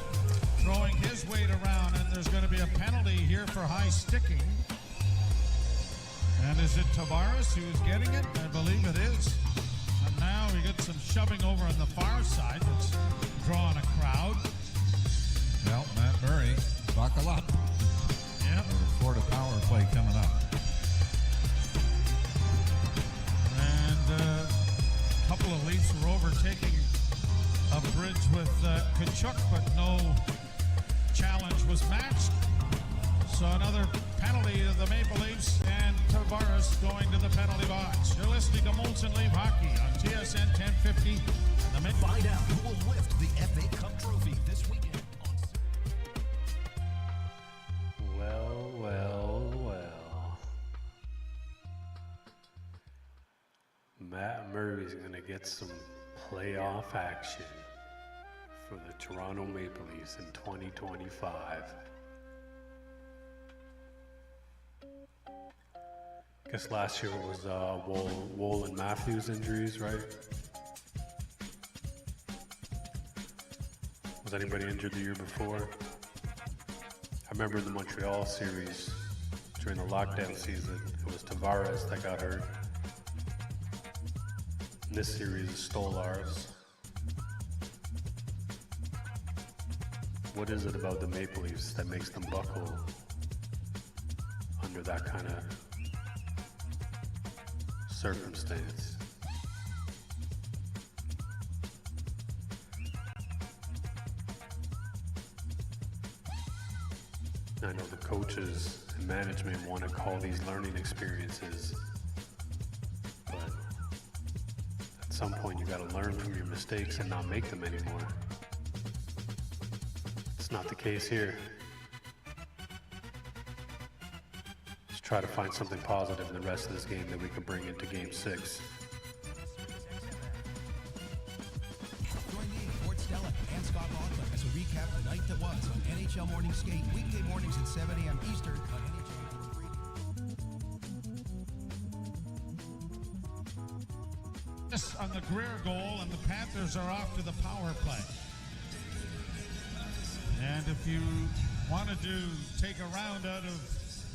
throwing his weight around, and there's going to be a penalty here for high sticking. And is it Tavares who's getting it? I believe it is. And now we get some shoving over on the far side that's drawing a crowd. Well, Matt Murray, buckle up. Yep. Florida power play coming up. And a couple of Leafs were overtaking a bridge with Tkachuk, but no challenge was matched. So another penalty to the Maple Leafs, and Tavares going to the penalty box. You're listening to Molson Leaf Hockey on TSN 1050. And the Find out who will lift the FA Cup trophy this weekend. Well, well, well. Matt Murray's going to get some playoff action for the Toronto Maple Leafs in 2025. I guess last year it was Woll and Matthews injuries, right? Was anybody injured the year before? I remember in the Montreal series during the lockdown season, it was Tavares that got hurt. In this series, it's Stolarz. What is it about the Maple Leafs that makes them buckle under that kind of circumstance? I know the coaches and management want to call these learning experiences, but at some point you got to learn from your mistakes and not make them anymore. It's not the case here. Let's try to find something positive in the rest of this game that we can bring into Game 6. Join me, Fort Stella, and Scott Lachlan as we recap the night that was on NHL Morning Skate, weekday mornings at 7 a.m. Eastern on NHL Radio. This on the Greer goal, and the Panthers are off to the power play. And if you want to take a round out of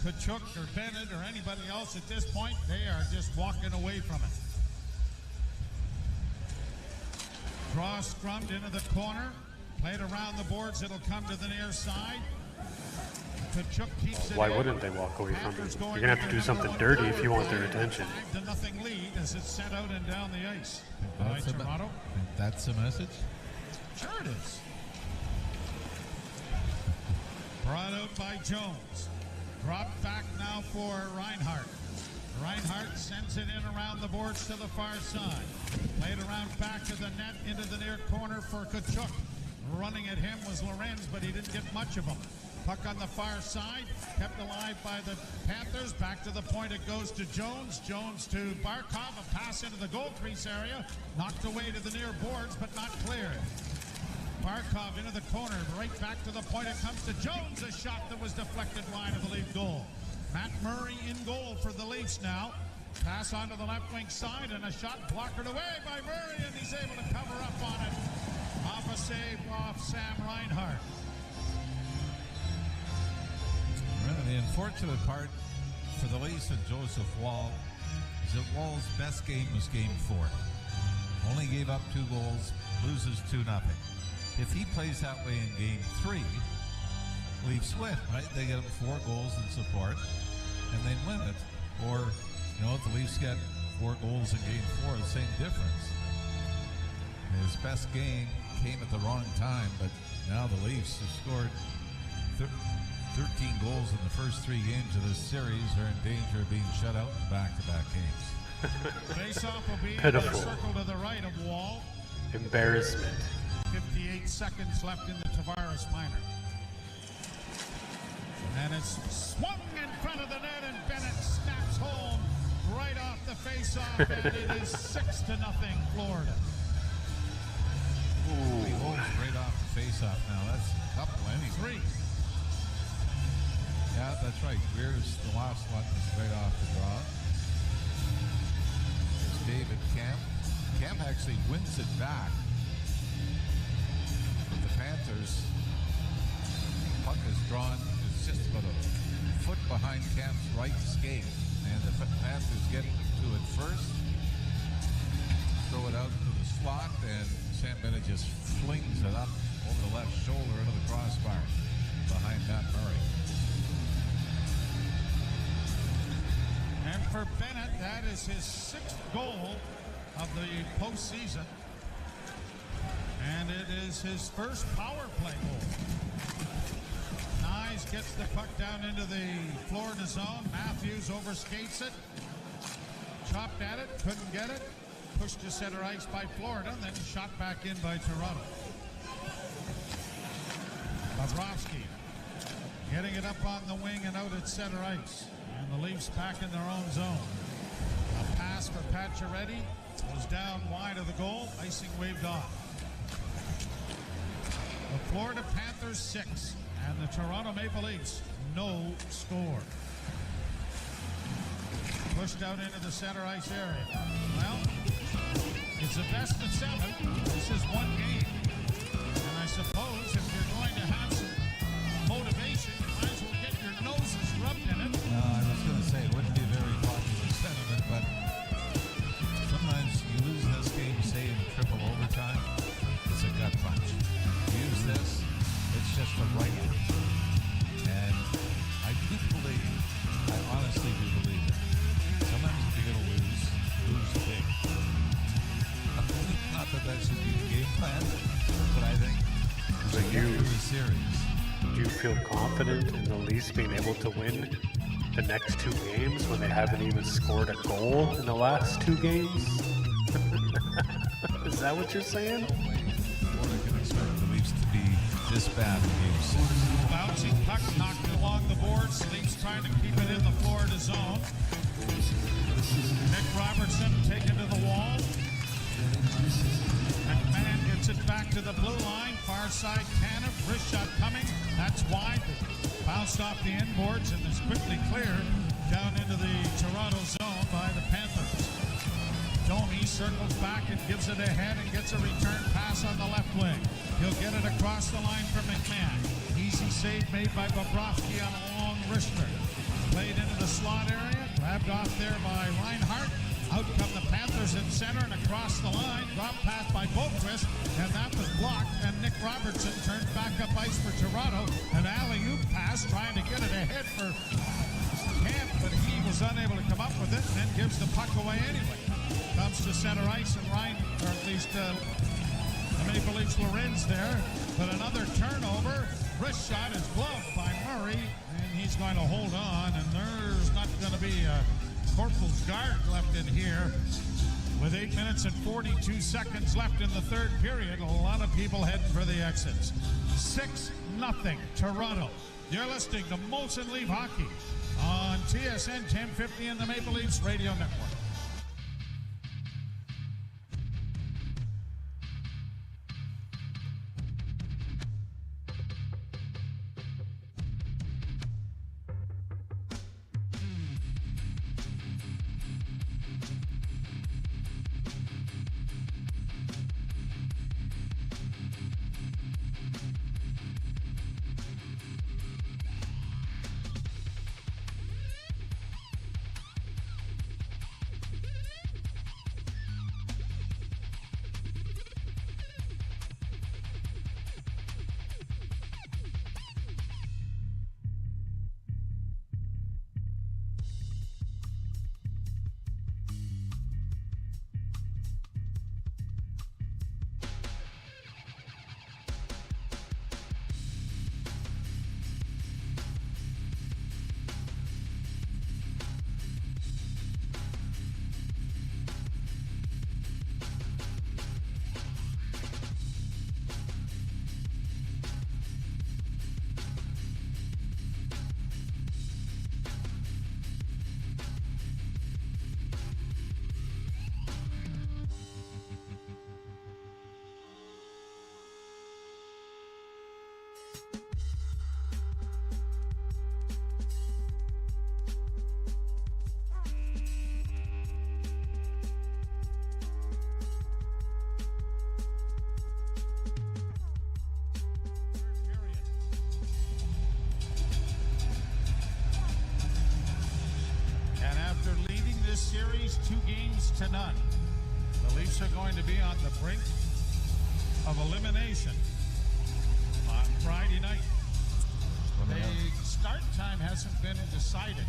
Tkachuk or Bennett or anybody else at this point, they are just walking away from it. Draw scrummed into the corner, played around the boards, it'll come to the near side. Tkachuk keeps it. Why wouldn't they walk away from it? You're going to have to do something dirty if you want their attention. 5-0 lead as it's sent out and down the ice. By Toronto. That's the message? Sure it is. Brought out by Jones. Dropped back now for Reinhart. Reinhart sends it in around the boards to the far side. Played around back to the net into the near corner for Tkachuk. Running at him was Lorenz, but he didn't get much of him. Puck on the far side, kept alive by the Panthers. Back to the point it goes to Jones. Jones to Barkov, a pass into the goal crease area. Knocked away to the near boards, but not cleared. Barkov into the corner, right back to the point it comes to Jones. A shot that was deflected wide of the Leaf goal. Matt Murray in goal for the Leafs now. Pass onto the left wing side, and a shot blockered away by Murray, and he's able to cover up on it. Off a save off Sam Reinhart. Well, the unfortunate part for the Leafs and Joseph Woll is that Woll's best game was Game 4. Only gave up 2 goals, loses 2-0. If he plays that way in Game 3, Leafs win, right? They get 4 goals in support, and they win it. Or, if the Leafs get 4 goals in Game 4, the same difference. His best game came at the wrong time, but now the Leafs have scored 13 goals in the first 3 games of this series. Are in danger of being shut out in back-to-back games. Face-off will be in the Pitiful. circle to the right of Wall. Embarrassment. 58 seconds left in the Tavares minor. And it's swung in front of the net, and Bennett snaps home right off the face-off, and it is 6-0 Florida. Three holes right off the face-off now. That's a couple anyway. 3. Yeah, that's right. Greer's the last one is right off the draw. There's David Camp. Camp actually wins it back. But the Panthers, puck is drawn. It's just about a foot behind Camp's right skate. And the Panthers get to it first. Throw it out to the slot, and Sam Bennett just flings it up over the left shoulder into the crossbar behind Matt Murray. And for Bennett, that is his 6th goal of the postseason. And it is his first power play goal. Nyes gets the puck down into the Florida zone. Matthews overskates it. Chopped at it, couldn't get it. Pushed to center ice by Florida, and then shot back in by Toronto. Bobrovsky getting it up on the wing and out at center ice. And the Leafs back in their own zone. A pass for Pacioretty was down wide of the goal. Icing waved off. The Florida Panthers 6 and the Toronto Maple Leafs no score. Pushed out into the center ice area. Well, it's a best of 7. This is one game. And I suppose if you're going to have some motivation, you might as well get your noses rubbed in it. I was going to say it wouldn't be a very popular sentiment, but sometimes you lose this game, say in triple overtime, it's a gut punch. You use this, it's just a right. And I do believe, I honestly do believe it. Sometimes if you're going to lose big. Not that that should be the game plan, but I think But it's a series. Do you feel confident in the Leafs being able to win the next 2 games when they haven't even scored a goal in the last 2 games? Is that what you're saying? Florida can expect the Leafs to be this bad in game 6. Bouncing puck knocked along the boards. Leafs trying to keep it in the Florida zone. Nick Robertson taken to the wall. McMahon gets it back to the blue line. Far side Tanev. Wrist shot coming. That's wide. Bounced off the inboards and is quickly cleared down into the Toronto zone by the Panthers. Domi circles back and gives it ahead and gets a return pass on the left wing. He'll get it across the line for McMahon. Easy save made by Bobrovsky on a long wrister. Played into the slot area. Grabbed off there by Reinhart. Out come the Panthers in center and across the line. Drop pass by Boquist, and that was blocked. And Nick Robertson turns back up ice for Toronto. An alley-oop pass trying to get it ahead for Camp, but he was unable to come up with it and then gives the puck away anyway. Comes to center ice, and or at least the Maple Leafs Lorenz there. But another turnover. Wrist shot is gloved by Murray, and he's going to hold on, and there's not going to be a Corporal's guard left in here. With 8 minutes and 42 seconds left in the third period, a lot of people heading for the exits. 6-0 Toronto. You're listening to Molson Leaf Hockey on TSN 1050 and the Maple Leafs Radio Network. 2-0. The Leafs are going to be on the brink of elimination on Friday night. The start time hasn't been decided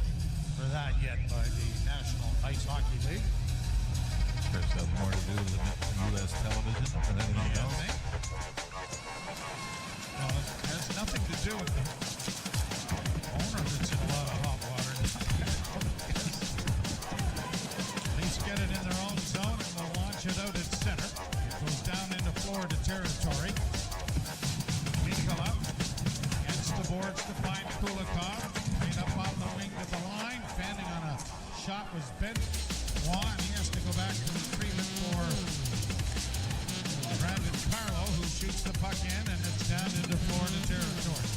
for that yet by the National Ice Hockey League. There's got more to do with U.S. television than anything else. Well, it has nothing to do with the owner that's in a lot of hot water. Leafs get it in their own zone and they'll launch it out at center. It goes down into Florida territory. Mikala against the boards to find Kulikov. Made up on the wing to the line. Fanning on a shot was bent. Juan, he has to go back to retrieve it for Brandon Carlo, who shoots the puck in, and it's down into Florida territory.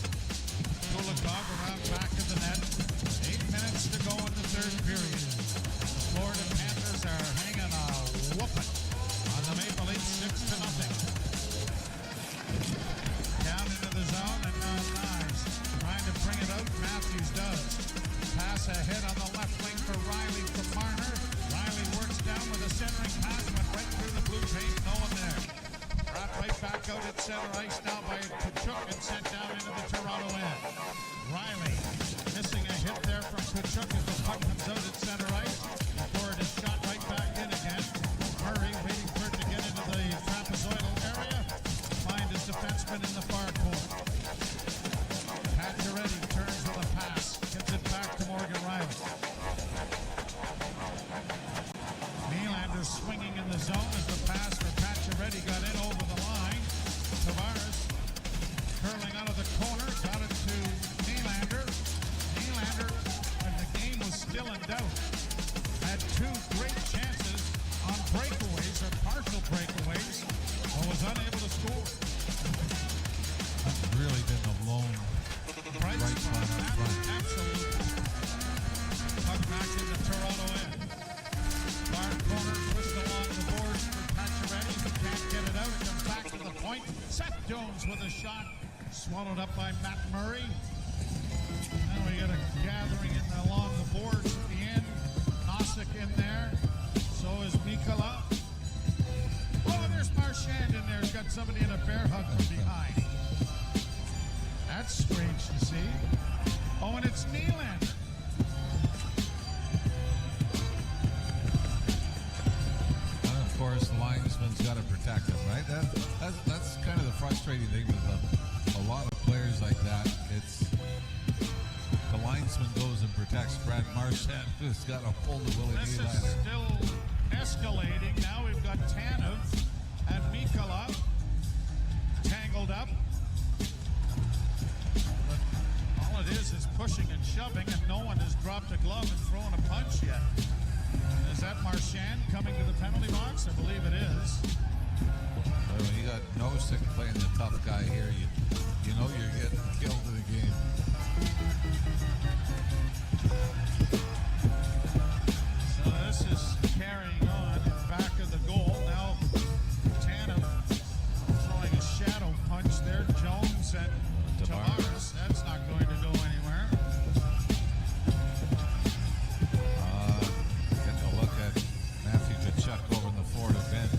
Kulikov around back of the net. 8 minutes to go in the third period. The Florida Panthers are hanging a whooping on the Maple Leafs 6-0. Down into the zone, and now Knives trying to bring it out. Matthews does. Pass ahead on the left wing for Riley from Marner. Riley works down with a centering pass, went right through the blue paint, no one there. Brought right back out at center ice now by Tkachuk and sent down into the Toronto end. Riley missing a hit there from Tkachuk as the puck comes out at center ice. Before it is shot right back in again. Murray waiting for it to get into the trapezoidal area. Find his defenseman in the far corner. Pacioretty turns with a pass. Gets it back to Morgan Riley. Nylander swinging in the zone as the pass for Pacioretty got in over the line. Tavares curling out of the corner, got it to Nylander. Nylander, when the game was still in doubt, had 2 great chances on breakaways or partial breakaways, but was unable to score. That's really been the lone Bright spot up front. Absolutely. Puck back in the Toronto end. Far corner, twist along the boards for Pacioretty. He can't get it out. It comes back to the point. Seth Jones with a shot. Swallowed up by Matt Murray. Now we got a gathering in along the boards at the end. Nosek in there. So is Mikala. Oh, there's Marchand in there. He's got somebody in a bear hug from behind. That's strange to see. Oh, and it's Nylander. And of course, the linesman's got to protect him, right? That's kind of the frustrating thing with a lot of players like that. It's the linesman goes and protects Brad Marchand, who's got to pull the Willie This is Nylander. still escalating. Now we've got Tanev and Mikala tangled up. But all it is pushing and shoving, and no one has dropped a glove and thrown a punch yet. Is that Marchand coming to the penalty box? I believe it is. Well, when you got Nosek playing the tough guy here, you know you're getting killed in the game. So this is carrying on in back of the goal. Now Tanev throwing a shadow punch there. Jones and Tavares. That's not going to go anywhere. Getting a look at Matthew Tkachuk over in the Florida bench.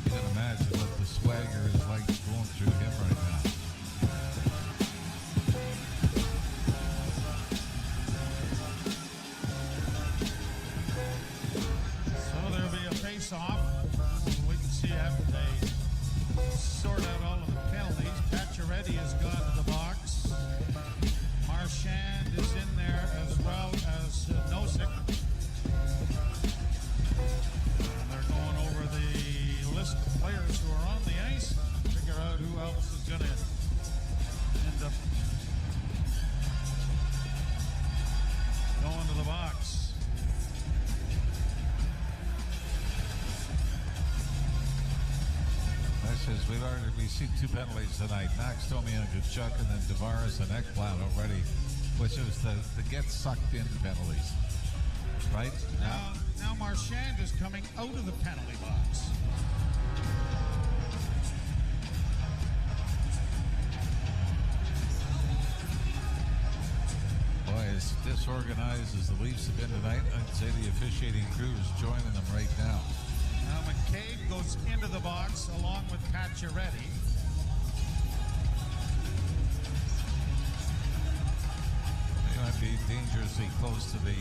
You can imagine what the swagger is like going through him right now. So there'll be a face-off. We can see after they sort out all of the penalties. Pacioretty has gone to the box. Marchand is in there as well as Nosek. And they're going over the list of players who are on the ice. Figure out who else is going to end up going to the box. We see 2 penalties tonight. Max Domi and Tkachuk, and then Tavares and Ekblad already, which was the get sucked in penalties. Right? Now Marchand is coming out of the penalty box. Boy, is disorganized as the Leafs have been tonight, I'd say the officiating crew is joining them right now. Now McCabe goes into the box along with Pacioretty. They might be dangerously close to the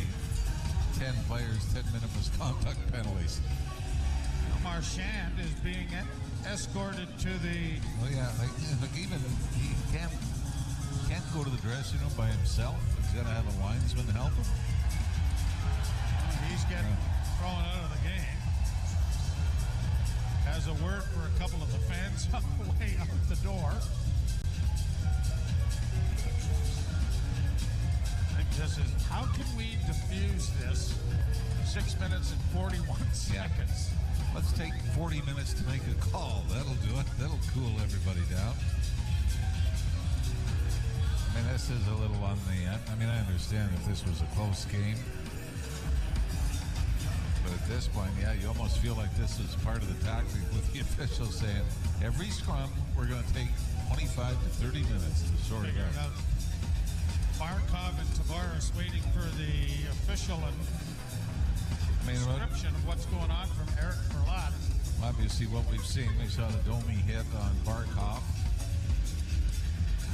10 players, 10-minute misconduct penalties. Now Marchand is being escorted to the... Oh yeah, like even he can't go to the dressing room by himself. He's got to have a linesman help him. He's getting thrown out of the game. Has a word for a couple of the fans on the way out the door. I think this is, how can we diffuse this 6 minutes and 41 seconds? Let's take 40 minutes to make a call. That'll do it. That'll cool everybody down. I mean, this is a little on the... I mean, I understand if this was a close game. But at this point, yeah, you almost feel like this is part of the tactic with the officials saying, every scrum, we're going to take 25 to 30 minutes to sort it out. Barkov and Tavares waiting for the official and description of what's going on from Eric Verlat. Obviously, what we've seen, we saw the Domi hit on Barkov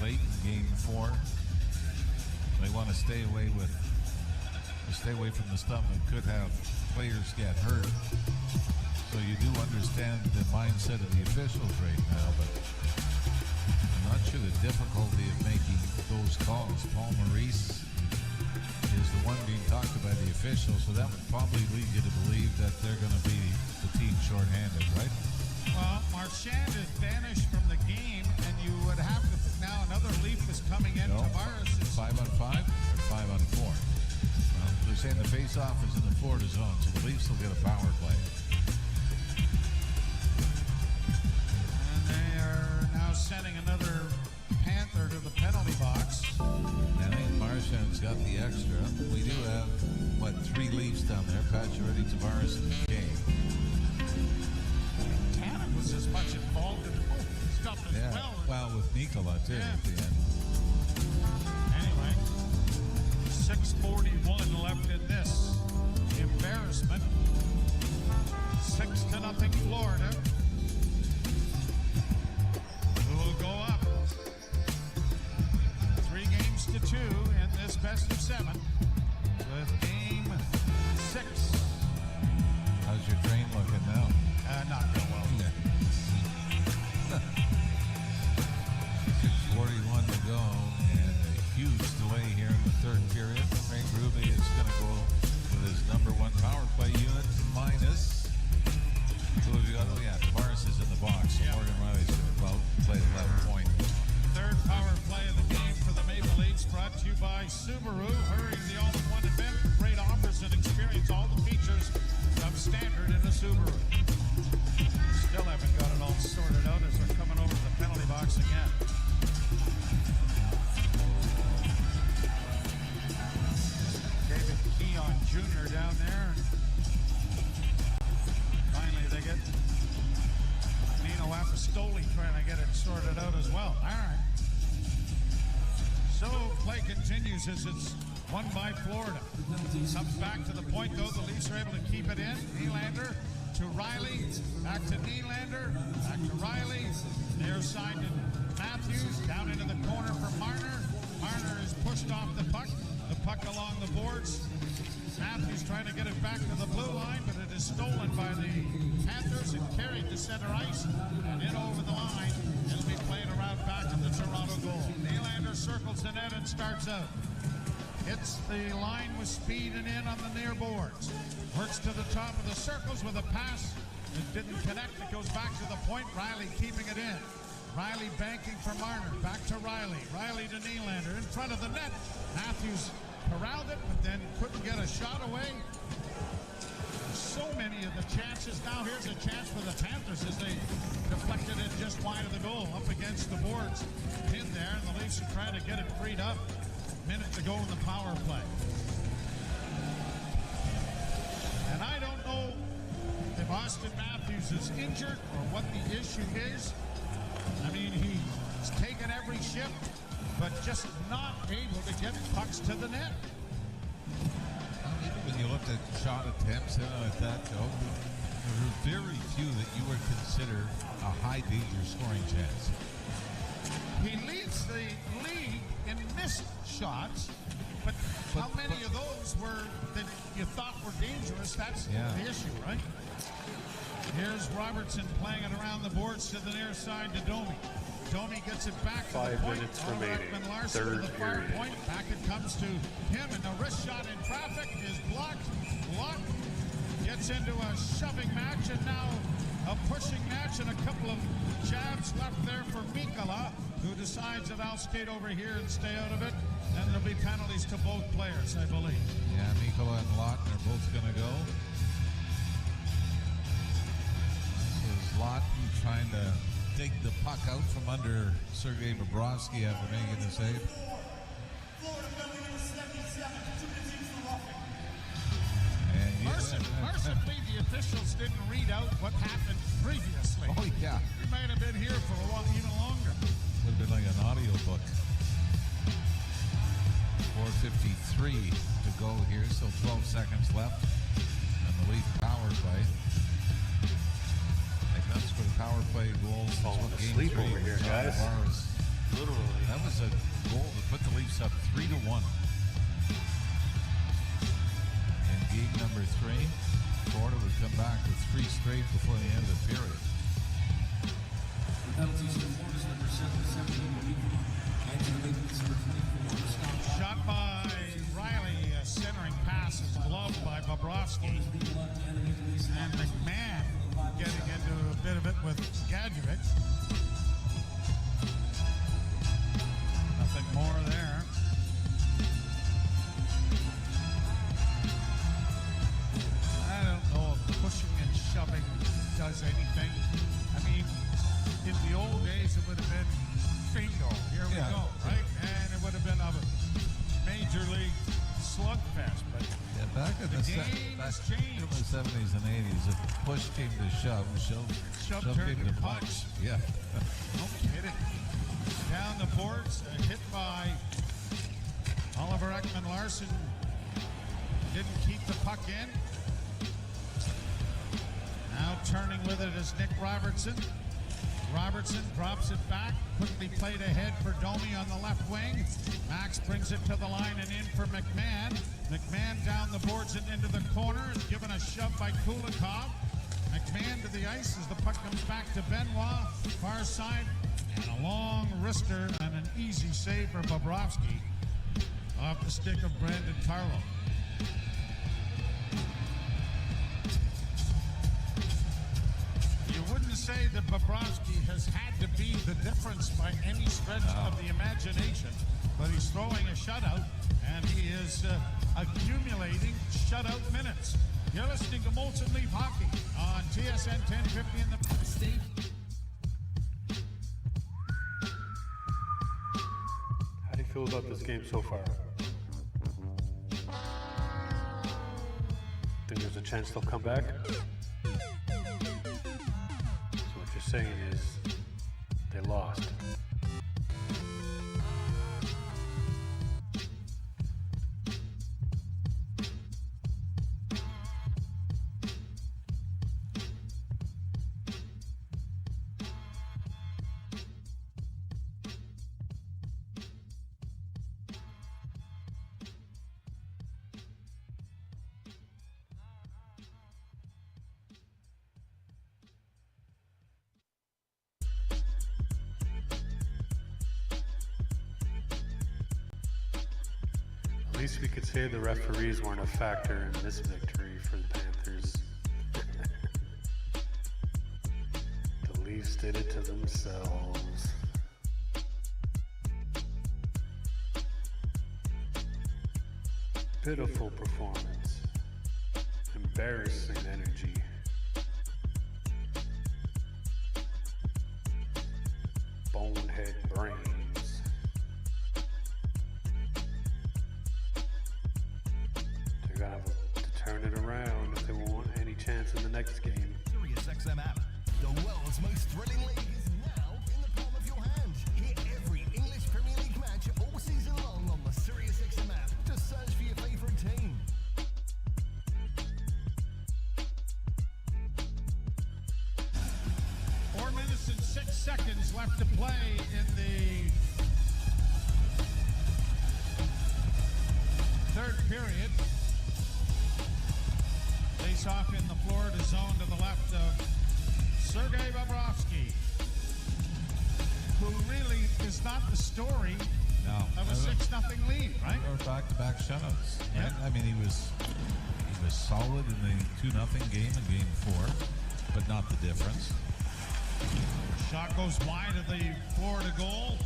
late in Game 4. They want to stay away from the stuff that could have players get hurt. So you do understand the mindset of the officials right now, but I'm not sure the difficulty of making those calls. Paul Maurice is the one being talked to by the officials, so that would probably lead you to believe that they're going to be the team shorthanded, right? Well, Marchand is banished from the game, and you would have to now another Leaf is coming in. No. Tavares is 5-on-5 or 5-on-4. Well, they're saying the face-off is in the Florida zone, so the Leafs will get a power play. And they are now sending another Panther to the penalty box. And I think Marchand's got the extra. We do have, 3 Leafs down there. Pacioretty, Tavares, and McCabe. Tannen was as much involved in stuff as well. Well, with Nikola, too, at the end. Anyway, 6:41 left in this embarrassment. 6-0 Florida. Who will go up 3-2 in this best of 7 with Game 6. How's your train looking now? Not real well. 6:41 to go, and a huge delay here in the third period. Frank Ruby is going to go with his number 1 power play unit minus. Who have you got? Oh, yeah, Tavares is in the box. So Morgan Riley's going to go out and play the left point. Third power play of the game for the Maple Leafs, brought to you by Subaru. Hurrying the all-in-one event. Great offers and experience all the features of standard in the Subaru. Still haven't got it all sorted out as they're coming over to the penalty box again. David Keon Jr. down there. Finally, they get Nino Apostoli trying to get it sorted out as well. All right. So play continues as it's won by Florida. Comes back to the point, though. The Leafs are able to keep it in. Nylander to Riley. Back to Nylander. Back to Riley. Near side to Matthews. Down into the corner for Marner. Marner is pushed off the puck. The puck along the boards. Matthews trying to get it back to the blue line, but it is stolen by the Panthers and carried to center ice and in over the line. It'll be played around back to the Toronto goal. Nylander circles the net and starts out. Hits the line with speed and in on the near boards. Works to the top of the circles with a pass. It didn't connect. It goes back to the point. Riley keeping it in. Riley banking for Marner. Back to Riley. Riley to Nylander in front of the net. Matthews corralled it, but then couldn't get a shot away. So many of the chances. Now here's a chance for the Panthers as they deflected it just wide of the goal, up against the boards. Pinned there, and the Leafs are trying to get it freed up. Minute to go in the power play. And I don't know if Austin Matthews is injured or what the issue is. I mean, he's taken every shift, but just not able to get pucks to the net. put the shot attempts in like that, Joe. There are very few that you would consider a high danger scoring chance. He leads the league in missed shots, but how many of those were that you thought were dangerous? That's the issue, right? Here's Robertson playing it around the boards to the near side to Domi. Domi gets it back to the 5 point. minutes remaining. Larson to Third the far period. point. Back it comes to him, and the wrist shot in traffic is blocked. Blocked. Gets into a shoving match, and now a pushing match, and a couple of jabs left there for Mikala, who decides that I'll skate over here and stay out of it. And there'll be penalties to both players, I believe. Yeah, Mikala and Lawton are both going to go. This is Lawton trying to dig the puck out from under Sergei Bobrovsky after making the save. Mercifully, the officials didn't read out what happened previously. Oh, yeah. We might have been here for a while, even longer. Would have been like an audio book. 4:53 to go here, so 12 seconds left. And the Leaf power play. Like that's for the power play goals. That's Falling what asleep game 3 over here, was all guys. about. Literally. That was a goal that put the Leafs up 3-1. In game number 3, Florida would come back with 3 straight before the end of the period. Shot by Riley, a centering pass is gloved by Bobrovsky. And McMahon getting into a bit of it with Gadjevich. Nothing more there. I don't know if pushing and shoving does anything. I mean, in the old days, it would have been bingo. Here we go, right? And it would have been a major league slugfest. But Yeah, back in the, game has changed. in the 70s and 80s, if push came to shove Shove came turned to to punch. Yeah. No kidding. Down the boards, a hit by Oliver Ekman-Larsson. Didn't keep the puck in. Now turning with it is Nick Robertson. Robertson drops it back, quickly played ahead for Domi on the left wing. Max brings it to the line and in for McMahon. McMahon down the boards and into the corner, is given a shove by Kulikov. McMahon to the ice as the puck comes back to Benoit, far side, and a long wrister and an easy save for Bobrovsky off the stick of Brandon Carlo. You wouldn't say that Bobrovsky has had to be the difference by any stretch of the imagination, but he's throwing a shutout, and he is accumulating shutout minutes. You're listening to Molson Leaf Hockey on TSN 1050 in the state. How do you feel about this game so far? Think there's a chance they'll come back? So what you're saying is they lost. At least we could say the referees weren't a factor in this victory for the Panthers. The Leafs did it to themselves. Pitiful performance. Embarrassing energy. Bonehead brains. They're gonna have to turn it around if they want any chance in the next game. Sirius XM app. The world's most thrilling league is now in the palm of your hand. Hear every English Premier League match all season long on the Sirius XM app. Just search for your favourite team. seconds left to play in the third period. Face off in the Florida zone to the left of Sergei Bobrovsky, who really is not the story of a 6-0 lead, right? Or back-to-back shutouts. Yeah. Right? I mean, he was solid in the 2-0 game in Game 4, but not the difference. Shot goes wide of the Florida goal.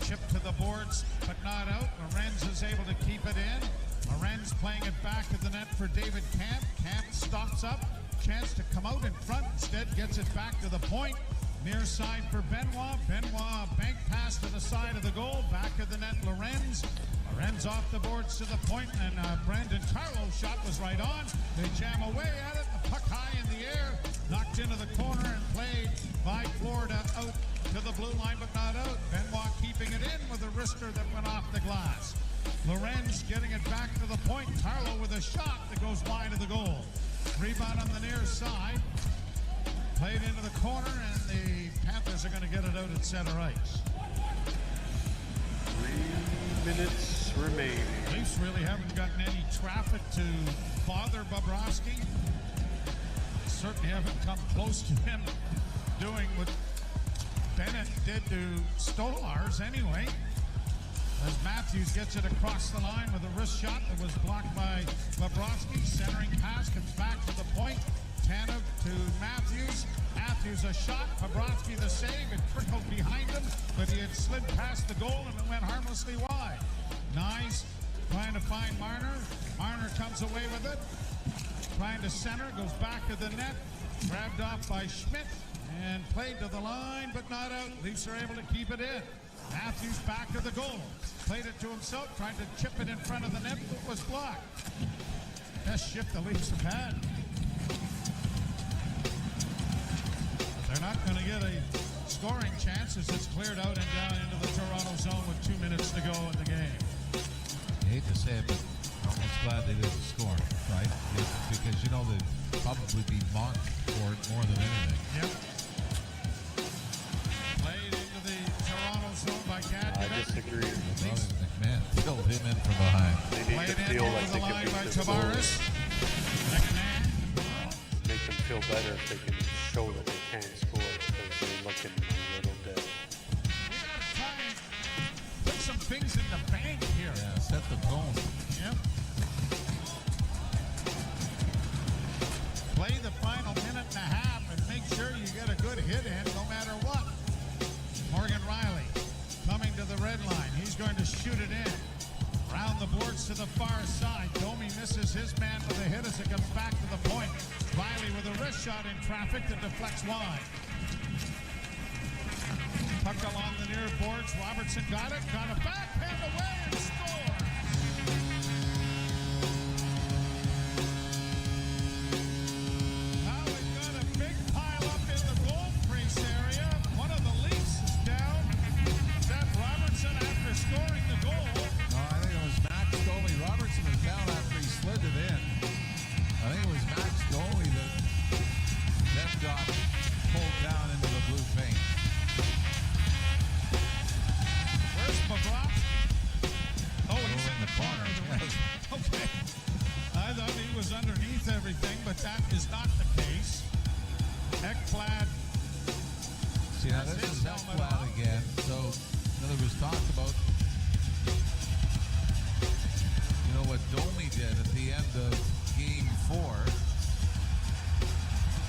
Chip to the boards, but not out. Lorenz is able to keep it in. Lorenz playing it back to the net for David Camp. Camp stops up. Chance to come out in front. Instead gets it back to the point. Near side for Benoit. Benoit bank pass to the side of the goal. Back of the net, Lorenz. Lorenz off the boards to the point, and Brandon Carlo's shot was right on. They jam away at it. The puck high in the air. Knocked into the corner and played by Florida out to the blue line, but not out. Benoit keeping it in with a wrister that went off the glass. Lorenz getting it back to the point. Carlo with a shot that goes wide of the goal. Rebound on the near side. Played into the corner, and the Panthers are going to get it out at center ice. 3 minutes remaining. Leafs really haven't gotten any traffic to bother Bobrovsky. Certainly haven't come close to him doing what Bennett did to Stolarz anyway. As Matthews gets it across the line with a wrist shot that was blocked by Bobrovsky. Centering pass comes back to the point. Tanev to Matthews. Matthews a shot. Bobrovsky the save. It trickled behind him, but he had slid past the goal and it went harmlessly wide. Nyes trying to find Marner. Marner comes away with it. Trying to center. Goes back to the net. Grabbed off by Schmidt and played to the line, but not out. Leafs are able to keep it in. Matthews back to the goal. Played it to himself, trying to chip it in front of the net, but was blocked. Best shift the Leafs have had. They're not going to get a scoring chance as it's cleared out and down into the Toronto zone with 2 minutes to go in the game. I hate to say it, but I'm almost glad they didn't score, right? Because, you know, they'd probably be mocked for it more than anything. Yep. Played into the Toronto zone by Gadget. I disagree. McMahon filled him in from behind. They need Played to in feel over like the they can line beat by this Tavares. goal. McMahon. Make them feel better if they can show that they can score, because they're looking a little dead. We gotta try and put some things in the bank here. Yeah, set the tone. Yep. Play the final minute and a half and make sure you get a good hit in no matter what. Morgan Riley coming to the red line. He's going to shoot it in. Round the boards to the far side. Domi misses his man with a hit as it comes back to the point. Riley with a wrist shot in traffic that deflects wide. Puck along the near boards. Robertson got it. Got a backhand away and scores. Now we've got a big pile up in the goal crease area. One of the Leafs is down. Is that Robertson after scoring the goal? No, I think it was Max Domi. Robertson was down after he slid it in. I think it was Max Domi that then got pulled down into the blue paint. Where's Bobrovsky? Oh, he's in the corner. Yes. Okay. I thought he was underneath everything, but that is not the case. Ekblad. See, now this is Ekblad again. So, there was talk about, you know, what Domi did at the end of Game 4.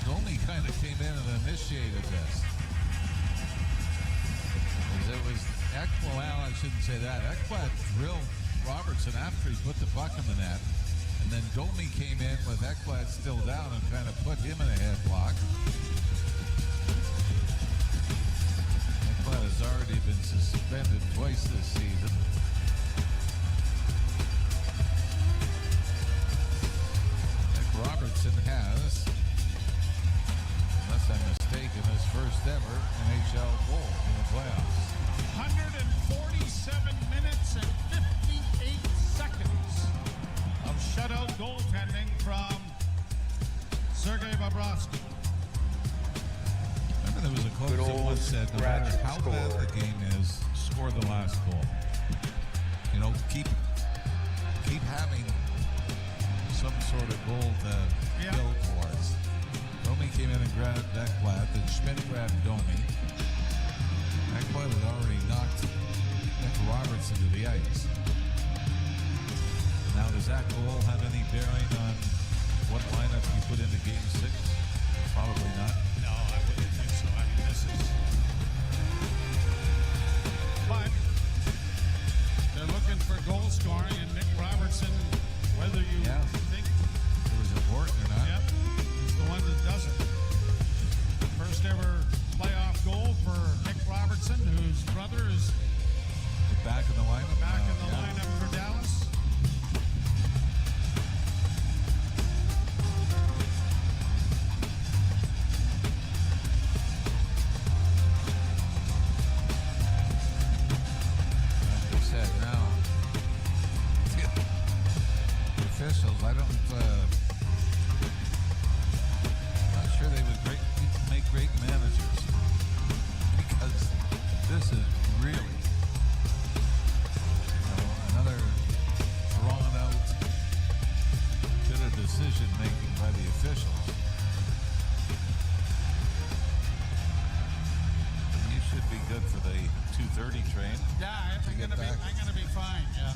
Domi kind of came in and initiated this. It was Ekblad, well, I shouldn't say that. Ekblad drilled Robertson after he put the puck in the net. And then Domi came in with Ekblad still down and kind of put him in a headlock. Ekblad has already been suspended twice this season. Nick Robertson has, unless I'm mistaken, his first ever NHL goal in the playoffs. 147 minutes and 58 seconds of shutout goaltending from Sergei Bobrovsky. Remember There was a coach Good that old once said, no matter ratchet how bad score. the game is, score the last goal. You know, keep having some sort of goal to build towards. Domi came in and grabbed Ekblad, then Schmidt grabbed Domi. Ekblad had already knocked Nick Robertson to the ice. Now, does that goal have any bearing on what lineup you put into Game 6? Probably not. No, I wouldn't think so. I mean, this is. But they're looking for goal scoring, and Nick Robertson, whether you think it was important or not. Yep, he's the one that does it. First ever playoff goal for Nick Robertson, whose brother is Back in the lineup. back in the lineup for Dallas. Like I said, now the officials, I don't. Not sure they would make great managers, because this is really another drawn out bit of decision making by the officials. You should be good for the 2:30 train. Yeah, I'm get gonna back. be fine. Yeah.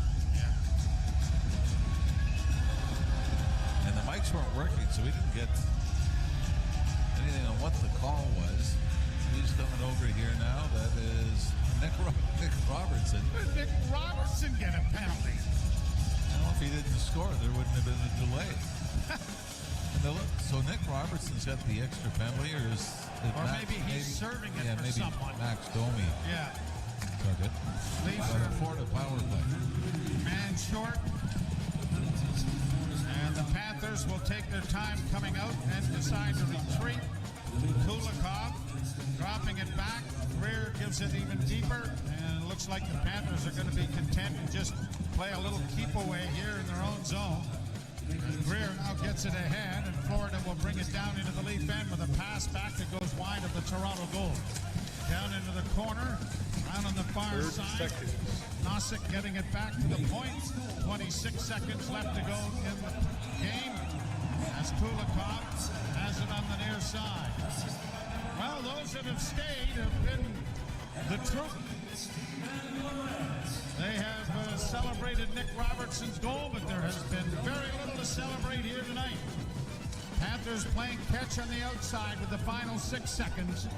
And the mics weren't working, so we didn't get anything on what the call was. Who's coming over here now? That is Nick Robertson. Did Nick Robertson get a penalty? Well, if he didn't score, there wouldn't have been a delay. So Nick Robertson's got the extra penalty, or is it Or maybe he's serving it for maybe someone. Max Domi Yeah. took it. Leafs Got a are Florida power play. man short. And the Panthers will take their time coming out and decide to retreat. Kulikov dropping it back. Greer gives it even deeper. And it looks like the Panthers are going to be content and just play a little keep away here in their own zone. And Greer now gets it ahead, and Florida will bring it down into the Leaf end with a pass back that goes wide of the Toronto goal. Down into the corner, around on the far Third side. seconds. Nosek getting it back to the point. 26 seconds left to go in the game as Kulikov has it on the near side. Well, those that have stayed have been the troop. They have celebrated Nick Robertson's goal, but there has been very little to celebrate here tonight. Panthers playing catch on the outside with the final 6 seconds.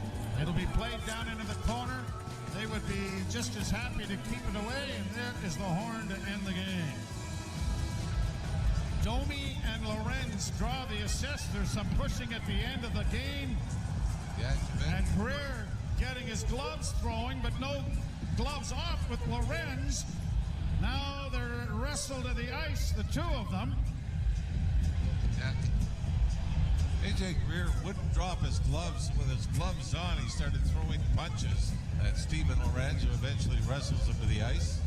It'll be played down into the corner. They would be just as happy to keep it away, and there is the horn to end the game. Domi and Lorenz draw the assist. There's some pushing at the end of the game. Yeah, And Greer getting his gloves throwing, but no gloves off with Lorenz. Now they're wrestled to the ice, the two of them. AJ Greer wouldn't drop his gloves. With his gloves on, he started throwing punches at Steven Lorenz, who eventually wrestles him to the ice.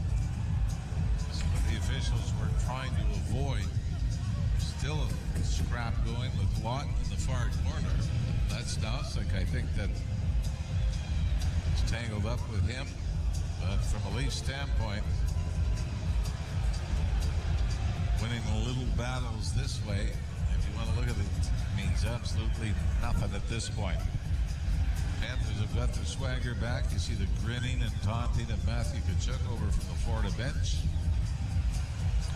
This is what the officials were trying to avoid. Still a scrap going with Lott in the far corner. That's Nosek, I think, that is tangled up with him. But from a Leaf standpoint, winning the little battles this way, if you want to look at it, means absolutely nothing at this point. Panthers have got their swagger back. You see the grinning and taunting of Matthew Tkachuk over from the Florida bench.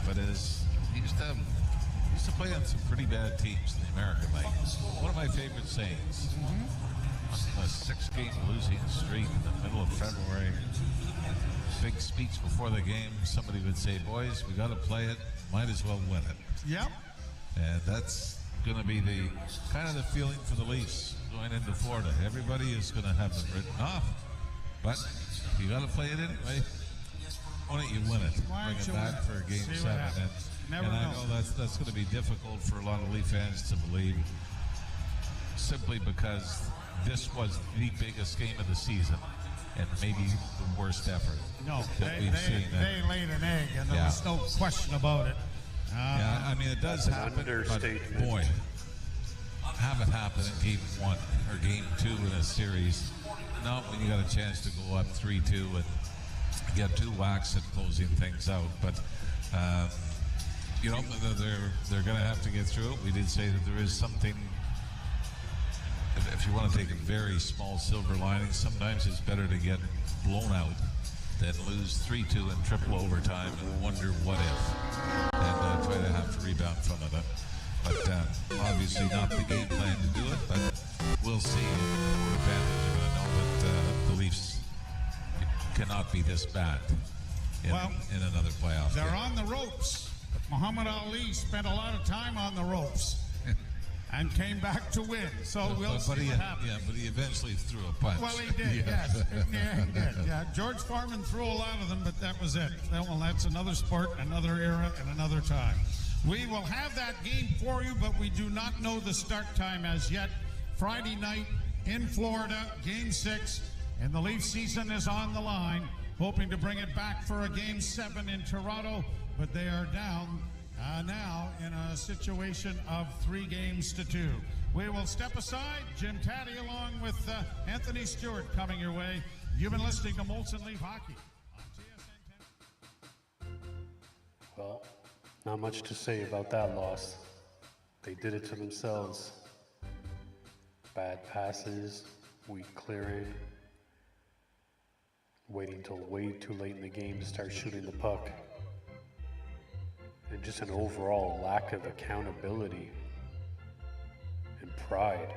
But as he used to play on some pretty bad teams in the American League. One of my favorite sayings. A 6-game losing streak in the middle of February. Big speech before the game. Somebody would say, "Boys, we got to play it. Might as well win it." Yep. And that's going to be the kind of the feeling for the Leafs going into Florida. Everybody is going to have them written off, but you got to play it anyway. Why don't you win it? Why Bring don't it you back win it? for Game See what 7. happens. Never and I know. know that's going to be difficult for a lot of Leaf fans to believe, simply because this was the biggest game of the season and maybe the worst effort No, that we've seen. they laid an egg, and there Yeah. was no question about it. Yeah, I mean, it does That's an happen, but understatement. boy, have it happen in game 1 or game 2 in a series. Not when you got a chance to go up 3-2 and get 2 whacks at closing things out. But you know, they're going to have to get through it. We did say that there is something. If you want to take a very small silver lining, sometimes it's better to get blown out than lose 3-2 in triple overtime and wonder what if, and try to have to rebound from it. But obviously not the game plan to do it, but we'll see. The Panthers are going to know that the Leafs cannot be this bad in another playoff They're game. on the ropes. Muhammad Ali spent a lot of time on the ropes and came back to win. So we'll see what happens. Yeah, but he eventually threw a punch. Well, he did, yes. Yeah, he did. Yeah, George Foreman threw a lot of them, but that was it. Well, that's another sport, another era, and another time. We will have that game for you, but we do not know the start time as yet. Friday night in Florida, Game 6, and the Leaf season is on the line, hoping to bring it back for a Game 7 in Toronto, but they are down now in a situation of 3-2. We will step aside. Jim Taddy along with Anthony Stewart coming your way. You've been listening to Molson Leaf Hockey on TSN 10. Well, not much to say about that loss. They did it to themselves. Bad passes, weak clearing, waiting till way too late in the game to start shooting the puck. And just an overall lack of accountability and pride.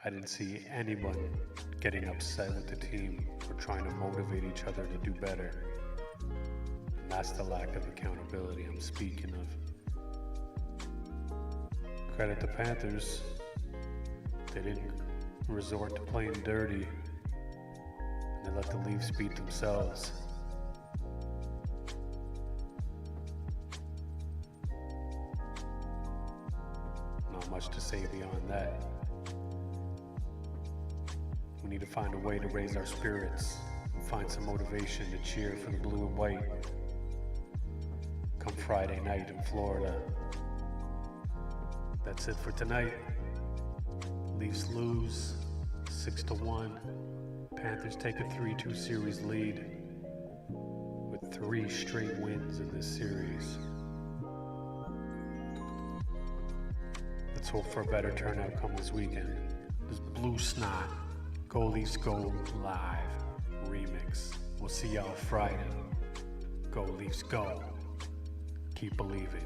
I didn't see anyone getting upset with the team or trying to motivate each other to do better. And that's the lack of accountability I'm speaking of. Credit the Panthers. They didn't resort to playing dirty. They let the Leafs beat themselves. Not much to say beyond that. We need to find a way to raise our spirits and find some motivation to cheer for the blue and white come Friday night in Florida. That's it for tonight. Leafs lose 6-1. Panthers take a 3-2 series lead with 3 straight wins in this series. Let's hope for a better turnout come this weekend. This Blue Snot, Go Leafs Go Live remix. We'll see y'all Friday. Go Leafs Go. Keep believing.